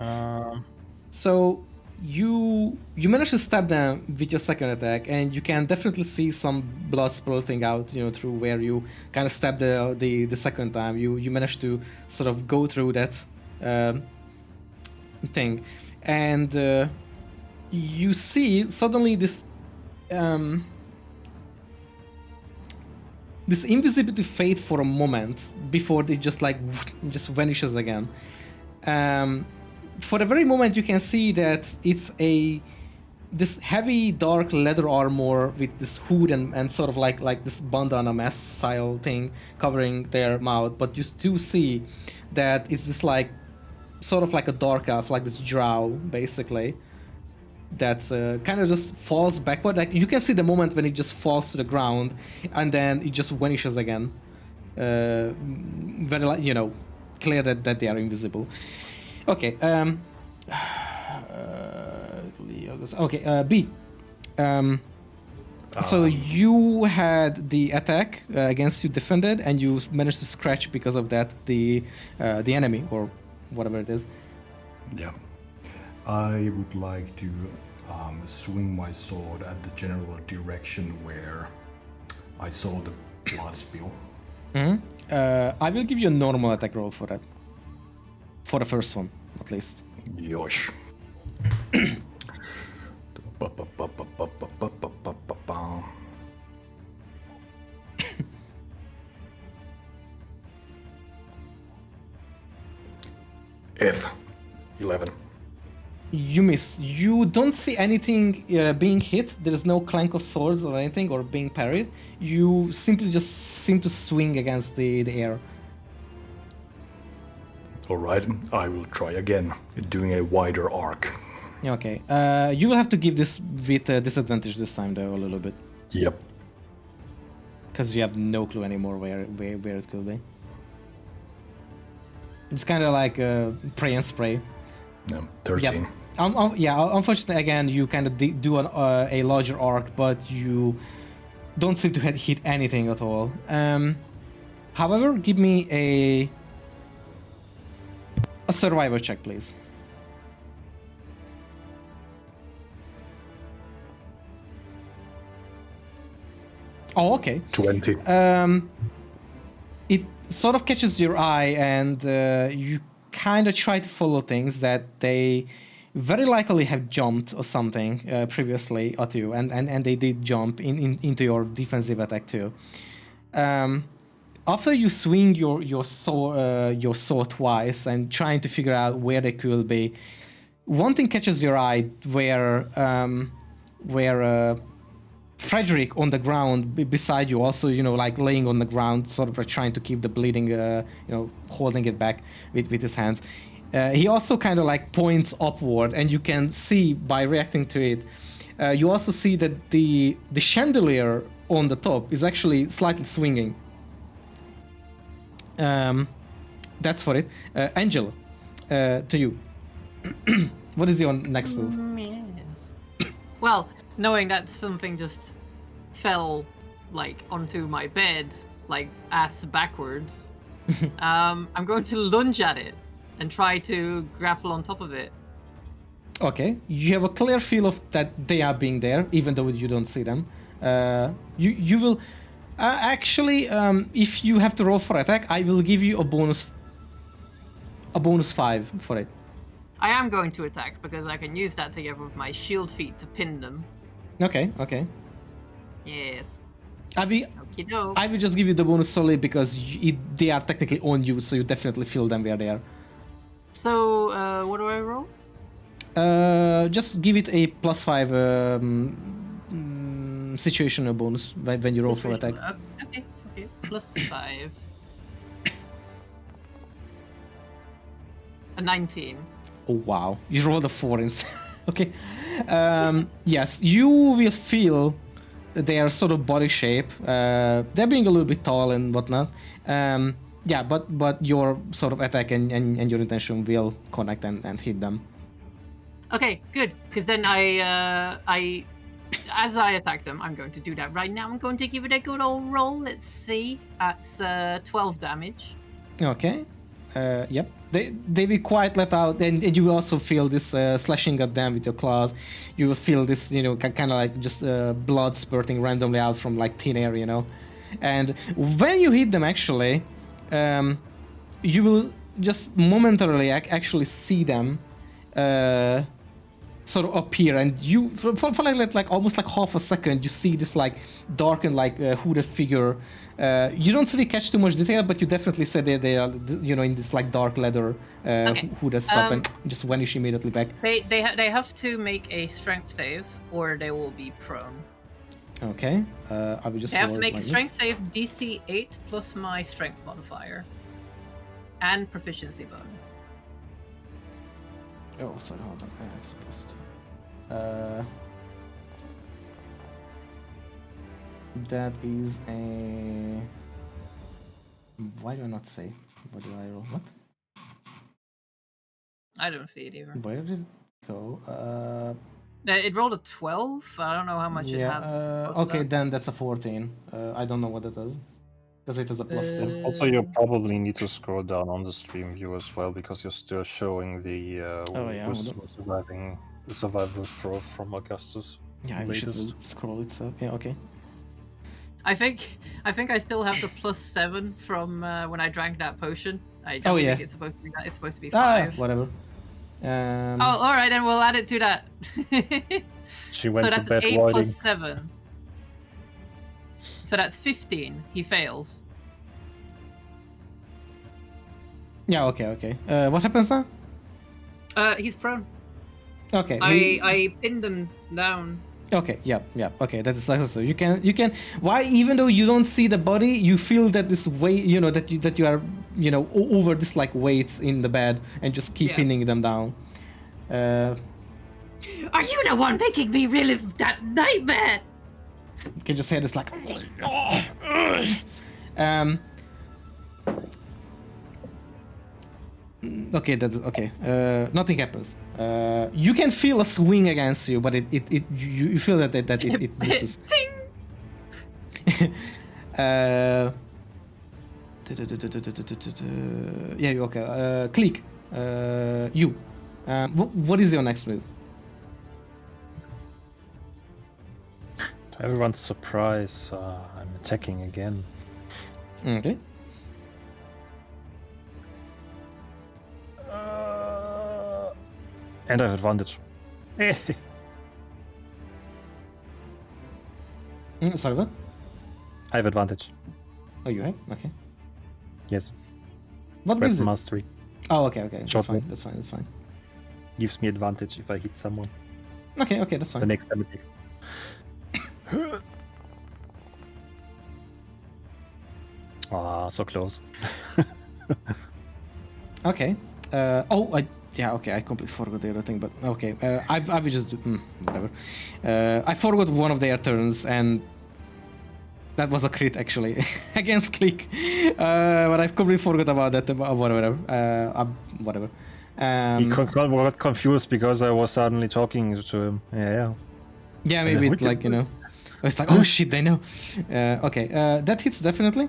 So you manage to stab them with your second attack, and you can definitely see some blood spurting out, through where you kind of stabbed the second time. You managed to sort of go through that thing, and you see suddenly this invisibility fade for a moment before it just vanishes again. For a very moment, you can see that it's this heavy dark leather armor with this hood and sort of like this bandana mask style thing covering their mouth, but you still see that it's this like sort of like a dark elf, like this drow basically, that's kind of just falls backward. Like you can see the moment when it just falls to the ground and then it just vanishes again. Very clear that they are invisible. Okay. Okay. B. So you had the attack against you defended, and you managed to scratch because of that the enemy or whatever it is. Yeah. I would like to swing my sword at the general direction where I saw the blood spill. I will give you a normal attack roll for that. For the first one, at least. Yosh. F11. You miss. You don't see anything being hit. There is no clank of swords or anything or being parried. You simply just seem to swing against the air. Alright, I will try again, doing a wider arc. Okay. You will have to give this with disadvantage this time though, a little bit. Yep. Because you have no clue anymore where it could be. It's kind of like pray and spray. No, 13. Yeah, unfortunately, again, you kind of do a larger arc, but you don't seem to hit anything at all. However, give me a survivor check, please. Oh, okay. 20. It sort of catches your eye, and you kind of try to follow things that they very likely have jumped or something previously at you, and they did jump into your defensive attack too. After you swing your sword twice and trying to figure out where they could be, one thing catches your eye where Frederick on the ground beside you, also, like laying on the ground, sort of like trying to keep the bleeding, holding it back with his hands. He also kind of like points upward, and you can see by reacting to it, you also see that the chandelier on the top is actually slightly swinging. That's for it. Angela, to you. What is your next move? Yes. Well, knowing that something just fell like onto my bed, like ass backwards, I'm going to lunge at it and try to grapple on top of it. Okay, you have a clear feel of that they are being there, even though you don't see them. You will actually, if you have to roll for attack, I will give you a bonus 5 for it. I am going to attack because I can use that together with my shield feat to pin them. Okay. Yes. I will just give you the bonus solely because they are technically on you, so you definitely feel them where they are. So, what do I roll? Just give it a +5 situational bonus when you roll for attack. Okay. +5. A 19. Oh wow, you rolled a 4 instead. Okay. Yes, you will feel their sort of body shape. They're being a little bit tall and whatnot. Yeah, but your sort of attack and your intention will connect and hit them. Okay, good. Because then I, as I attack them, I'm going to do that right now. I'm going to give it a good old roll. Let's see. That's 12 damage. Okay. Yep. They will quite let out, and you will also feel this slashing at them with your claws. You will feel this, kind of like just blood spurting randomly out from like thin air, And when you hit them, actually, you will just momentarily actually see them sort of appear, and you for like almost like half a second, you see this like dark and like hooded figure. You don't really catch too much detail, but you definitely say they are, in this like dark leather hooded stuff, and just vanish immediately back. They have to make a strength save, or they will be prone. Okay. I will just. They have to make a strength save DC 8 plus my strength modifier, and proficiency bonus. Oh, sorry, hold on. It's supposed to. That is a. Why do I not say? What did I roll? What? I don't see it either. Where did it go? It rolled a 12. I don't know how much it has. Okay, then that's a 14. I don't know what it does. Because it is a +2. Also, you probably need to scroll down on the stream view as well, because you're still showing the survival throw from Augustus. Yeah, I should scroll itself. Yeah, okay. I think I still have the +7 from when I drank that potion. I don't think it's supposed to be that. It's supposed to be 5. Whatever. All right, then we'll add it to that. She went so to bed that's 8 riding. plus 7. So that's 15. He fails. Yeah, okay. What happens now? He's prone. Okay. I pinned him down. Okay, yeah. Okay, that's successful. You can. Why? Even though you don't see the body, you feel that this weight, that you are, over this like weight in the bed, and just keep pinning them down. Are you the one making me relive that nightmare? You can just hear this like. Okay, that's okay. Nothing happens. You can feel a swing against you, but you feel that it misses. Yeah, okay. Click. You. What is your next move? To everyone's surprise, I'm attacking again. Okay. And I have advantage. Sorry, what? I have advantage. Oh, you have? Okay. Yes. What gives Weapon it? mastery. Oh, okay. That's Short fine. move. That's fine. Gives me advantage if I hit someone. Okay, that's fine. The next time I take. Ah, so close. Okay. Yeah, okay, I completely forgot the other thing, but okay. I will just do, whatever. I forgot one of their turns, and that was a crit actually against Click. But I completely forgot about that. Whatever. Whatever. He got confused because I was suddenly talking to him. Yeah. Yeah, maybe it's like, you know. It's like, oh shit, they know. Okay, that hits definitely.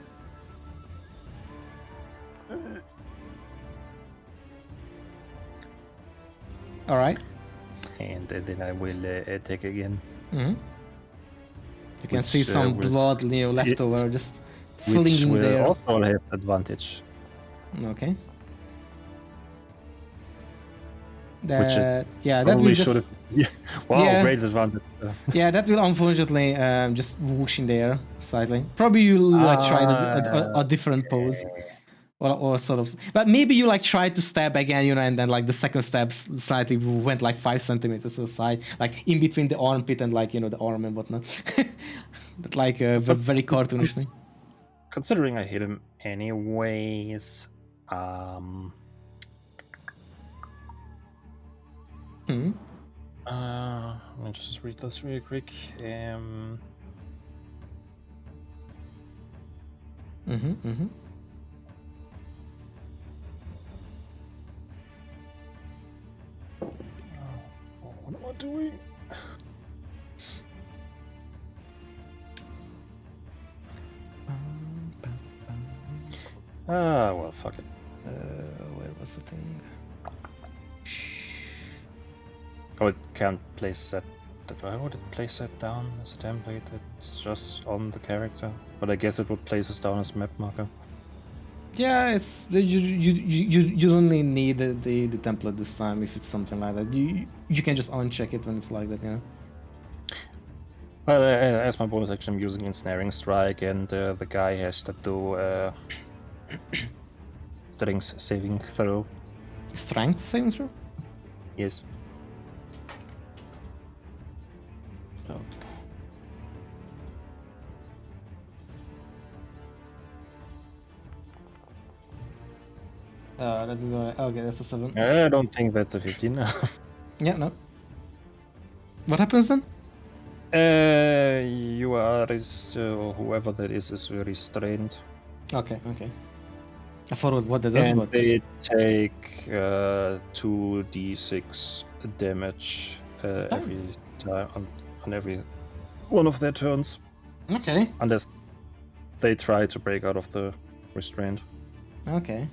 All right. And then I will attack again. Mm-hmm. You can Which, see some will- blood, you know, left over, just Which flinging will there. also have advantage. Okay. Which it Yeah, that Probably will should just. have. Yeah. Wow, Yeah. great advantage. Yeah, that will unfortunately just whoosh in there slightly. Probably you like try a different pose. Or sort of, but maybe you like try to stab again, you know, and then like the second stab slightly went like 5 centimeters to the side, like in between the armpit and like, you know, the arm and whatnot. But like very cartoonishly. Considering I hit him anyways, let me just read this really quick. What am I doing? Well, fuck it. Where was the thing? Oh, it can't place that. Why would it place that down as a template? It's just on the character. But I guess it would place us down as map marker. Yeah, it's you only need the template this time if it's something like that. You can just uncheck it when it's like that, you know. Well, as my bonus action, I'm using Ensnaring Strike, and the guy has to do strength saving throw. Strength saving throw? Yes. Oh. Let me go. Okay, that's a 7. I don't think that's a 15. Yeah, no. What happens then? You are, or whoever that is restrained. Okay. I forgot what that does, And but they take 2d6 damage every time on every one of their turns. okay. Unless they try to break out of the restraint. Okay.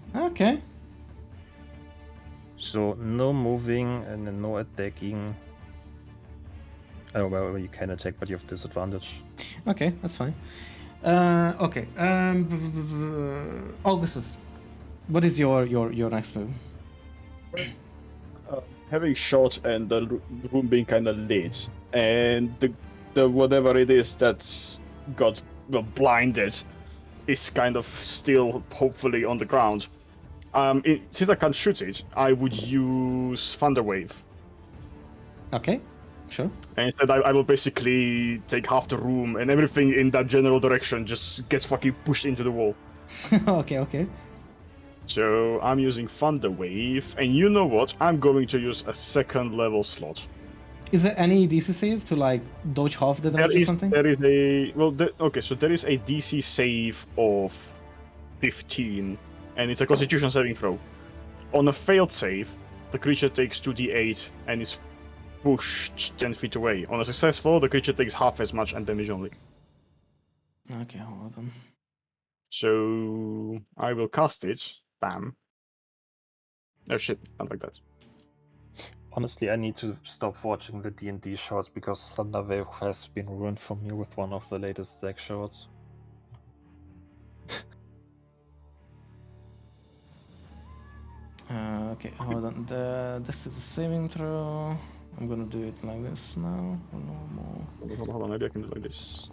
So no moving and no attacking. Oh, well, you can attack, but you have disadvantage. Okay, that's fine. Okay. Augustus, what is your next move? Having shot and the room being kind of lit, and the whatever it is that got blinded is kind of still hopefully on the ground. Since I can't shoot it, I would use Thunder Wave. Okay, sure. And instead, I will basically take half the room, and everything in that general direction just gets fucking pushed into the wall. Okay. So I'm using Thunder Wave, and you know what? I'm going to use a second level slot. Is there any DC save to like dodge half the damage or something? There is a so there is a DC save of 15, and it's a Constitution saving throw. On a failed save, the creature takes 2d8 and is pushed 10 feet away. On a successful, the creature takes half as much and damage only. Okay, hold on. So I will cast it. Bam. Oh shit, not like that. Honestly, I need to stop watching the D&D shorts because Thunderwave has been ruined for me with one of the latest deck shorts. Okay, hold on. This is a saving throw. I'm gonna do it like this now. Or normal. Hold on, maybe I can do it like this.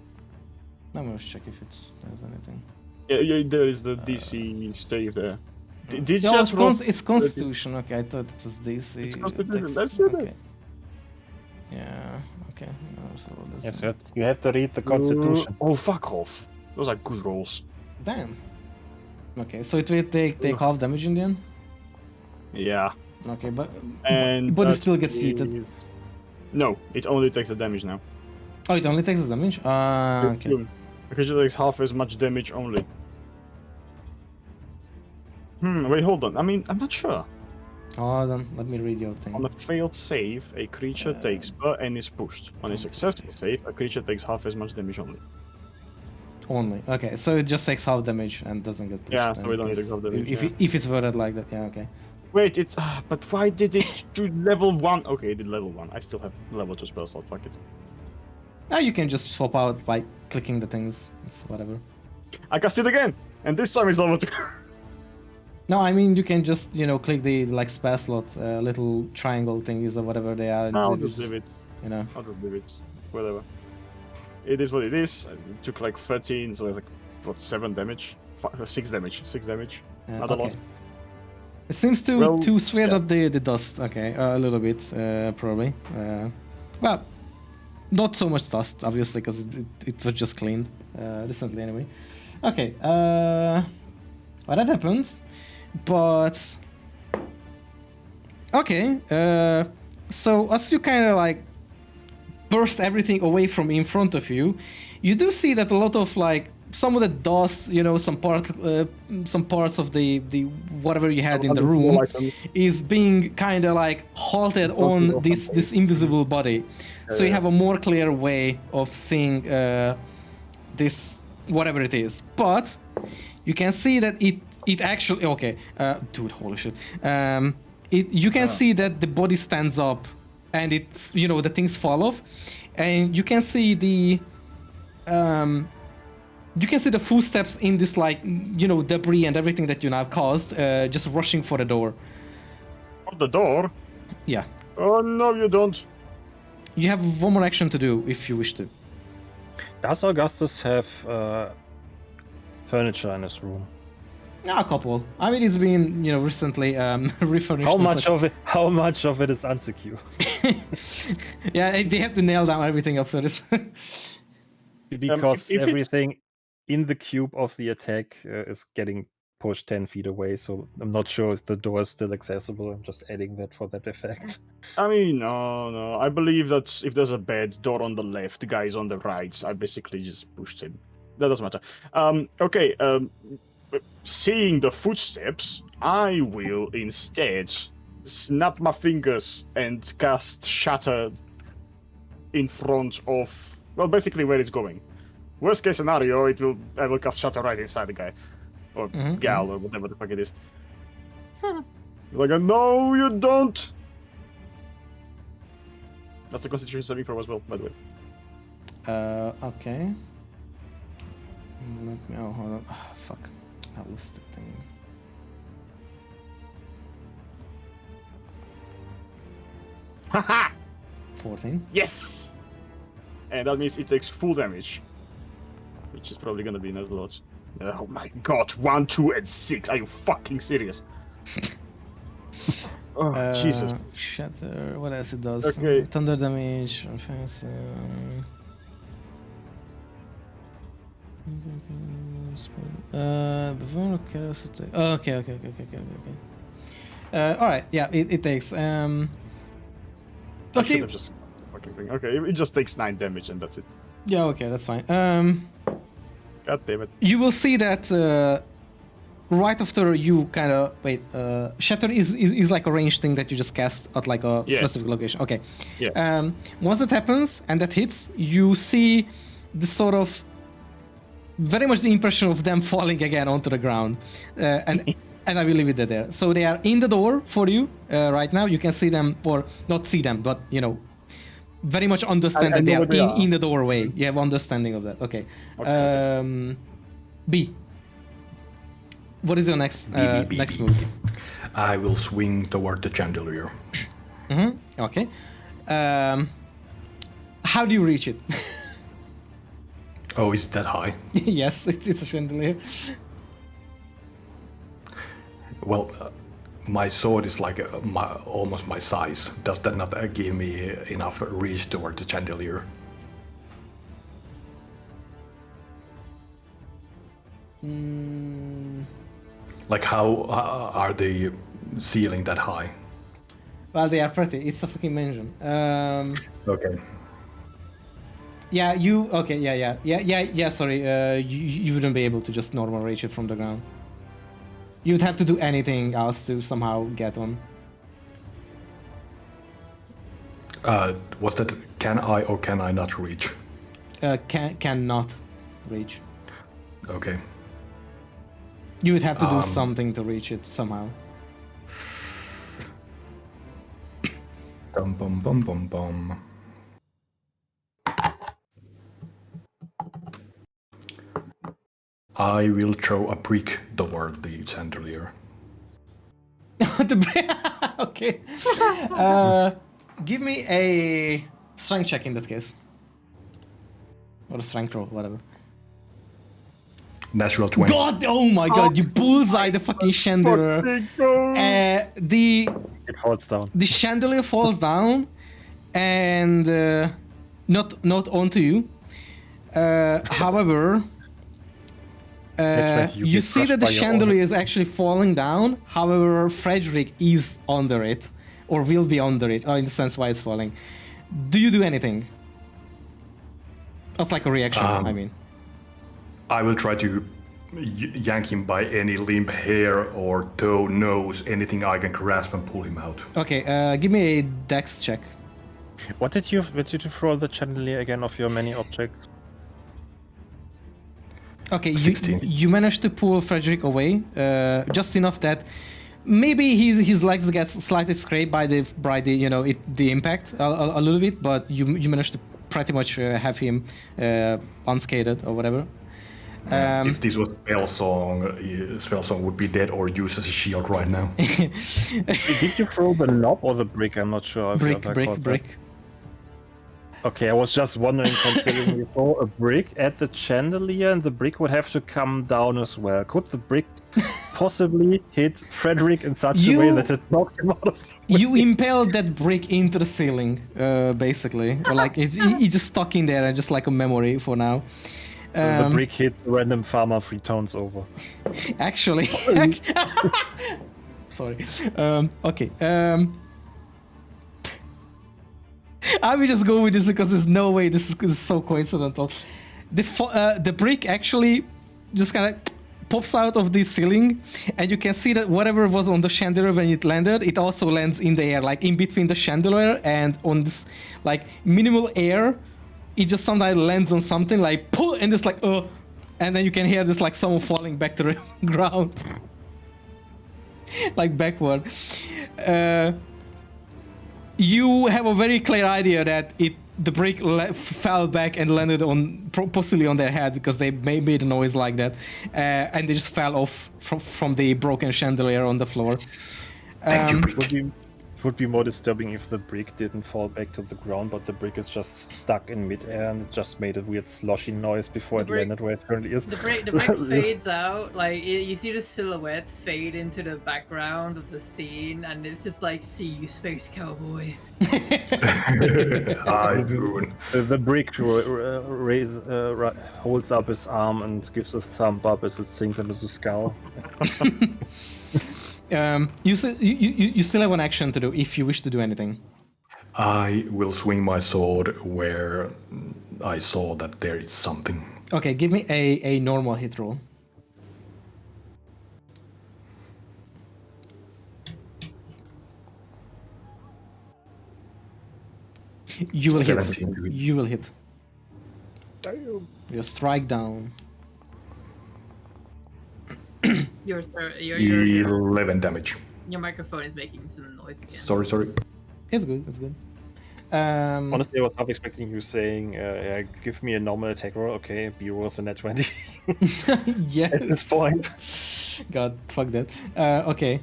I'm gonna check if there's anything. Yeah, there is the DC save there. Did you Yeah, just roll? it's Constitution. Okay, I thought it was DC. It's Constitution, text. that's it. Okay. Yeah. Okay. No, so this Yes, you have to read the Constitution. Oh, fuck off. Those are good rolls. Damn. Okay, so it will take half damage in the end? Yeah. Okay, but And it that still gets heated. is- No, it only takes the damage now. Oh, it only takes the damage? Okay. The creature takes half as much damage only. Wait, hold on. I mean, I'm not sure. Hold on, let me read your thing. On a failed save, a creature takes per and is pushed. On a successful save, a creature takes half as much damage only. Only. Okay, so it just takes half damage and doesn't get pushed. Yeah, then so we don't need to because half damage, If, yeah. if it's worded like that, yeah, okay. Wait, it's but why did it do level 1? Okay, it did level 1. I still have level 2 spell slot, fuck it. Now you can just swap out by clicking the things. It's whatever. I cast it again! And this time it's level 2. No, I mean you can just click the like spell slot little triangle thingies or whatever they are. And I'll they just leave it. You know. I'll just leave it. Whatever. It is what it is. It took like 13, so it's like, what, 7 damage? 6 damage. 6 damage. Not a lot. It seems to Well, swear yeah. up the dust. Okay, a little bit probably. Well, not so much dust, obviously, because it was just cleaned recently anyway. Okay, well that happened, but okay. So as you kind of like burst everything away from in front of you, you do see that a lot of like some of the dust, some parts of the whatever you had in the room is being kind of like halted on this invisible body. So you have a more clear way of seeing this whatever it is. But you can see that it actually dude, holy shit. You can see that the body stands up and the things fall off, and you can see the footsteps in this debris and everything that you now caused just rushing for the door. For the door? Yeah. Oh no, you don't. You have one more action to do if you wish to. Does Augustus have furniture in his room? A couple. I mean, it's been recently refurnished. How much of it is unsecure? Yeah, they have to nail down everything after this. Because if everything in the cube of the attack is getting pushed 10 feet away, so I'm not sure if the door is still accessible. I'm just adding that for that effect. I mean, no. I believe that if there's a bed, door on the left, the guys on the right, I basically just pushed it. That doesn't matter. Okay, seeing the footsteps, I will instead snap my fingers and cast Shatter in front of, well, basically where it's going. Worst case scenario, I will cast Shatter right inside the guy. Or gal, or whatever the fuck it is. Like, no, you don't! That's a Constitution saving throw as well, by the way. Okay. Let me, hold on. Oh, fuck. I lost the thing. Haha! 14. Yes! And that means it takes full damage. Which is probably gonna be not a lot. Oh my god, 1, 2, and 6. Are you fucking serious? Oh, Jesus. Shatter. What else it does? Okay. Thunder damage. Offensive. Before chaos attack. Okay. Alright, yeah, it takes. I should Okay. have just fucking thing. Okay, it just takes 9 damage and that's it. Yeah, okay, that's fine. God damn it. You will see that right after you kind of Shatter is like a ranged thing that you just cast at like a specific location. Okay. Yeah. Once that happens and that hits, you see the sort of very much the impression of them falling again onto the ground, and I will leave it there. So they are in the door for you right now. You can see them, or not see them, but very much understand that they are in the doorway. You have understanding of that. Okay. B. What is your next next move? I will swing toward the chandelier. Okay. How do you reach it? Oh, is it that high? Yes, it's a chandelier. Well, my sword is like almost my size. Does that not give me enough reach toward the chandelier? Like, how are they ceiling that high? Well, they are pretty. It's a fucking mansion. Okay. Yeah, you okay? Yeah. Sorry, you wouldn't be able to just normal reach it from the ground. You'd have to do anything else to somehow get on. Was that can I or can I not reach? Cannot reach. Okay. You would have to do something to reach it somehow. Bum bum bum bum bum. I will throw a brick toward the chandelier. Okay. Give me a strength check in that case. Or a strength roll, whatever. Natural 20. God, oh my god, you bullseye the fucking chandelier. It falls down. The chandelier falls down and not onto you. However, you see that the chandelier is actually falling down. However, Frederick is under it, or will be under it, in the sense why it's falling. Do you do anything? That's like a reaction, I mean. I will try to yank him by any limb, hair, or toe, nose, anything I can grasp and pull him out. Okay, give me a dex check. What did you throw the chandelier again of your many objects? Okay, 16. you managed to pull Frederick away, just enough that maybe his legs get slightly scraped by the the impact a little bit, but you managed to pretty much have him unscathed or whatever. If this was spell song would be dead or used as a shield right now. Did you throw the knob or the brick? I'm not sure. Brick. Okay, I was just wondering, considering you throw a brick at the chandelier and the brick would have to come down as well. Could the brick possibly hit Frederick in such a way that it knocks him out of the You impaled that brick into the ceiling, basically. Or like, it's just stuck in there and just like a memory for now. The brick hit the random farmer 3 towns over. Actually. Sorry. Okay. I will just go with this because there's no way this is so coincidental. The brick actually just kind of pops out of the ceiling, and you can see that whatever was on the chandelier when it landed, it also lands in the air, like in between the chandelier and on this like minimal air. It just sometimes lands on something like pull, and it's like and then you can hear this like someone falling back to the ground, like backward. You have a very clear idea that the brick fell back and landed on possibly on their head because they made a noise like that, and they just fell off from the broken chandelier on the floor. Thank you, brick. It would be more disturbing if the brick didn't fall back to the ground, but the brick is just stuck in midair and it just made a weird sloshy noise before it landed where it currently is. The brick fades out, like you see the silhouette fade into the background of the scene, and it's just like, see you, space cowboy. The brick holds up his arm and gives a thumb up as it sinks into the skull. You still have one action to do if you wish to do anything. I will swing my sword where I saw that there is something. Okay, give me a normal hit roll. You will 17. hit. You will hit. Damn. You strike down. Your 11 damage. Your microphone is making some noise again. Sorry. It's good. It's good. Honestly, I was half expecting you saying, give me a normal attack roll. Okay, B rolls a net 20. Yeah. At this point. God, fuck that. Okay.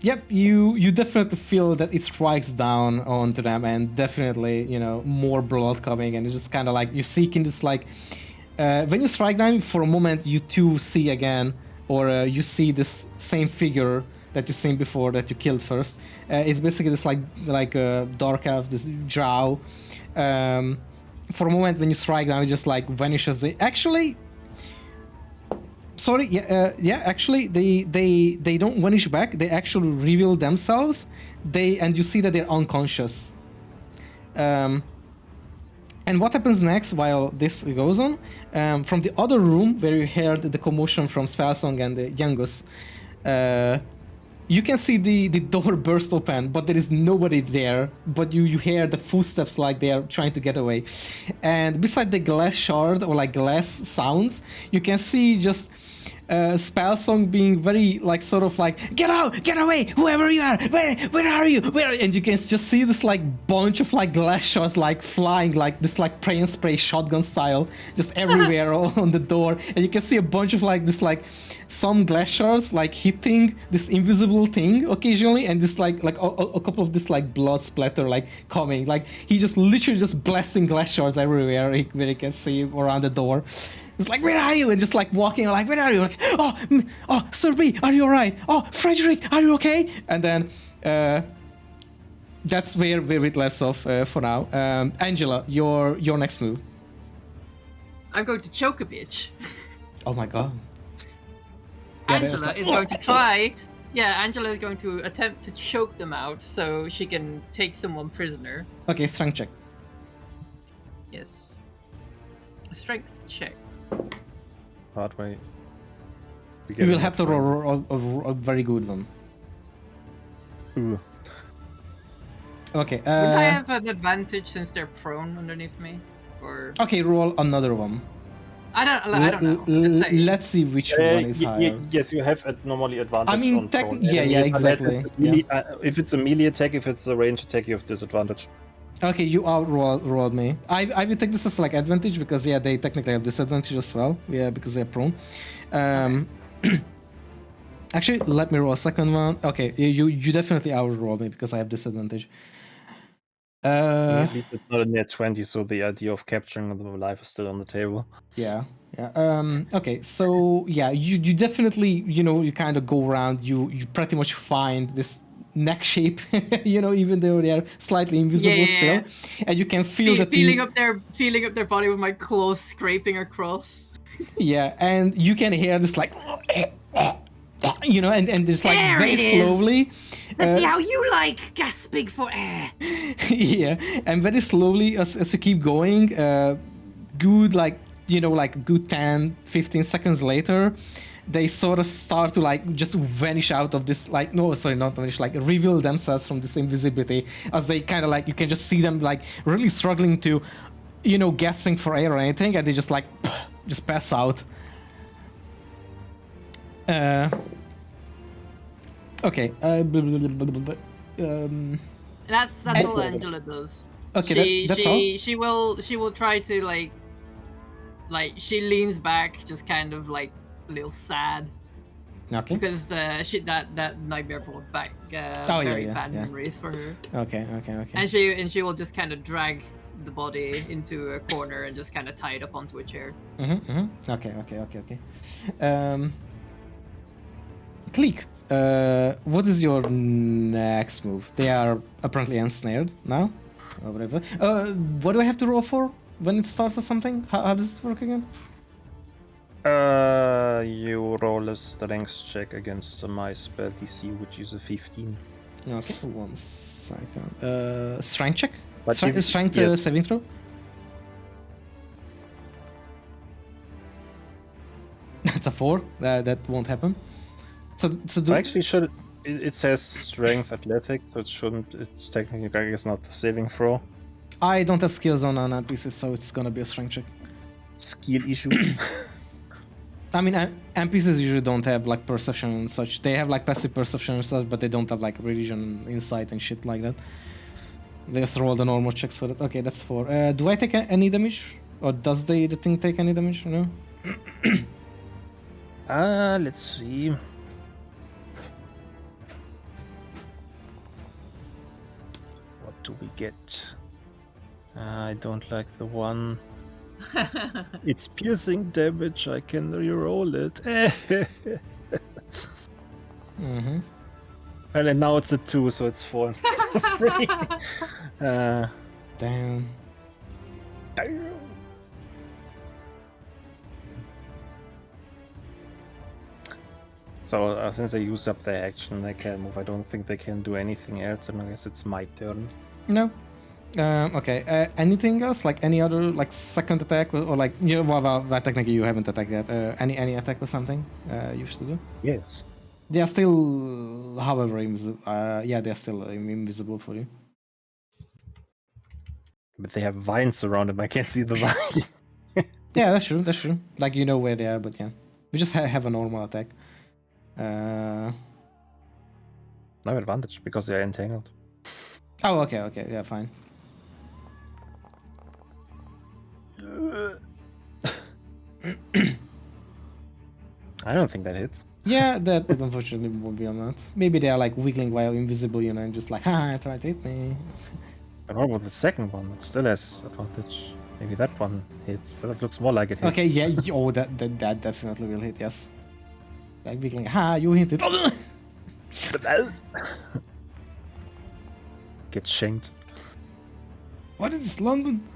Yep. You definitely feel that it strikes down onto them, and definitely, more blood coming, and it's just kind of like you're seeking this like. When you strike them, for a moment, you too see again, or you see this same figure that you've seen before that you killed first. It's basically this like a dark elf, this drow. For a moment, when you strike down, it just like vanishes. Actually, Sorry, yeah. Actually, they don't vanish back. They actually reveal themselves. And you see that they're unconscious. And what happens next while this goes on? From the other room where you heard the commotion from Spellsong and the Yangus, you can see the door burst open, but there is nobody there. But you hear the footsteps like they are trying to get away. And beside the glass shard or like glass sounds, you can see just Spellsong being very like sort of like get out, get away, whoever you are, where are you, and you can just see this like bunch of like glass shards like flying like this like pray and spray shotgun style just everywhere on the door, and you can see a bunch of like this like some glass shards like hitting this invisible thing occasionally, and this like a couple of this like blood splatter like coming, like he just literally just blasting glass shards everywhere where you can see around the door. It's like, where are you? And just like walking, like, where are you? Like, oh, Sir B, are you alright? Oh, Frederick, are you okay? And then that's where it left off for now. Angela, your next move. I'm going to choke a bitch. Oh my god. Angela is going to try. Yeah, Angela is going to attempt to choke them out so she can take someone prisoner. Okay, strength check. Yes. A strength check. Hard way. You will have to roll a very good one. Ooh. Okay. Would I have an advantage since they're prone underneath me? Or Okay, roll another one. I don't know. Let's see which one is higher. Yes, you have normally advantage. I mean, on prone yeah, enemies, unless exactly. it's a melee- if it's a melee attack, if it's a range attack, you have disadvantage. Okay, you outrolled me. I will take this as like advantage because yeah, they technically have disadvantage as well. Yeah, because they're prone. Actually, let me roll a second one. Okay, you definitely outrolled me because I have disadvantage. At least it's not a net 20, so the idea of capturing them alive is still on the table. Yeah. Okay, so yeah, you definitely you kind of go around. You pretty much find this neck shape, even though they are slightly invisible still, and you can feel that feeling up their body with my claws scraping across. Yeah, and you can hear this like, and just like There very it is. slowly. Let's see how you like gasping for air. Yeah, and very slowly as you keep going, good like good 10-15 seconds later, they sort of start to like just vanish out of this like not vanish, like reveal themselves from this invisibility, as they kind of like you can just see them like really struggling to gasping for air or anything, and they just like just pass out. Okay. That's all Angela does. Okay, that's all. She will try to like she leans back, just kind of like a little sad. Okay. Because that nightmare brought back very bad memories for her. Okay. And she will just kind of drag the body into a corner and just kind of tie it up onto a chair. Okay. Click. What is your next move? They are apparently ensnared now, or whatever. What do I have to roll for when it starts or something? How does it work again? You roll a strength check against my spell DC, which is a 15. Okay, 1 second. Strength check? But Strength yes. saving throw? That's a 4. That won't happen. So do Actually, it says strength athletic, so it shouldn't. It's technically, I guess, not the saving throw. I don't have skills on NPCs, so it's gonna be a strength check. Skill issue. I mean, NPCs usually don't have like perception and such. They have like passive perception and stuff, but they don't have like religion, insight, and shit like that. They just roll the normal checks for that. Okay, that's 4. Do I take any damage, or does the thing take any damage? No. Let's see. What do we get? I don't like the one. It's piercing damage. I can reroll it. Well, and now it's a 2, so it's 4 instead of 3. Damn. So since they used up their action, they can move. I don't think they can do anything else, and I guess it's my turn. No. Okay. Anything else? Like any other like second attack or like well, technically you haven't attacked yet. Any attack or something you should do? Yes. They are still, however, invisible. Yeah, they are still invisible for you. But they have vines around them. I can't see the vine. Yeah, that's true. That's true. Like you know where they are, but yeah, we just have a normal attack. No advantage because they are entangled. Oh, okay, okay, yeah, fine. I don't think that hits. Yeah, that unfortunately won't be on that. Maybe they are like wiggling while invisible, you know, and just like, ha, try to hit me. But what about the second one? It still has advantage. Maybe that one hits. That looks more like it hits. Okay, yeah, oh, that definitely will hit, yes. Like wiggling, ha, you hit it. Get shanked. What is this, London?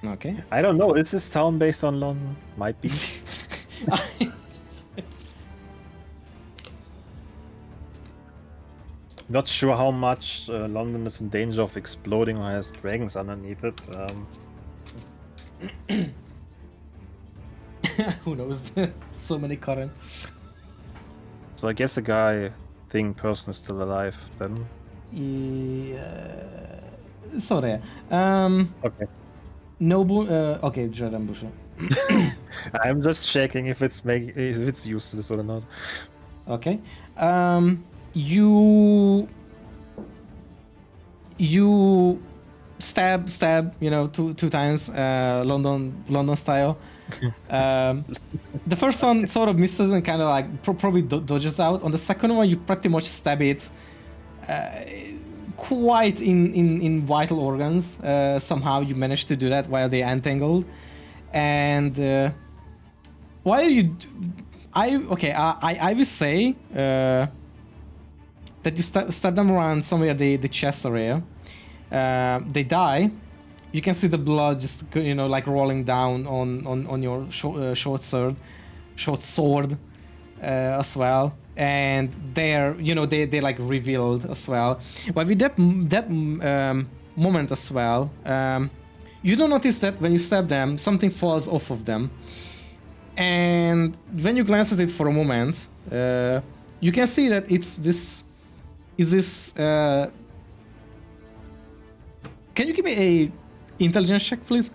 Okay. I don't know. Is this town based on London? Might be. Not sure how much London is in danger of exploding or has dragons underneath it. Who knows? So many current. So I guess the guy person is still alive then. Yeah. Sorry. Okay. Noble. Okay, Jordan Busher. I'm just checking if it's useless or not. Okay. You stab, you know, two times, London style. The first one sort of misses and kind of like probably dodges out. On the second one, you pretty much stab it quite in vital organs. Somehow you managed to do that while they entangled, and while you, I will say that you stab them around somewhere the chest area. They die. You can see the blood just, you know, like rolling down on your short sword as well, and they're, you know, they like revealed as well. But with that moment as well, you don't notice that when you stab them, something falls off of them, and when you glance at it for a moment, you can see that it's this. Is this? Can you give me a intelligence check, please?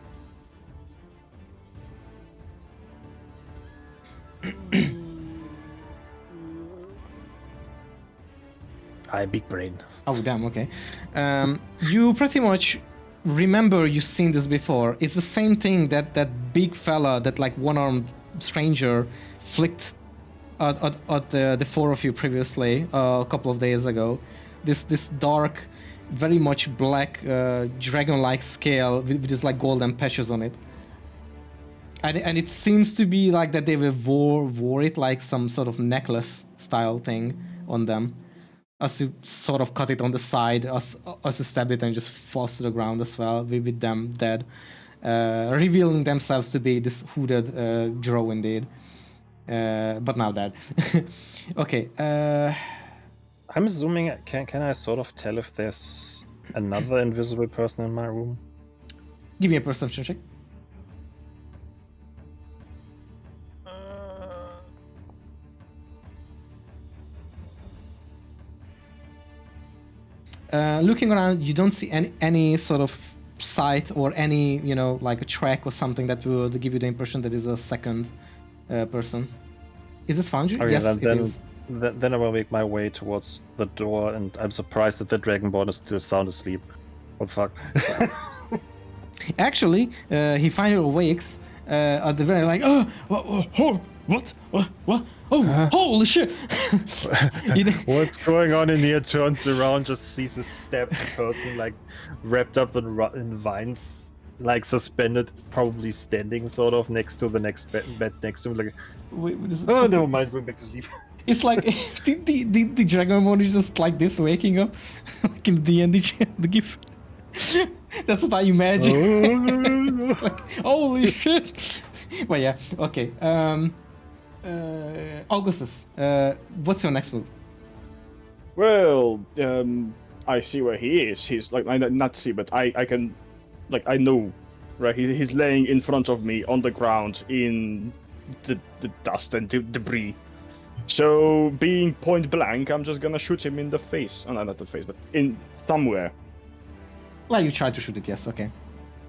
Big brain. Oh damn, okay. You pretty much remember you've seen this before. It's the same thing that big fella, that like one-armed stranger flicked at the four of you previously, a couple of days ago. This dark, very much black, dragon-like scale with this like golden patches on it. And it seems to be like that they wore it like some sort of necklace style thing on them. As you sort of cut it on the side, as you stab it and just falls to the ground as well, with them dead. Revealing themselves to be this hooded drow indeed. But now dead. Okay. I'm assuming, can I sort of tell if there's another invisible person in my room? Give me a perception check. Looking around, you don't see any sort of sight or any, you know, like a track or something that would give you the impression that is a second person. Is this found you? Okay, yes, then, it is. Then I will make my way towards the door, and I'm surprised that the Dragonborn is still sound asleep. What the fuck? Actually, he finally awakes at the very like, what? Oh, holy shit! You know, What's going on in here? Turns around, just sees a stabbed person like wrapped up in vines, like suspended, probably standing sort of next to the next bed next to him. Like, wait, what is it? oh, never mind, going back to sleep. It's like the Dragonborn is just like this, waking up, like in the D&D the GIF. That's what I imagine. Like, holy shit! But yeah, okay. Augustus, what's your next move? Well, I see where he is. He's like, I not see, but I can, like, I know, right? He's laying in front of me on the ground in the dust and debris. So, being point blank, I'm just gonna shoot him in the face. Oh, no, not the face, but in somewhere. Well, you try to shoot it, yes, okay.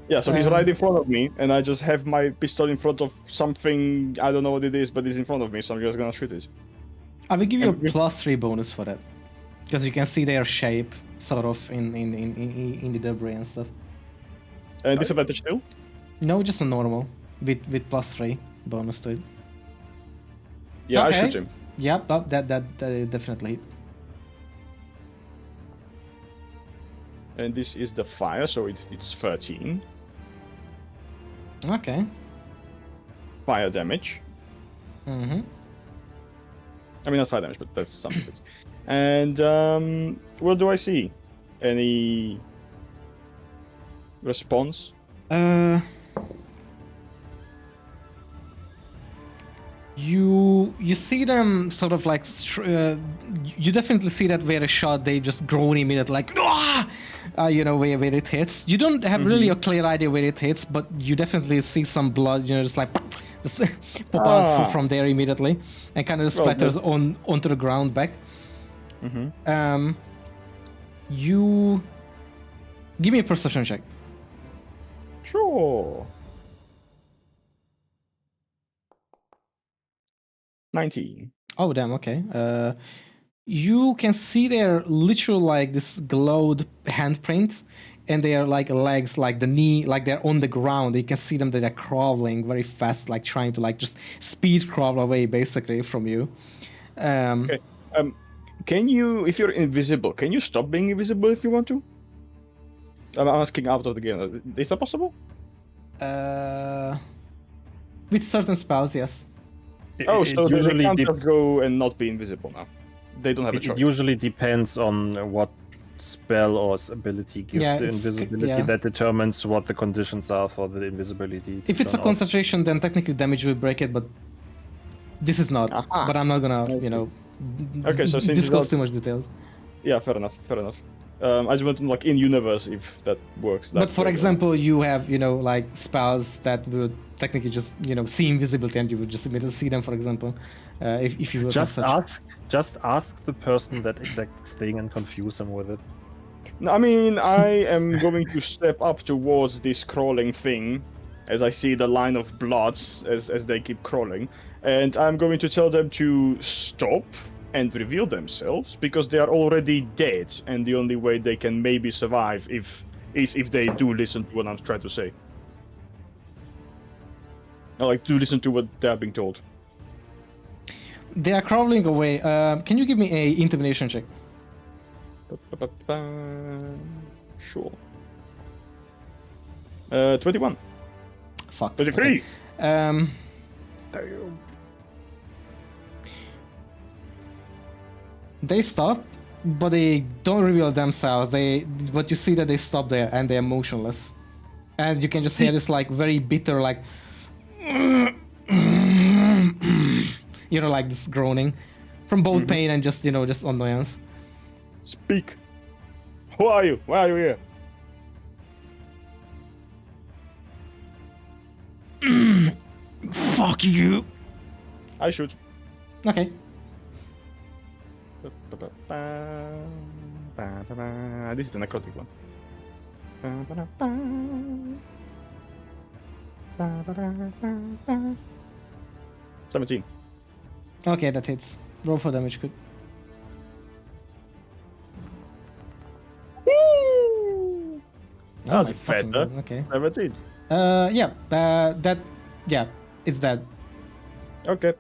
Yeah, so he's right in front of me, and I just have my pistol in front of something. I don't know what it is, but it's in front of me, so I'm just gonna shoot it. I will give you a +3 bonus for that. Because you can see their shape, sort of, in the debris and stuff. And disadvantage still? No, just a normal, with +3 bonus to it. Yeah, Okay. I shoot him. Yep, that definitely hit. And this is the fire, so it's 13 Okay. fire damage. Mm-hmm. I mean, not fire damage, but that's some of it. And what do I see? Any response? You see them sort of like you definitely see that where a shot they just groan immediately like you know where it hits. You don't have really a clear idea where it hits, but you definitely see some blood, you know, just like just pop out from there immediately and kind of splatters onto the ground back. You give me a perception check. Sure. 19. Oh damn, okay. You can see their literal like this glowed handprint, and they are like legs, like the knee, like they're on the ground. You can see them that they're crawling very fast, like trying to like just speed crawl away basically from you. Okay. Can you, if you're invisible, can you stop being invisible if you want to? I'm asking out of the game. Is that possible? With certain spells, yes. Oh, It so they usually can't dep- just go and not be invisible now. They don't have a It choice. usually depends on what spell or ability gives Yeah, the it's- invisibility yeah. that determines what the conditions are for the invisibility. to If it's a turn off. concentration, then technically damage will break it, but this is not. Aha. But I'm not gonna, you know, Okay, so since disclose it's too not- much details. Yeah, fair enough. I just want to like in universe if that works. But for example, you have, you know, like spells that would technically just, you know, see invisibility and you would just immediately see them, for example. If you would have just ask the person that exact thing and confuse them with it. I mean, I am going to step up towards this crawling thing as I see the line of blood as they keep crawling, and I'm going to tell them to stop and reveal themselves because they are already dead, and the only way they can maybe survive is if they do listen to what I'm trying to say. I like to listen to what they are being told. They are crawling away. Can you give me a intimidation check? Sure. 21. Fuck. 23. Okay. They stop, but they don't reveal themselves. But you see that they stop there and they're motionless, and you can just hear this like very bitter, like, you know, like this groaning from both pain and just, you know, just annoyance. Speak. Who are you? Why are you here? Fuck you. I shoot. Okay. This is the necrotic one. 17. Okay, that hits. Roll for damage, good. That's my fucking better. God, okay. 17. Yeah, it's dead. Okay.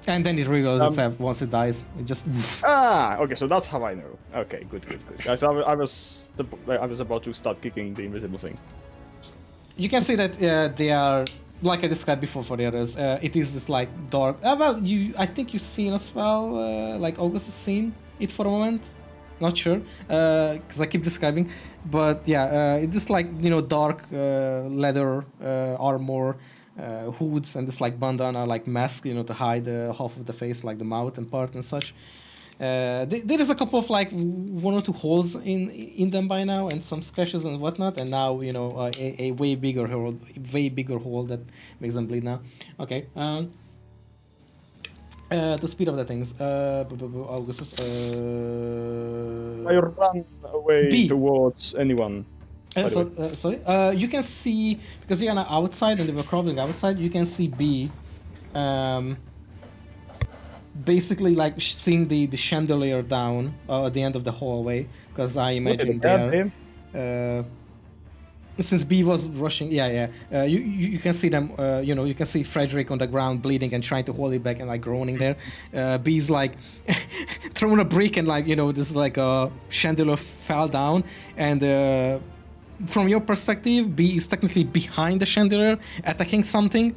And then it reveals itself once it dies. It just. Okay, so that's how I know. Okay, good. Guys, I was about to start kicking the invisible thing. You can see that they are, like I described before for the others. It is this like dark. I think you've seen as well. Like August has seen it for a moment. Not sure, because I keep describing. But yeah, it is like, you know, dark leather armor hoods and this like bandana like mask, you know, to hide half of the face, like the mouth and part and such. There is a couple of like 1 or 2 holes in them by now, and some scratches and whatnot. And now, you know, a way bigger hole that makes them bleed now. Okay. To speed up the things, Augustus. I run away B. towards anyone. Sorry. You can see, because you're outside and they were crawling outside. You can see B. Basically, like seeing the chandelier down at the end of the hallway, because I imagine there. Since B was rushing, you can see them. You know, you can see Frederick on the ground bleeding and trying to hold it back and like groaning there. B's like throwing a brick and like, you know, this is like a chandelier fell down, and from your perspective, B is technically behind the chandelier attacking something.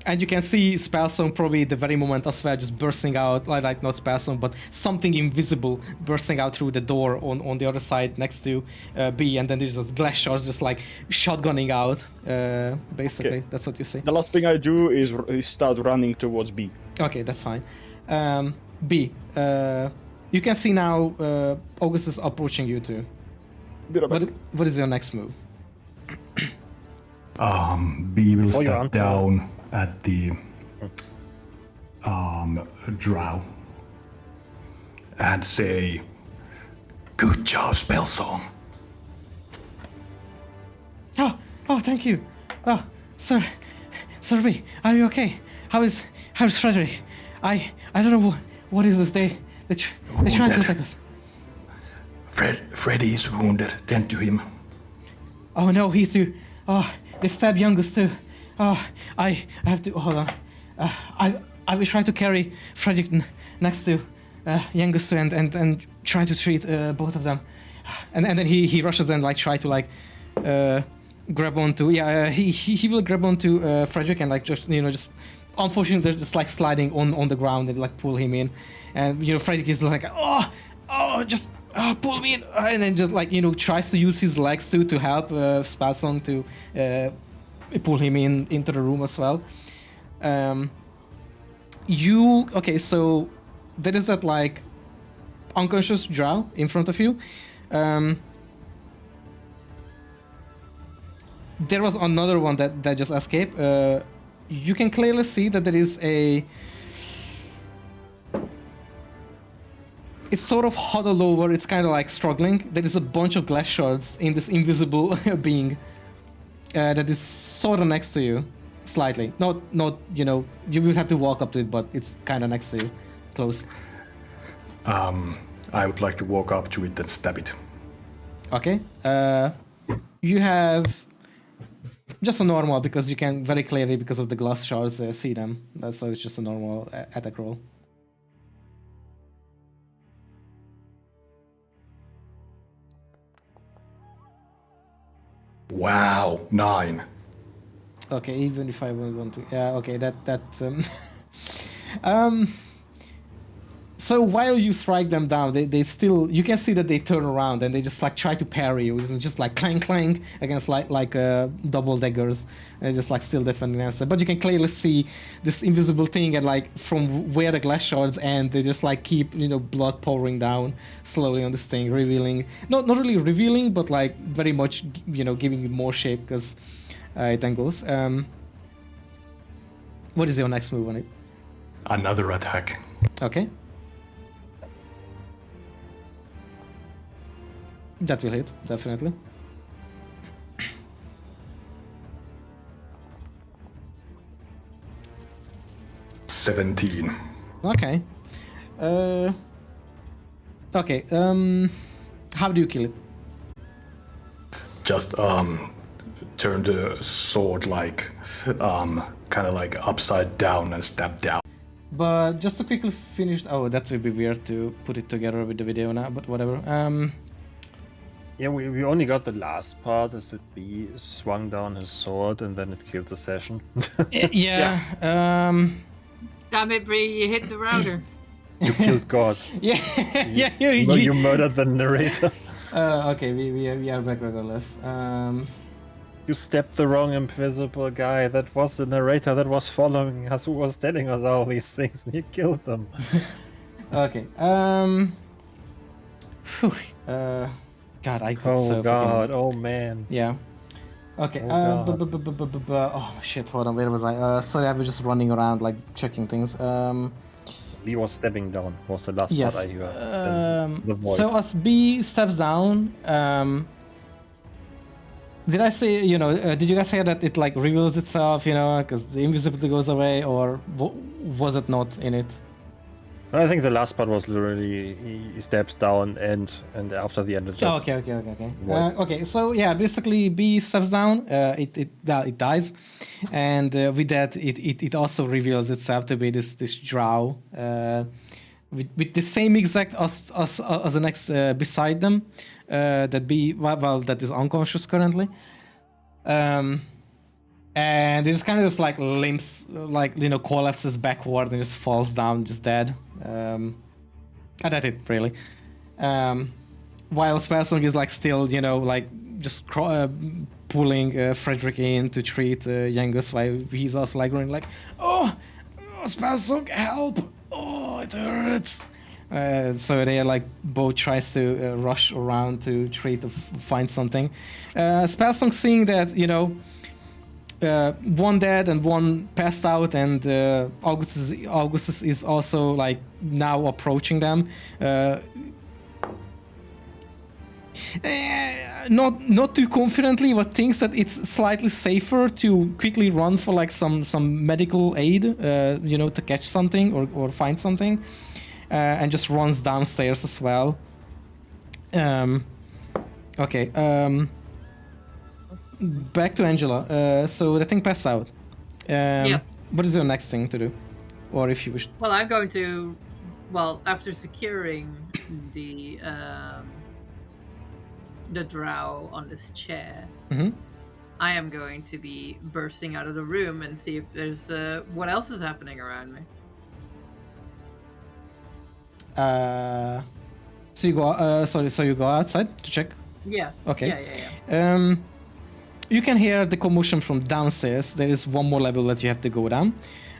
And you can see Spellsong probably at the very moment as well, just bursting out, like not Spellsong, but something invisible bursting out through the door on the other side next to B, and then there's just glass shards just like shotgunning out, basically. Okay. That's what you see. The last thing I do is start running towards B. Okay, that's fine. B, you can see now August is approaching you too. What is your next move? B will step down at the drow and say, "Good job, Spellsong." Oh, thank you. Oh, Sir B, are you okay? How's Frederick? I don't know what is this. They're trying to attack us. Freddy is wounded. Tend to him. Oh no, he too. Oh, they stabbed Youngus too. Oh, I have to hold on. I will try to carry Frederick next to Youngus and try to treat both of them. And then he rushes and like try to like grab onto. He will grab onto Frederick and like just, you know, just unfortunately they're just like sliding on the ground and like pull him in. And you know, Frederick is like just pull me in, and then just like, you know, tries to use his legs to help Spellsong to pull him into the room as well. So there is that like unconscious drow in front of you. There was another one that just escaped. You can clearly see that there is it's sort of huddled over, it's kind of like struggling. There is a bunch of glass shards in this invisible being that is sort of next to you, slightly. Not, you know, you will have to walk up to it, but it's kind of next to you, close. I would like to walk up to it and stab it. Okay. You have just a normal, because you can very clearly, because of the glass shards, see them. So it's just a normal attack roll. Wow, 9. Okay, even if I want to, yeah. Okay, So while you strike them down, they still, you can see that they turn around and they just like try to parry you. It's just like clang clang against like double daggers, and just like still defending themselves. But you can clearly see this invisible thing, and like from where the glass shards end, they just like keep, you know, blood pouring down slowly on this thing, revealing, not really revealing, but like very much, you know, giving it more shape, because it then goes. What is your next move on it? Another attack. Okay. That will hit, definitely. $17. Okay. Okay. How do you kill it? Just turn the sword like kind of like upside down and stab down. But just to quickly finish. Oh, that would be weird to put it together with the video now. But whatever. Yeah, we only got the last part, as it B swung down his sword and then it killed the session. Yeah. Damn it, Bree, you hit the router. You killed God. Yeah. Yeah. You murdered the narrator. Okay, we are back regardless. You stepped the wrong invisible guy. That was the narrator that was following us, who was telling us all these things, and you killed them. Okay. Phew, God, I could Oh so god, freaking... oh man. Yeah. Okay. Oh, God. Oh shit! Hold on. Where was I? Sorry, I was just running around like checking things. Lee was stepping down. Was the last Yes. part I heard. And the void. So as B steps down, did I say, did you guys say that it like reveals itself, because the invisibility goes away, or was it not in it? I think the last part was literally he steps down and after the end it just... Oh, okay. Void. Okay, so yeah, basically B steps down, it dies, and with that it also reveals itself to be this drow, with the same exact as the next beside them, that B that is unconscious currently, and it just kind of just like limps, like collapses backward and just falls down, just dead. And that's it really. While Spellsong is like still, like just pulling Frederick in to treat Yangus, while he's also like going like, oh Spellsong, help! Oh, it hurts. So they like both tries to rush around to try to find something. Spellsong seeing that one dead and one passed out, and Augustus is also like now approaching them. Not too confidently, but thinks that it's slightly safer to quickly run for like some medical aid, to catch something or find something, and just runs downstairs as well. Okay. Back to Angela. So the thing passed out. Yeah. What is your next thing to do, or if you wish? Well, I'm going to, after securing the drow on this chair, Mm-hmm. I am going to be bursting out of the room and see if there's what else is happening around me. So you go. So you go outside to check. Yeah. Okay. Yeah. You can hear the commotion from downstairs. There is one more level that you have to go down.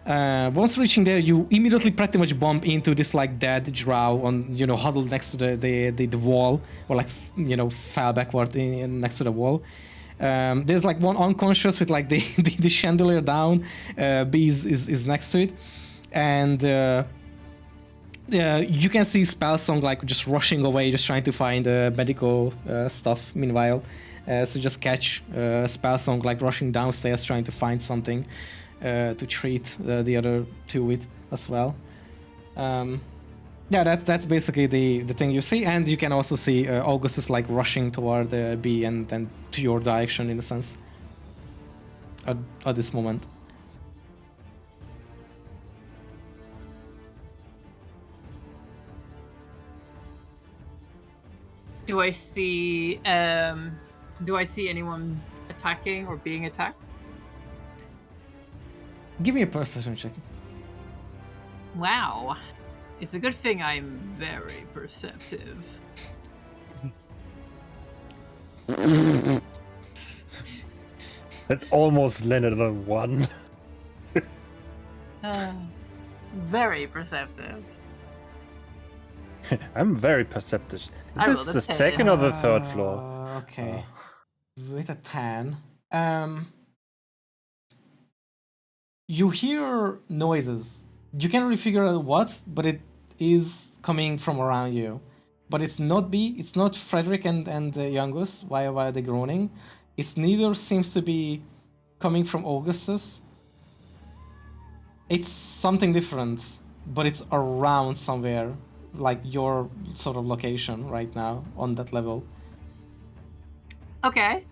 Once reaching there, you immediately pretty much bump into this like dead drow on, huddled next to the wall, or like fell backward next to the wall. There's like one unconscious with like the chandelier down. B is next to it, and you can see Spellsong like just rushing away, just trying to find medical stuff. Meanwhile, so just catch Spellsong like rushing downstairs, trying to find something to treat the other two with as well. Yeah, that's basically the thing you see, and you can also see Augustus like rushing toward B and to your direction in a sense at this moment. Do I see anyone attacking or being attacked? Give me a perception check. Wow. It's a good thing I'm very perceptive. That almost landed on a 1. Very perceptive. I'm very perceptive. I This rolled is a the 10. second or the third floor? Okay. With a 10. You hear noises. You can't really figure out what, but it is coming from around you. But it's not B, it's not Frederick and Youngus. Why are they groaning? It's neither seems to be coming from Augustus. It's something different, but it's around somewhere, like your sort of location right now on that level. Okay.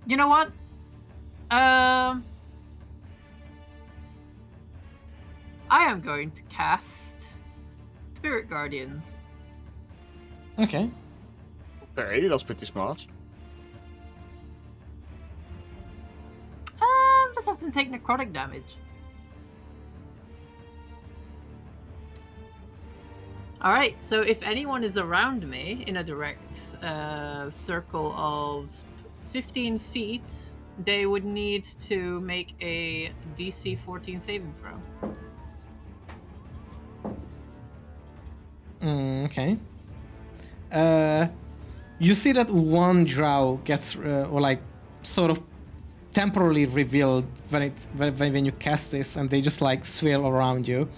You know what? I am going to cast Spirit Guardians. Okay. Okay, that's pretty smart. Let's have them take necrotic damage. Alright, so if anyone is around me in a direct circle of 15 feet, they would need to make a DC 14 saving throw. Okay. You see that one drow gets or like sort of temporarily revealed when you cast this, and they just like swirl around you.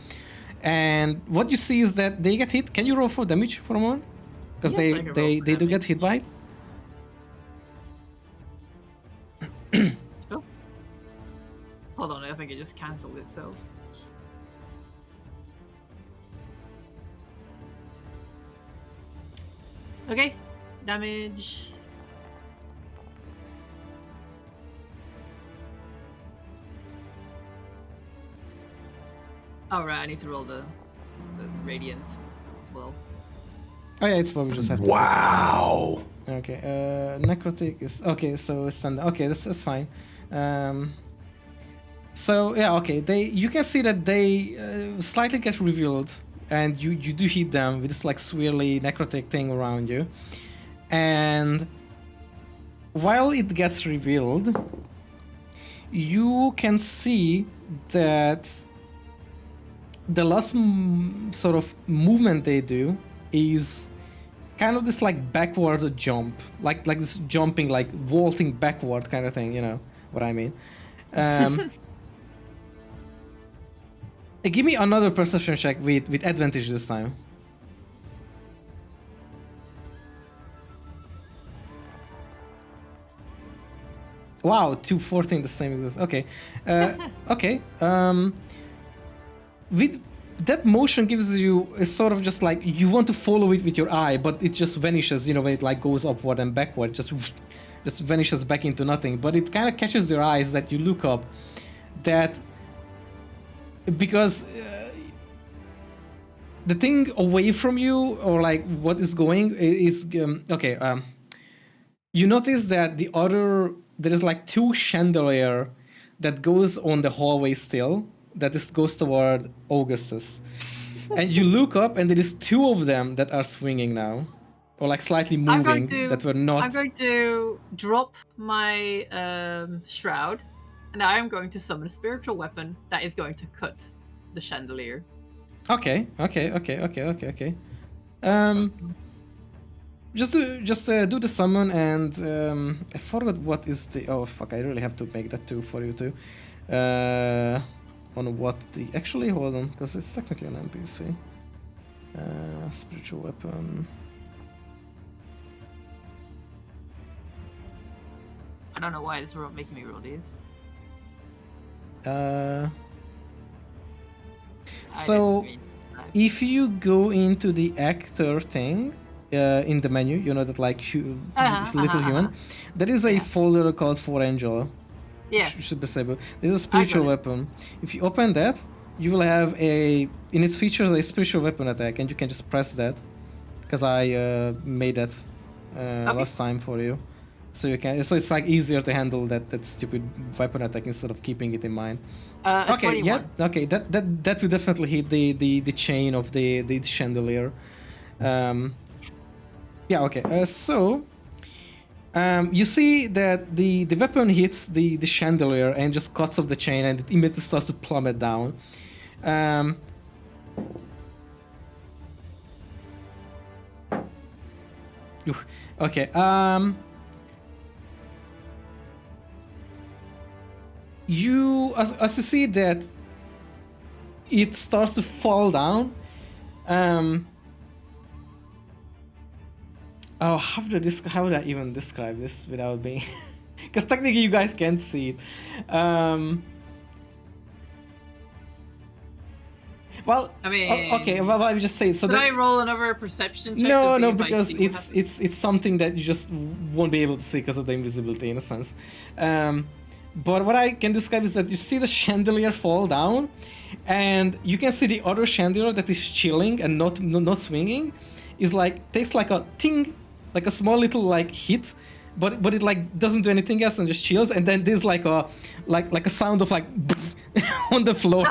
And what you see is that they get hit. Can you roll for damage for a moment? Because Yes, I can roll they for do get damage. hit by it. Oh. Hold on, I think it just cancelled itself. Okay, damage. Oh right, I need to roll the radiant as well. Oh yeah, it's probably just have to. Wow. Okay, necrotic is okay. So it's standard. Okay, that's fine. So yeah, okay. You can see that they slightly get revealed, and you do hit them with this like swirly necrotic thing around you. And while it gets revealed, you can see that the last sort of movement they do is kind of this like backward jump, like this jumping, like vaulting backward kind of thing. You know what I mean? Give me another perception check with advantage this time. Wow, 214, the same as this. Okay, okay. With that motion gives you a sort of just like you want to follow it with your eye, but it just vanishes. You know, when it like goes upward and backward, just vanishes back into nothing. But it kind of catches your eyes that you look up. That because the thing away from you, or like what is going is okay. You notice that there is like two chandelier that goes on the hallway still. That goes toward Augustus. And you look up and there is two of them that are swinging now. Or like slightly moving that were not. I'm going to drop my shroud, and I'm going to summon a spiritual weapon that is going to cut the chandelier. Okay. Just do the summon, and I forgot what is the. Oh fuck! I really have to make that too for you too. On what the actually hold on, because it's technically an NPC. Spiritual weapon. I don't know why it's making me roll these. So if you go into the actor thing in the menu, you know that like little human, there is a folder called For Angel. Yeah. Should be stable. There's a spiritual weapon. If you open that, you will have in its features a spiritual weapon attack, and you can just press that, because I made that last time for you. So you can. So it's like easier to handle that stupid weapon attack instead of keeping it in mind. Okay. 21. Yeah. Okay. That will definitely hit the chain of the chandelier. Yeah. Okay. So. You see that the weapon hits the chandelier and just cuts off the chain, and it immediately starts to plummet down. Okay. You as you see that it starts to fall down. Oh, how would I even describe this without being? Because technically you guys can't see it. Well, I mean, okay. Well, let me just say. So Did I roll another perception check? no, to see no, if I because see what it's something that you just won't be able to see because of the invisibility, in a sense. But what I can describe is that you see the chandelier fall down, and you can see the other chandelier that is chilling and not swinging, is like takes like a ting, like a small little like hit, but it like doesn't do anything else and just chills, and then there's like a sound of like on the floor.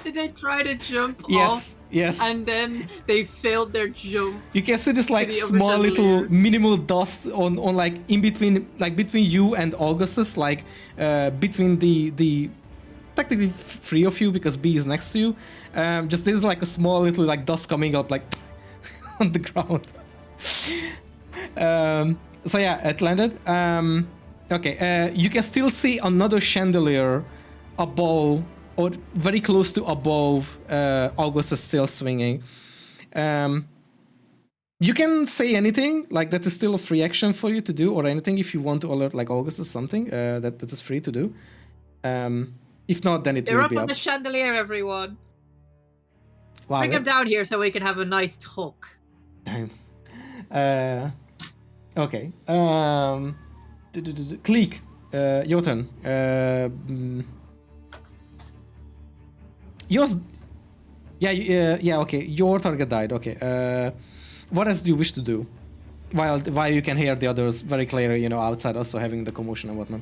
Did they try to jump Yes, off? yes. And then they failed their jump. You can see this like the other small little chandelier. minimal dust on like in between, like between you and Augustus, like between the technically three of you because B is next to you. Just there's like a small little like dust coming up like on the ground. So yeah, it landed. Okay, you can still see another chandelier above or very close to above Augustus still swinging. You can say anything, like that is still a free action for you to do, or anything if you want to alert like August or something, that is free to do. If not, then it They're will up be on up. the chandelier, everyone. Wow, Bring them that- down here so we can have a nice talk. Damn. Okay. Click. Your turn. Yours. Yeah. Yeah. Okay. Your target died. Okay. What else do you wish to do? While you can hear the others very clearly, you know, outside also having the commotion and whatnot.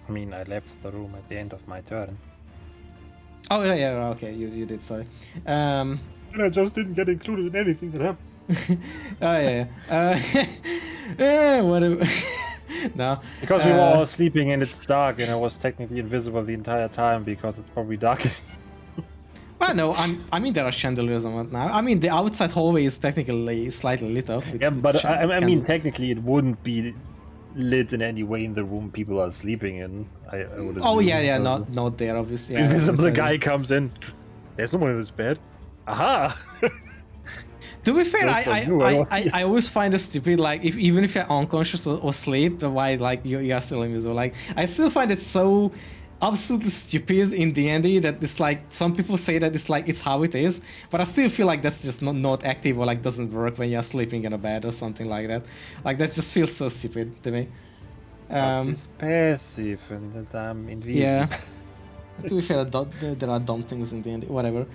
I mean, I left the room at the end of my turn. Oh yeah. Okay. You did. Sorry. And I just didn't get included in anything that happened. Oh yeah. Whatever. No. Because we were all sleeping and it's dark, and I was technically invisible the entire time because it's probably dark. Well, no. I mean, there are chandeliers and whatnot. I mean, the outside hallway is technically slightly lit up. Yeah, but I mean, candles. technically, it wouldn't be lit in any way in the room people are sleeping in. I would assume. Oh yeah, so. not there, obviously. Yeah, Invisible inside. guy comes in. There's no one in this bed. Aha! To be fair, Jokes on you, I don't see. I always find it stupid, like even if you're unconscious or asleep, why like you are still invisible. Like I still find it so absolutely stupid in D&D that it's like some people say that it's like it's how it is, but I still feel like that's just not active or like doesn't work when you're sleeping in a bed or something like that. Like that just feels so stupid to me. It's passive and that I'm invisible. Yeah. To be fair, there are dumb things in D&D. Whatever.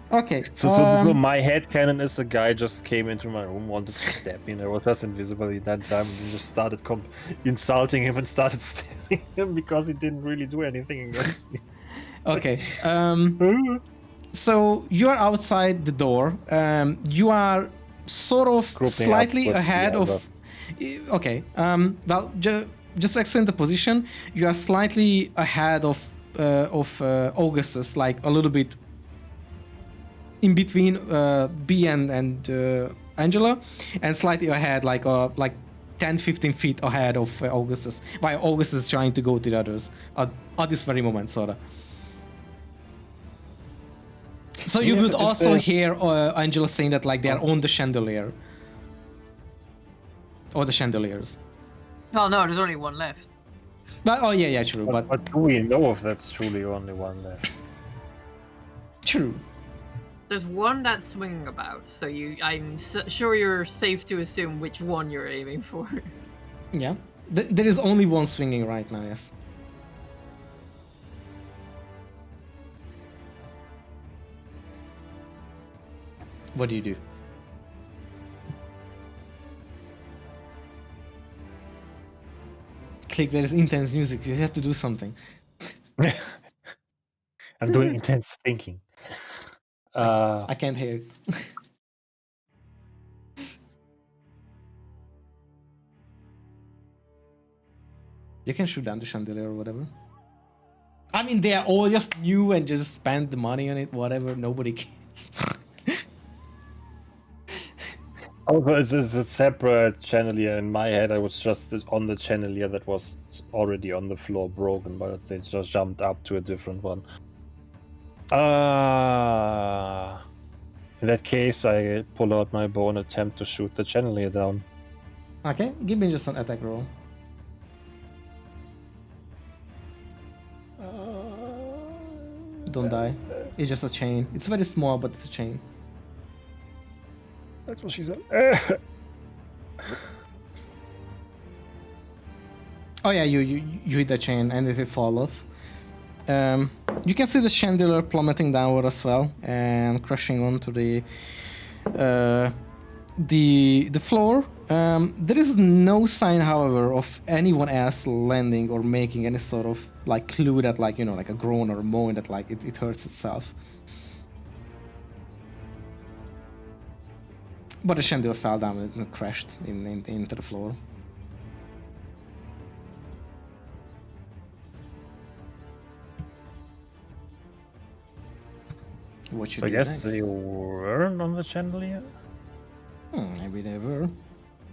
Okay. So my headcanon is a guy just came into my room, wanted to stab me, and I was just invisible at that time, and just started insulting him and started stabbing him because he didn't really do anything against me. Okay. So you are outside the door. You are sort of Grouping slightly up with ahead the of. Okay. Well, just to explain the position, you are slightly ahead of Augustus, like a little bit in between B and Angela, and slightly ahead, like 10-15 feet ahead of Augustus, while Augustus is trying to go to the others at this very moment, sorta. So you would also hear Angela saying that like they are on the chandelier. Or the chandeliers. Oh no, there's only one left. But, oh yeah, true. But do we know if that's truly only one left? True. There's one that's swinging about, so I'm sure you're safe to assume which one you're aiming for. Yeah. There is only one swinging right now, yes. What do you do? Click, there is intense music. You have to do something. I'm doing intense thinking. I can't hear it. You can shoot down the chandelier or whatever. I mean, they are all just new and just spend the money on it, whatever. Nobody cares. Also, it's a separate chandelier. In my head, I was just on the chandelier that was already on the floor broken, but they just jumped up to a different one. In that case, I pull out my bow and attempt to shoot the chandelier down. Okay, give me just an attack roll. Don't die. It's just a chain. It's very small, but it's a chain. That's what she said. Oh yeah, you hit the chain and it will fall off. You can see the chandelier plummeting downward as well and crashing onto the floor. There is no sign, however, of anyone else landing or making any sort of like clue that like, you know, like a groan or a moan that like it hurts itself. But the chandelier fell down and crashed into the floor. What should I we do guess next? they weren't on the chandelier. Maybe they were.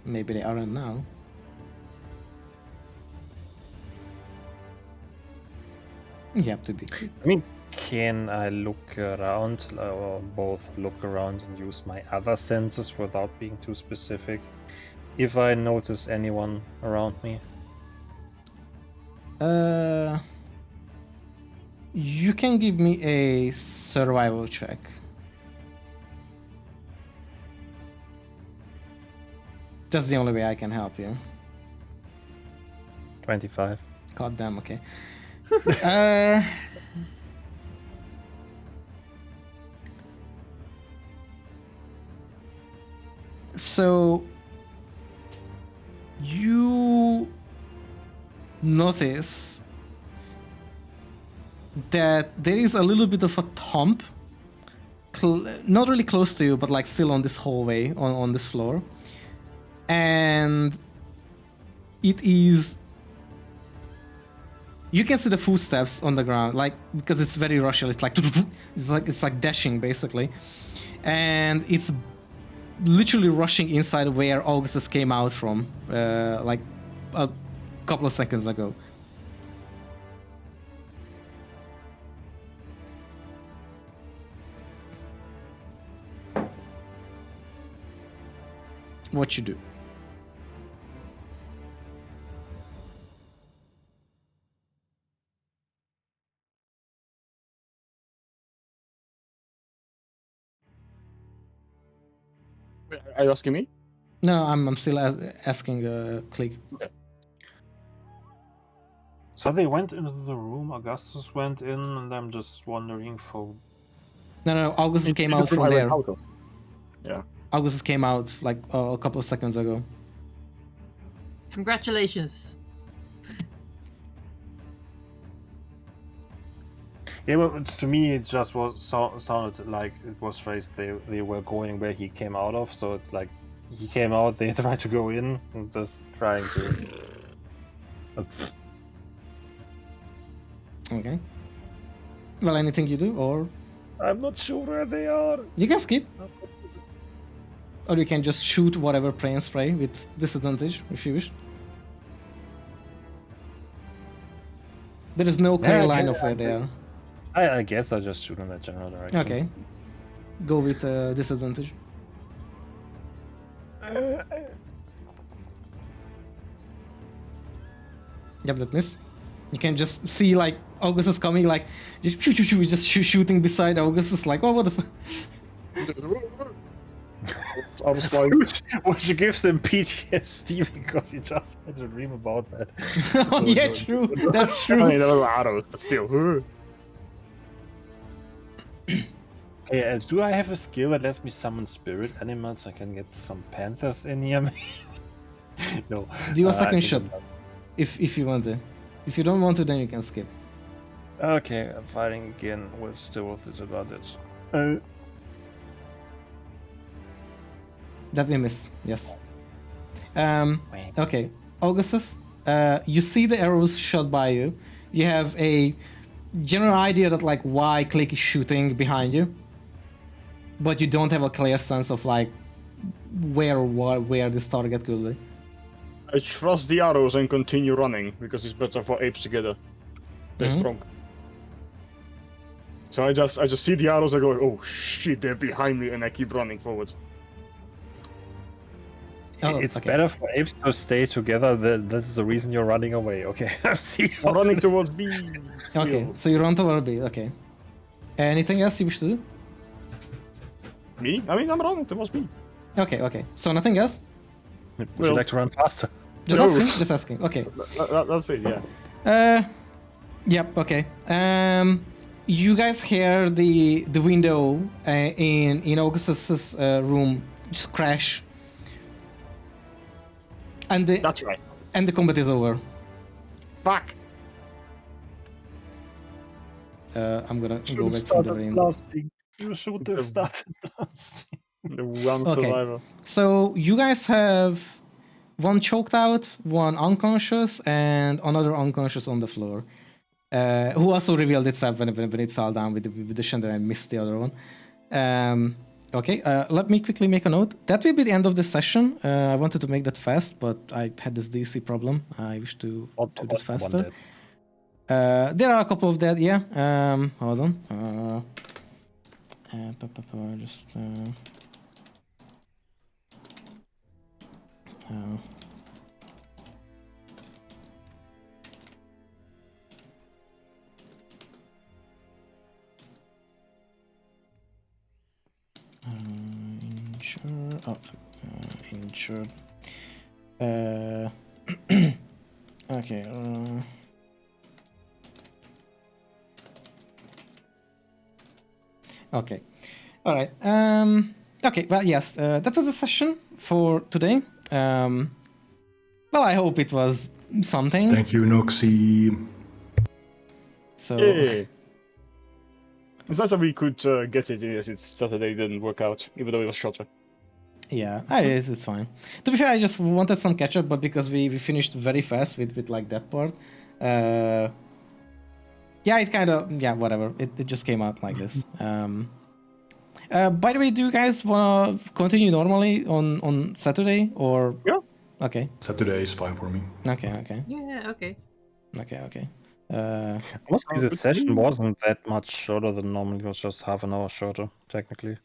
Maybe they aren't now. You have to be quick. I mean, can I look around, or both look around and use my other senses without being too specific? If I notice anyone around me, You can give me a survival check. That's the only way I can help you. 25. God damn, okay. uh, so you notice that there is a little bit of a thump, not really close to you, but like still on this hallway, on this floor. And it is, you can see the footsteps on the ground, like, because it's very rushing. It's like dashing basically, and it's literally rushing inside where Augustus came out from, like a couple of seconds ago. What you do? Are you asking me? No, I'm still asking Click. Okay. So they went into the room, Augustus went in, and I'm just wondering for... No, Augustus Into came the out room from I went there. out of. Yeah. Augustus came out like a couple of seconds ago. Congratulations. Yeah, but to me it just was sounded like it was phrased they were going where he came out of, so it's like he came out, they tried to go in, and just trying to... Okay. Well, anything you do, or I'm not sure where they are. you can skip, or you can just shoot whatever plane spray with disadvantage if you wish. There is no clear line of where they are. I guess I'll just shoot in that general direction. Okay. Go with disadvantage. Yep, that miss. You can just see like Augustus coming, like just shooting beside Augustus, like, oh, what the fuck. I was like, Which gives him PTSD because he just had a dream about that. Oh, yeah, true. That's I true. mean, there were arrows, but still. Okay, do I have a skill that lets me summon spirit animals so I can get some panthers in here? No. Do a I second think shot I'm not. if you want to. If you don't want to, then you can skip. Okay, I'm fighting again with still with disadvantage. That will miss. Yes. Okay, Augustus. You see the arrows shot by you. You have a general idea that like why Click is shooting behind you, but you don't have a clear sense of like where this target could be. I trust the arrows and continue running because it's better for apes together. They're strong. So I just see the arrows. I go, oh shit, they're behind me, and I keep running forward. Oh, It's okay. better for apes to stay together. That's the reason you're running away. Okay, I see. I'm running towards B. Okay, so you run toward B. Okay. Anything else you wish to do? Me? I mean, I'm running towards B. Okay. So nothing else? Would you like to run faster? Just No. asking. Just asking. Okay. That's it. Yeah. Yep. Okay. You guys hear the window in Augustus's room just crash, And the That's right. and the combat is over. Fuck. I'm gonna Should go have back from the started very end. blasting. You should have The- started blasting. The one Okay. survivor. So you guys have one choked out, one unconscious, and another unconscious on the floor. Who also revealed itself when it fell down with the Shender and missed the other one. Okay, let me quickly make a note. That will be the end of the session. I wanted to make that fast, but I had this DC problem. I wish to do this faster. There are a couple of that, yeah. Hold on. Just. Insured. Oh, insured. Okay. Okay. All right. Okay. Well, yes. That was the session for today. Well, I hope it was something. Thank you, Noxy. So. Yeah. It's nice that we could get it in as it's Saturday didn't work out, even though it was shorter. Yeah, it's fine. To be fair, I just wanted some catch up, but because we finished very fast with like that part, yeah, it kind of, yeah, whatever. It just came out like this. By the way, do you guys wanna continue normally on Saturday or? Yeah. Okay. Saturday is fine for me. Okay. Yeah, okay. Okay. Honestly, the session wasn't that much shorter than normal. It was just half an hour shorter, technically.